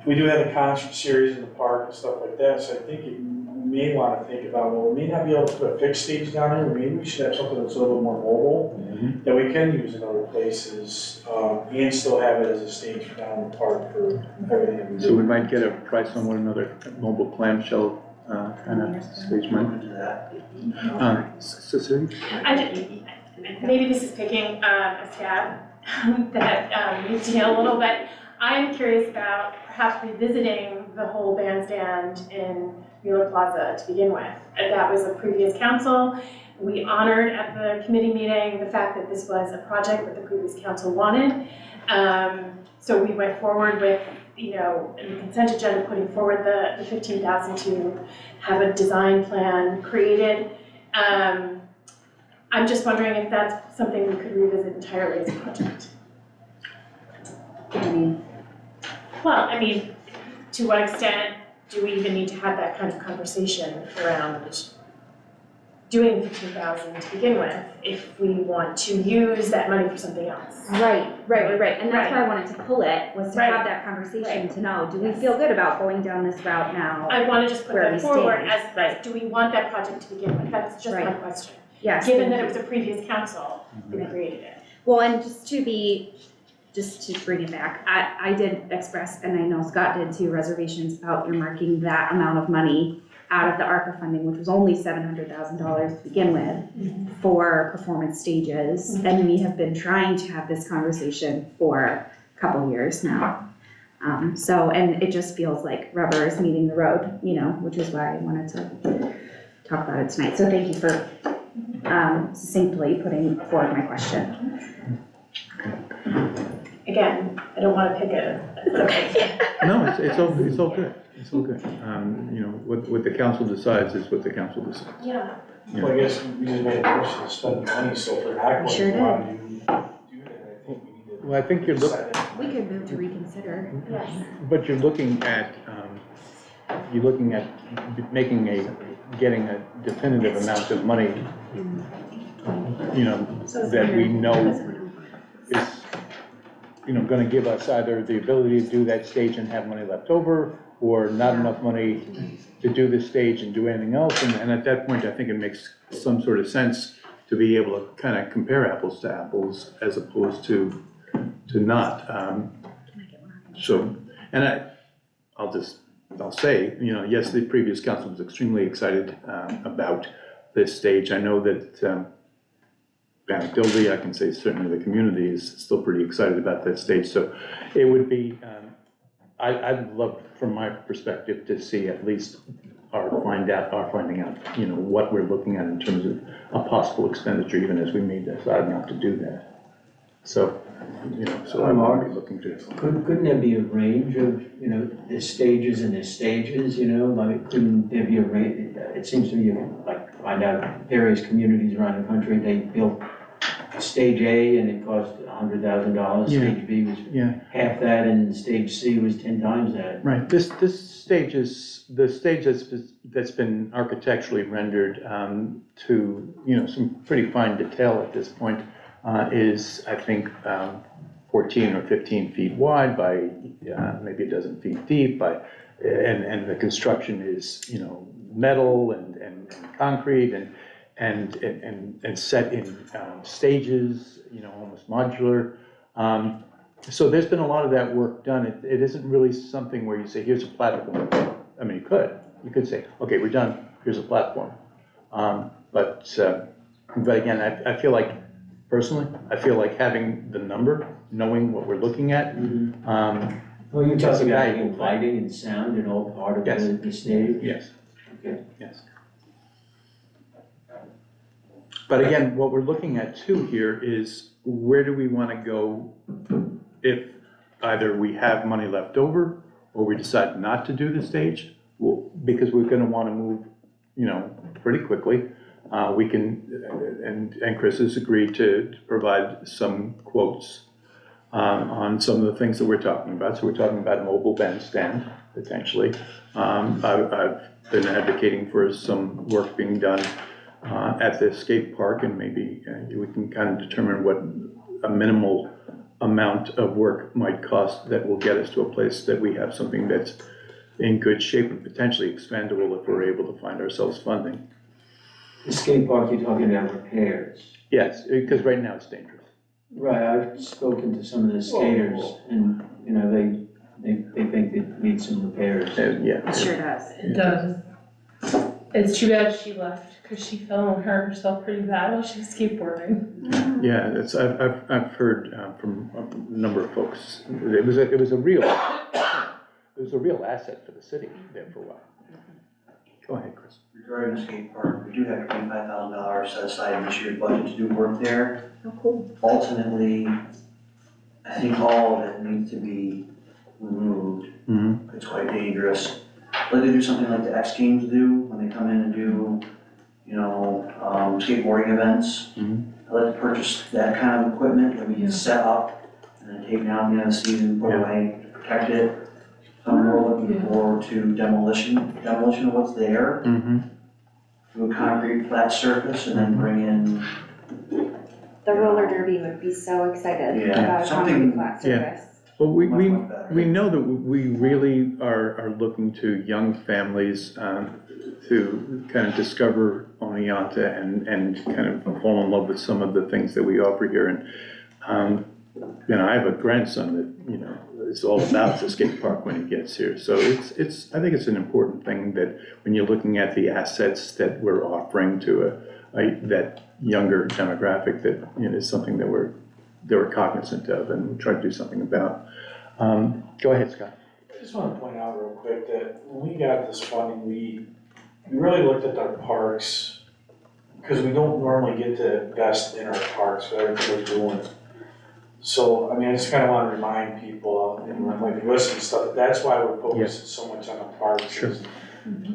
we do have a concert series in the park and stuff like that, so I think we may want to think about, well, we may not be able to put a fixed stage down here, maybe we should have something that's a little bit more mobile that we can use in other places, and still have it as a stage down in the park for everything that we do. So we might get a price on what another mobile clamshell kind of stage might do. Cecilia? Maybe this is picking a scab that needs to heal a little, but I'm curious about perhaps revisiting the whole bandstand in Mueller Plaza to begin with. That was a previous council. We honored at the committee meeting the fact that this was a project that the previous council wanted. So we went forward with you know, in the consent agenda, putting forward the 15,000 to have a design plan created. I'm just wondering if that's something we could revisit entirely as a project. Well, I mean, to what extent do we even need to have that kind of conversation around doing 15,000 to begin with, if we want to use that money for something else? Right, and that's why I wanted to pull it, was to have that conversation, to know, do we feel good about going down this route now? I wanna just put Where that we forward stand. as, do we want that project to begin with? That's just my Right. question. Yes. Given that it was a previous council who created it. Well, and just to bring it back, I did express, and I know Scott did too, reservations about earmarking that amount of money out of the ARPA funding, which was only $700,000 to begin with, for performance stages. And we have been trying to have this conversation for a couple years now. So, and it just feels like rubber is meeting the road, you know, which is why I wanted to talk about it tonight. So thank you for succinctly putting forward my question. Again, I don't wanna pick okay. No, it's all good, it's all good. You know, what the council decides is what the council decides. Yeah. Well, I guess we just made a motion to spend the money, so for that, Sure if did. we want to do that, I think we need to. Well, I think you're looking, We could move to reconsider. Yes. but you're looking at getting a definitive amount of money, you know, that we know is, you know, gonna give us either the ability to do that stage and have money left over, or not enough money to do the stage and do anything else, and at that point, I think it makes some sort of sense to be able to kind of compare apples to apples as opposed to not. So, and I'll say, you know, yes, the previous council was extremely excited about this stage. I know that anecdotally, I can say certainly the community is still pretty excited about that stage. So it would be, I'd love, from my perspective, to see at least finding out, you know, what we're looking at in terms of a possible expenditure, even as we may decide not to do that. So, you know, so I'm already looking to. Couldn't there be a range of, you know, there's stages and there's stages, you know, like, couldn't there be a range? It seems to me you can, like, find out various communities around the country, they built stage A and it cost $100,000, Yeah. stage B was Yeah. half that, and stage C was 10 times that. Right, this stage is, the stage that's been architecturally rendered to, you know, some pretty fine detail at this point, is, I think, 14 or 15 feet wide by maybe a dozen feet deep, and the construction is, you know, metal and concrete and set in stages, you know, almost modular. So there's been a lot of that work done. It isn't really something where you say, here's a platform. I mean, you could say, okay, we're done, here's a platform. But again, I feel like, personally, I feel like having the number, knowing what we're looking at. Well, you're talking about having lighting and sound and all part of the stage? Yes. Okay. Yes. But again, what we're looking at too here is, where do we want to go if either we have money left over or we decide not to do the stage? Well, because we're going to want to move, you know, pretty quickly. We can, and Chris has agreed to provide some quotes on some of the things that we're talking about. So we're talking about a mobile bandstand, potentially. I've been advocating for some work being done at the skate park, and maybe we can kind of determine what a minimal amount of work might cost that will get us to a place that we have something that's in good shape and potentially expandable if we're able to find ourselves funding. The skate park, you're talking about repairs? Yes, because right now it's dangerous. Right, I've spoken to some of the skaters, and, you know, they think it needs some repairs. Yeah. It sure does. It does. It's too bad she left, because she fell and hurt herself pretty bad while she was skateboarding. Yeah, I've heard from a number of folks. It was a real asset for the city there for a while. Go ahead, Chris. Regarding the skate park, we do have $25,000 set aside in this year's budget to do work there. Oh, cool. Ultimately, I think all of it needs to be removed. Mhm. It's quite dangerous. I'd like to do something like the X Games do, when they come in and do, skateboarding events. I'd like to purchase that kind of equipment that we can set up and then take down at the end of the season, put away to protect it. So I'm more looking forward to demolition of what's there, do a concrete flat surface and then bring in. The roller derby would be so excited Yeah, about a something- concrete flat yeah. surface. Well, we Much know that we really are looking to young families to kind of discover Oneonta and kind of fall in love with some of the things that we offer here. And, I have a grandson that, is all about the skate park when he gets here. So I think it's an important thing that when you're looking at the assets that we're offering to that younger demographic, that, is something that they were cognizant of and we try to do something about. Go ahead, Scott. I just want to point out real quick that when we got this funding, we really looked at our parks, because we don't normally get to invest in our parks, but everything we're doing. So, I just kind of want to remind people, and when we listen to stuff, that's why we're focusing so much on the parks. Sure.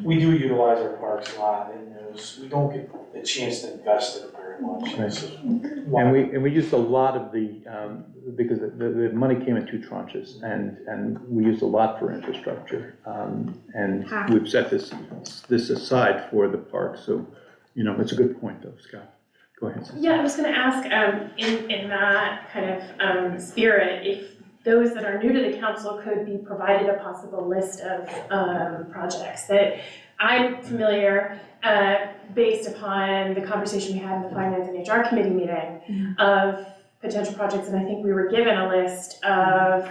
We do utilize our parks a lot, and we don't get a chance to invest in it very much. Right. So, And we used a lot of because the money came in 2 tranches, and we used a lot for infrastructure. And we've set this aside for the park, so, it's a good point though, Scott. Go ahead. Cecily. Yeah, I was gonna ask, in that kind of spirit, if those that are new to the council could be provided a possible list of projects that I'm familiar, based upon the conversation we had in the Finance and HR Committee meeting of potential projects, and I think we were given a list of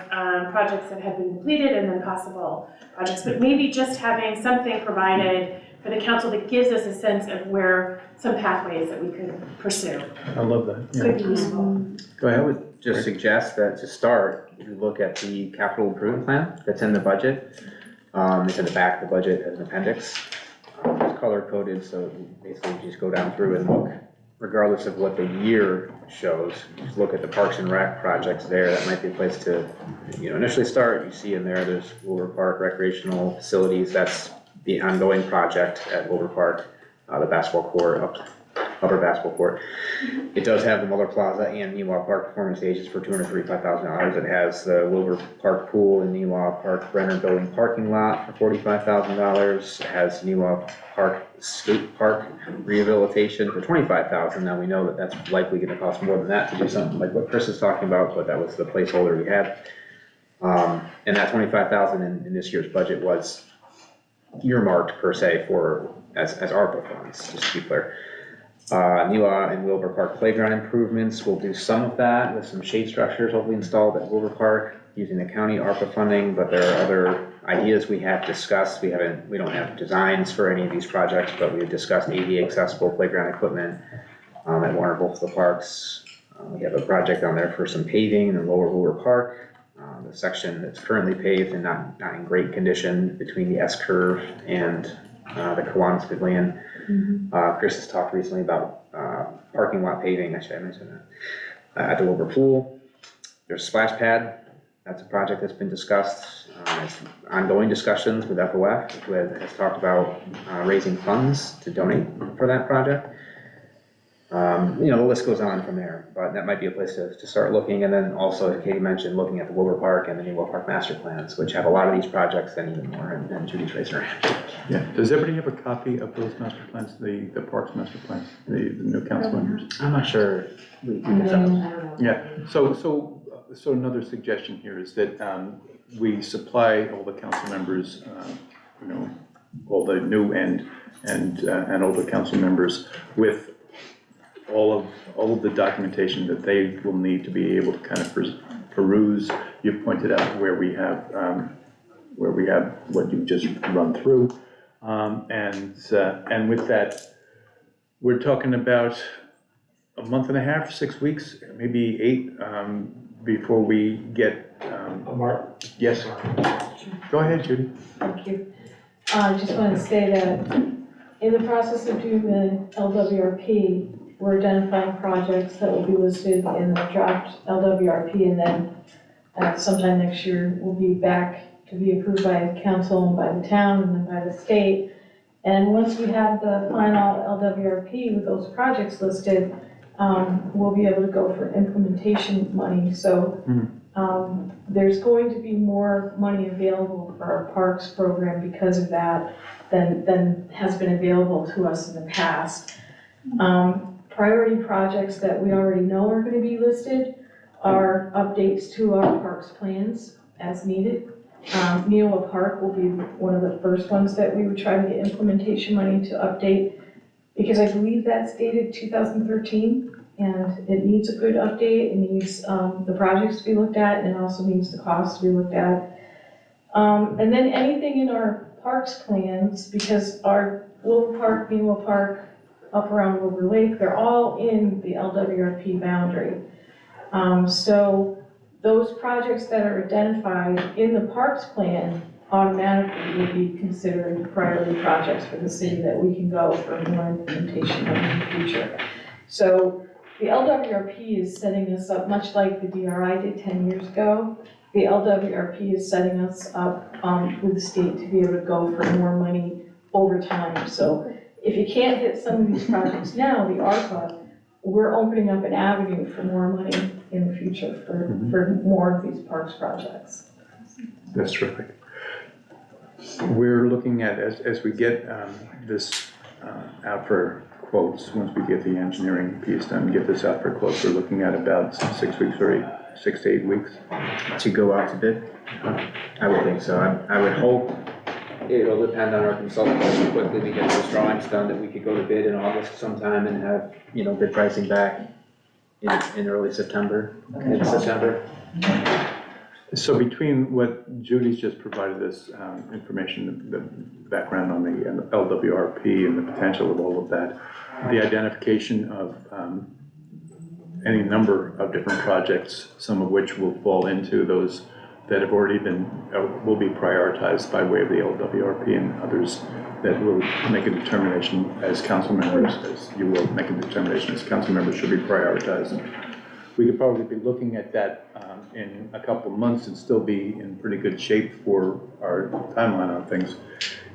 projects that had been completed and then possible projects, but maybe just having something provided for the council that gives us a sense of where some pathways that we could pursue. I love that. Yeah. Could be useful. Go ahead. I would just suggest that to start, if you look at the capital improvement plan that's in the budget, it's in the back of the budget as an appendix. It's color coded, so basically you just go down through and look, regardless of what the year shows, just look at the Parks and Rec projects there. That might be a place to, initially start. You see in there's Wilbur Park recreational facilities. That's the ongoing project at Wilbur Park, the basketball court, upper basketball court. It does have the Muller Plaza and Newlaw Park performance stages for $235,000. It has the Wilbur Park pool and Newlaw Park Brenner building parking lot for $45,000. It has Newlaw Park skate park rehabilitation for $25,000. Now we know that that's likely going to cost more than that to do something like what Chris is talking about, but that was the placeholder we had. And that $25,000 in this year's budget was earmarked per se for as ARPA funds, just to be clear. Newlaw and Wilbur Park playground improvements, we'll do some of that with some shade structures hopefully installed at Wilbur Park using the county ARPA funding, but there are other ideas we have discussed. We don't have designs for any of these projects, but we've discussed ADA accessible playground equipment at one or both of the parks. We have a project on there for some paving in the lower Wilbur Park. The section that's currently paved and not in great condition between the S-curve and the Kiwanis Pavilion. Chris has talked recently about parking lot paving, actually I mentioned that, at the Wilbur Pool. There's a splash pad. That's a project that's been discussed. It's ongoing discussions with FOF, who has talked about raising funds to donate for that project. The list goes on from there, but that might be a place to start looking. And then also, as Katie mentioned, looking at the Wilbur Park and the Newell Park master plans, which have a lot of these projects and even more, and Judy's raising her hand. Yeah, does everybody have a copy of those master plans, the parks master plans, the new council members? I'm not sure. We can send them. Yeah, so another suggestion here is that we supply all the council members, all the new and older council members with all of the documentation that they will need to be able to kind of peruse. You've pointed out where we have what you just run through, and with that, we're talking about a month and a half, 6 weeks, maybe 8, before we get. Mark? Yes. Go ahead, Judy. Thank you. I just want to say that in the process of doing the LWRP, we're identifying projects that will be listed in the draft LWRP, and then sometime next year, will be back to be approved by the council and by the town and then by the state. And once we have the final LWRP with those projects listed, we'll be able to go for implementation money. So there's going to be more money available for our parks program because of that than has been available to us in the past. Priority projects that we already know are going to be listed are updates to our parks plans as needed. Neola Park will be one of the first ones that we would try to get implementation money to update, because I believe that's dated 2013, and it needs a good update. It needs the projects to be looked at, and it also needs the cost to be looked at. And then anything in our parks plans, because our Wilbur Park, Neola Park, up around Wilbur Lake, they're all in the LWRP boundary. So those projects that are identified in the parks plan automatically will be considered priority projects for the city that we can go for more implementation of in the future. So the LWRP is setting us up, much like the DRI did 10 years ago. The LWRP is setting us up with the state to be able to go for more money over time. So if you can't hit some of these projects now, the ARPA, we're opening up an avenue for more money in the future for more of these parks projects. That's terrific. We're looking at, as we get this out for quotes, once we get the engineering piece done, get this out for quotes, we're looking at about 6 weeks or 6 to 8 weeks. To go out to bid? I would think so. I would hope it'll depend on our consultants, how quickly we get those drawings done, that we could go to bid in August sometime and have, bid pricing back in early September, mid-September. So between what Judy's just provided us information, the background on the LWRP and the potential of all of that, the identification of any number of different projects, some of which will fall into those that have already been, will be prioritized by way of the LWRP, and others that will make a determination as council members, as you will make a determination as council members should be prioritized. We could probably be looking at that in a couple of months and still be in pretty good shape for our timeline on things,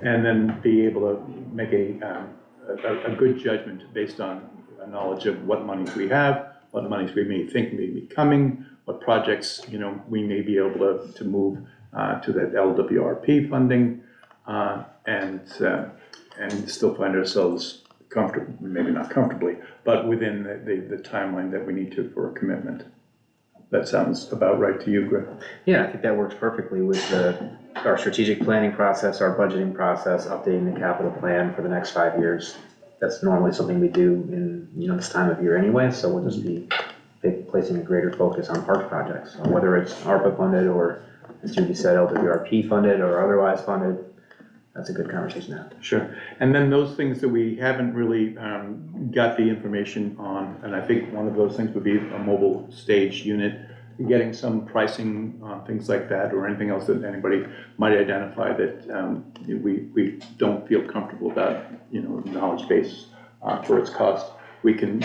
and then be able to make a good judgment based on a knowledge of what monies we have, what monies we may think may be coming, what projects we may be able to move to that LWRP funding, and still find ourselves comfortable, maybe not comfortably, but within the timeline that we need to for a commitment. That sounds about right to you, Greg? Yeah, I think that works perfectly with our strategic planning process, our budgeting process, updating the capital plan for the next 5 years. That's normally something we do in this time of year anyway, so we'll just be placing a greater focus on park projects, whether it's ARPA funded or, as Judy said, LWRP funded or otherwise funded. That's a good conversation to have. Sure. And then those things that we haven't really got the information on, and I think one of those things would be a mobile stage unit, getting some pricing on things like that, or anything else that anybody might identify that we don't feel comfortable about, knowledge base for its cost. We can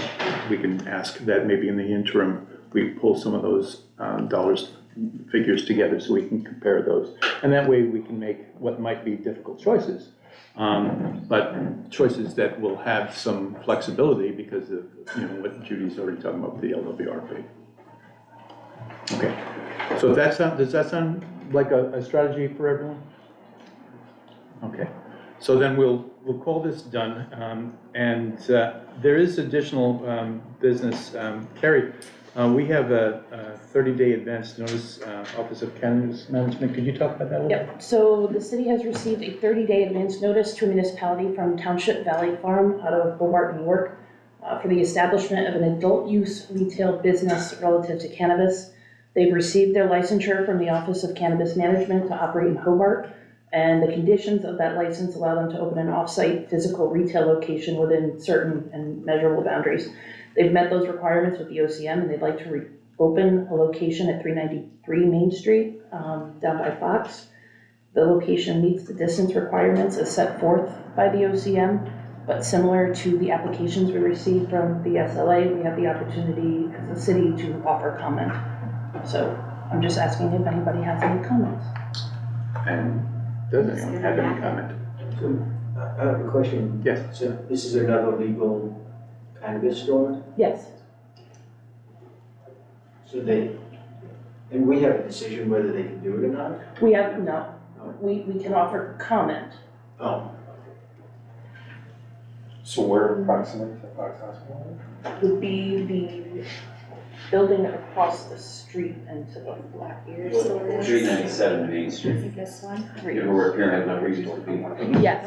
ask that maybe in the interim we pull some of those figures together so we can compare those, and that way we can make what might be difficult choices, but choices that will have some flexibility because of what Judy's already talking about with the LWRP. Okay, so does that sound like a strategy for everyone? Okay, so then we'll call this done, and there is additional business. Carrie, we have a 30-day advance notice, Office of Cannabis Management. Could you talk about that a little bit? Yep, so the city has received a 30-day advance notice to a municipality from Township Valley Farm out of Hobart, New York, for the establishment of an adult-use retail business relative to cannabis. They've received their licensure from the Office of Cannabis Management to operate in Hobart, and the conditions of that license allow them to open an off-site physical retail location within certain and measurable boundaries. They've met those requirements with the OCM, and they'd like to open a location at 393 Main Street, down by Fox. The location meets the distance requirements as set forth by the OCM, but similar to the applications we received from the SLA, we have the opportunity as a city to offer comment. So I'm just asking if anybody has any comments. And does anyone have any comment? So, I have a question. Yes. So this is another legal cannabis store? Yes, So and we have a decision whether they can do it or not? we have, no, we can offer comment. Oh. So where approximately to Fox Hospital? Would be the building across the street and to the left. Your store is. 397 Main Is Street. it this one? You know where Pyramid Lumber used to be? Yes.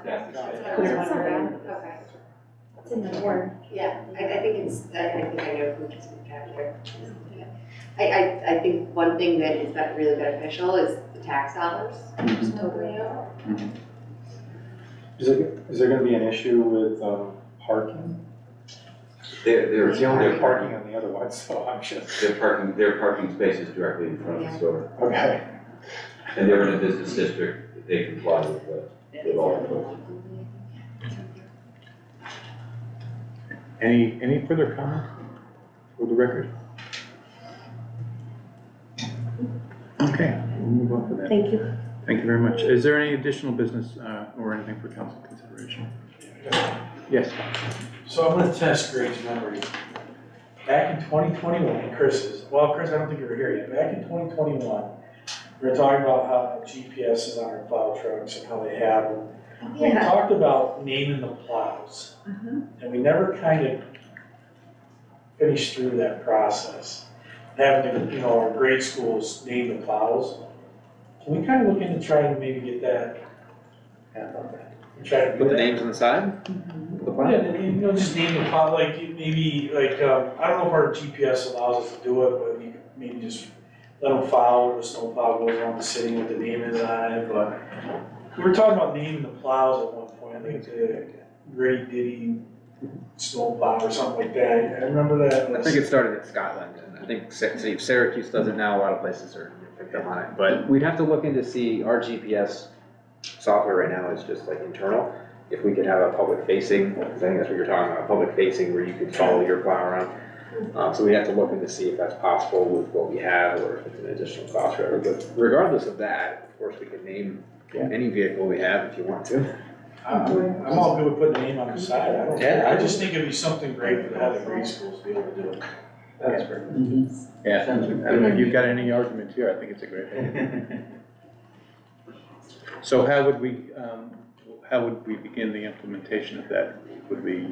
That's the space. Clear one. Okay. It's in the word. Yeah, I think it's, I think I know who it's there. I think one thing that is really beneficial is the tax dollars. Just totally know. Is there gonna be an issue with, parking? They're Parking on the other one, so I'm just. Their parking spaces directly in front of the store. Okay. And they're in a business district, they comply with all of those. Any further comment for the record? Okay, we'll move on for that. Thank you. Thank you very much. Is there any additional business or anything for council consideration? Yes. So I'm gonna test Greg's memory. Back in 2021, and Chris's, well, Chris, I don't think you were here yet. Back in 2021, we were talking about how GPS is on our plow trucks and how they have them. We talked about naming the plows, and we never kind of finished through that process. Having, you know, our grade schools name the plows. Can we kind of look into trying to maybe get that? Try to do Put the that? names on the side? The Yeah, and, you know, just name the plow, like, maybe, like, I don't know if our GPS allows us to do it, but we could maybe just let them follow, the snow plow goes around the city with the name is on it, but we were talking about naming the plows at one point, I think it's a Grady Diddy snow plow or something like that, I remember that. I think it started in Scotland, and I think Syracuse does it now, a lot of places are picked up on it, but we'd have to look into see, our GPS software right now is just like internal. If we could have a public facing, because I think that's what you're talking about, public facing where you could follow your plow around. So we have to look into see if that's possible with what we have or if it's an additional cost or whatever. But regardless of that, of course, we can name any vehicle we have if you want to. I'm all good with putting the name on the side, I don't Yeah. care, I just think it'd be something great for the other grade schools to be able to do it. That's perfect. Yeah, I don't know if you've got any argument here, I think it's a great idea. So how would we begin the implementation of that? Would we,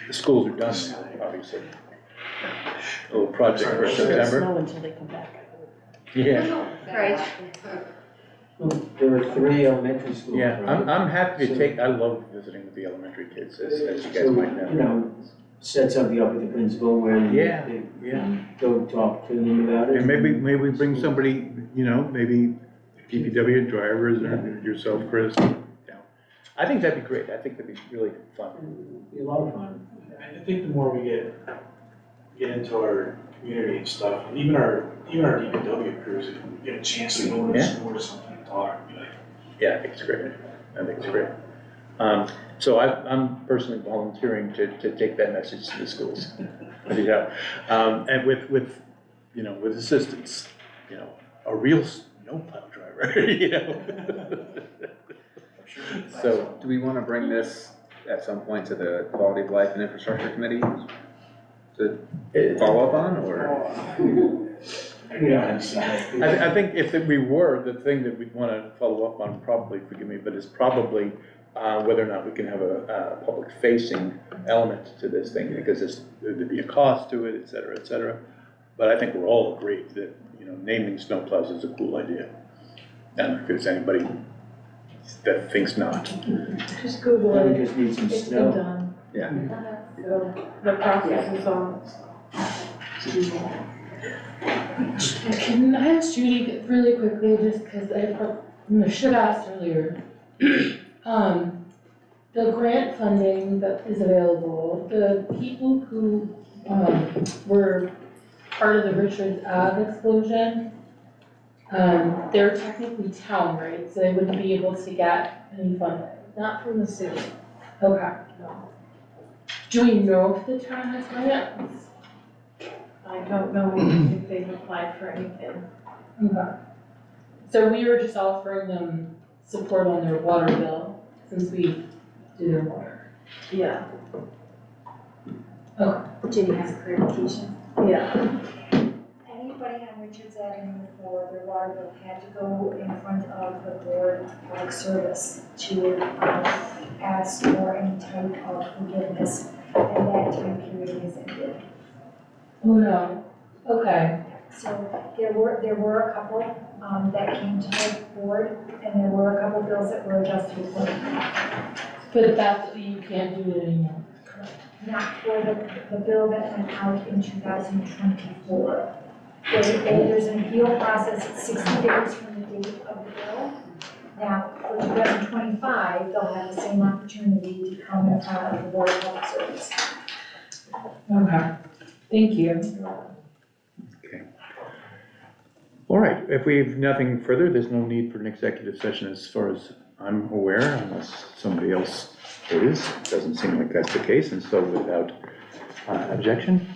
the schools are done now, obviously. A little project for September. Snow until they come back. Yeah, Right. There are 3 elementary schools. yeah, right? I'm happy to take, I love visiting with the elementary kids, as you guys So, might know. you know, set something up with the principal where Yeah, they yeah. go talk to them about it. And maybe bring somebody, you know, maybe DPW drivers or yourself, Chris. Yeah. I think that'd be great. I think that'd be really fun. It'd be a lot of fun. I think the more we get into our community and stuff, and even our DPW crews, if we get a chance to go to Yeah. school or something and talk, be like, Yeah, I think it's great. I think it's great. So I'm personally volunteering to take that message to the schools. Yeah. And with, you know, with assistance, you know, a real snowplow driver, you know. So, Do we want to bring this at some point to the Quality of Life and Infrastructure Committee to follow up on, or? I think if we were, the thing that we'd want to follow up on, probably, forgive me, but is probably whether or not we can have a public-facing element to this thing, because there'd be a cost to it, et cetera, et cetera. But I think we're all agreed that, you know, naming snowplows is a cool idea. And if there's anybody that thinks not. Just Google Now we it, just need some it's snow. been done. Yeah. So the process is on. Can I ask Judy really quickly, just because I should have asked earlier. The grant funding that is available, the people who, were part of the Richards Ave explosion, they're technically town, right? So they wouldn't be able to get any funding. Not from the city. Okay. Do we know if the town has grants? I don't know if they've applied for anything. Okay. So we were just offering them support on their water bill since we do their water. Yeah. Ginny has a clarification. Yeah. Anybody on Richards Avenue for their water bill had to go in front of the Board of Public Service to ask for any type of forgiveness, and that time period is ended. Oh, no. Okay. So there were a couple that came to the board, and there were a couple bills that were adjusted accordingly. But that's, you can't do it anymore. Not for the bill that went out in 2024. There's an appeal process, it's 60 days from the date of the bill. Now, for 2025, they'll have the same opportunity to come in front of the Board of Public Service. Okay. Thank you. All right, if we have nothing further, there's no need for an executive session as far as I'm aware, unless somebody else is. Doesn't seem like that's the case, and so without objection,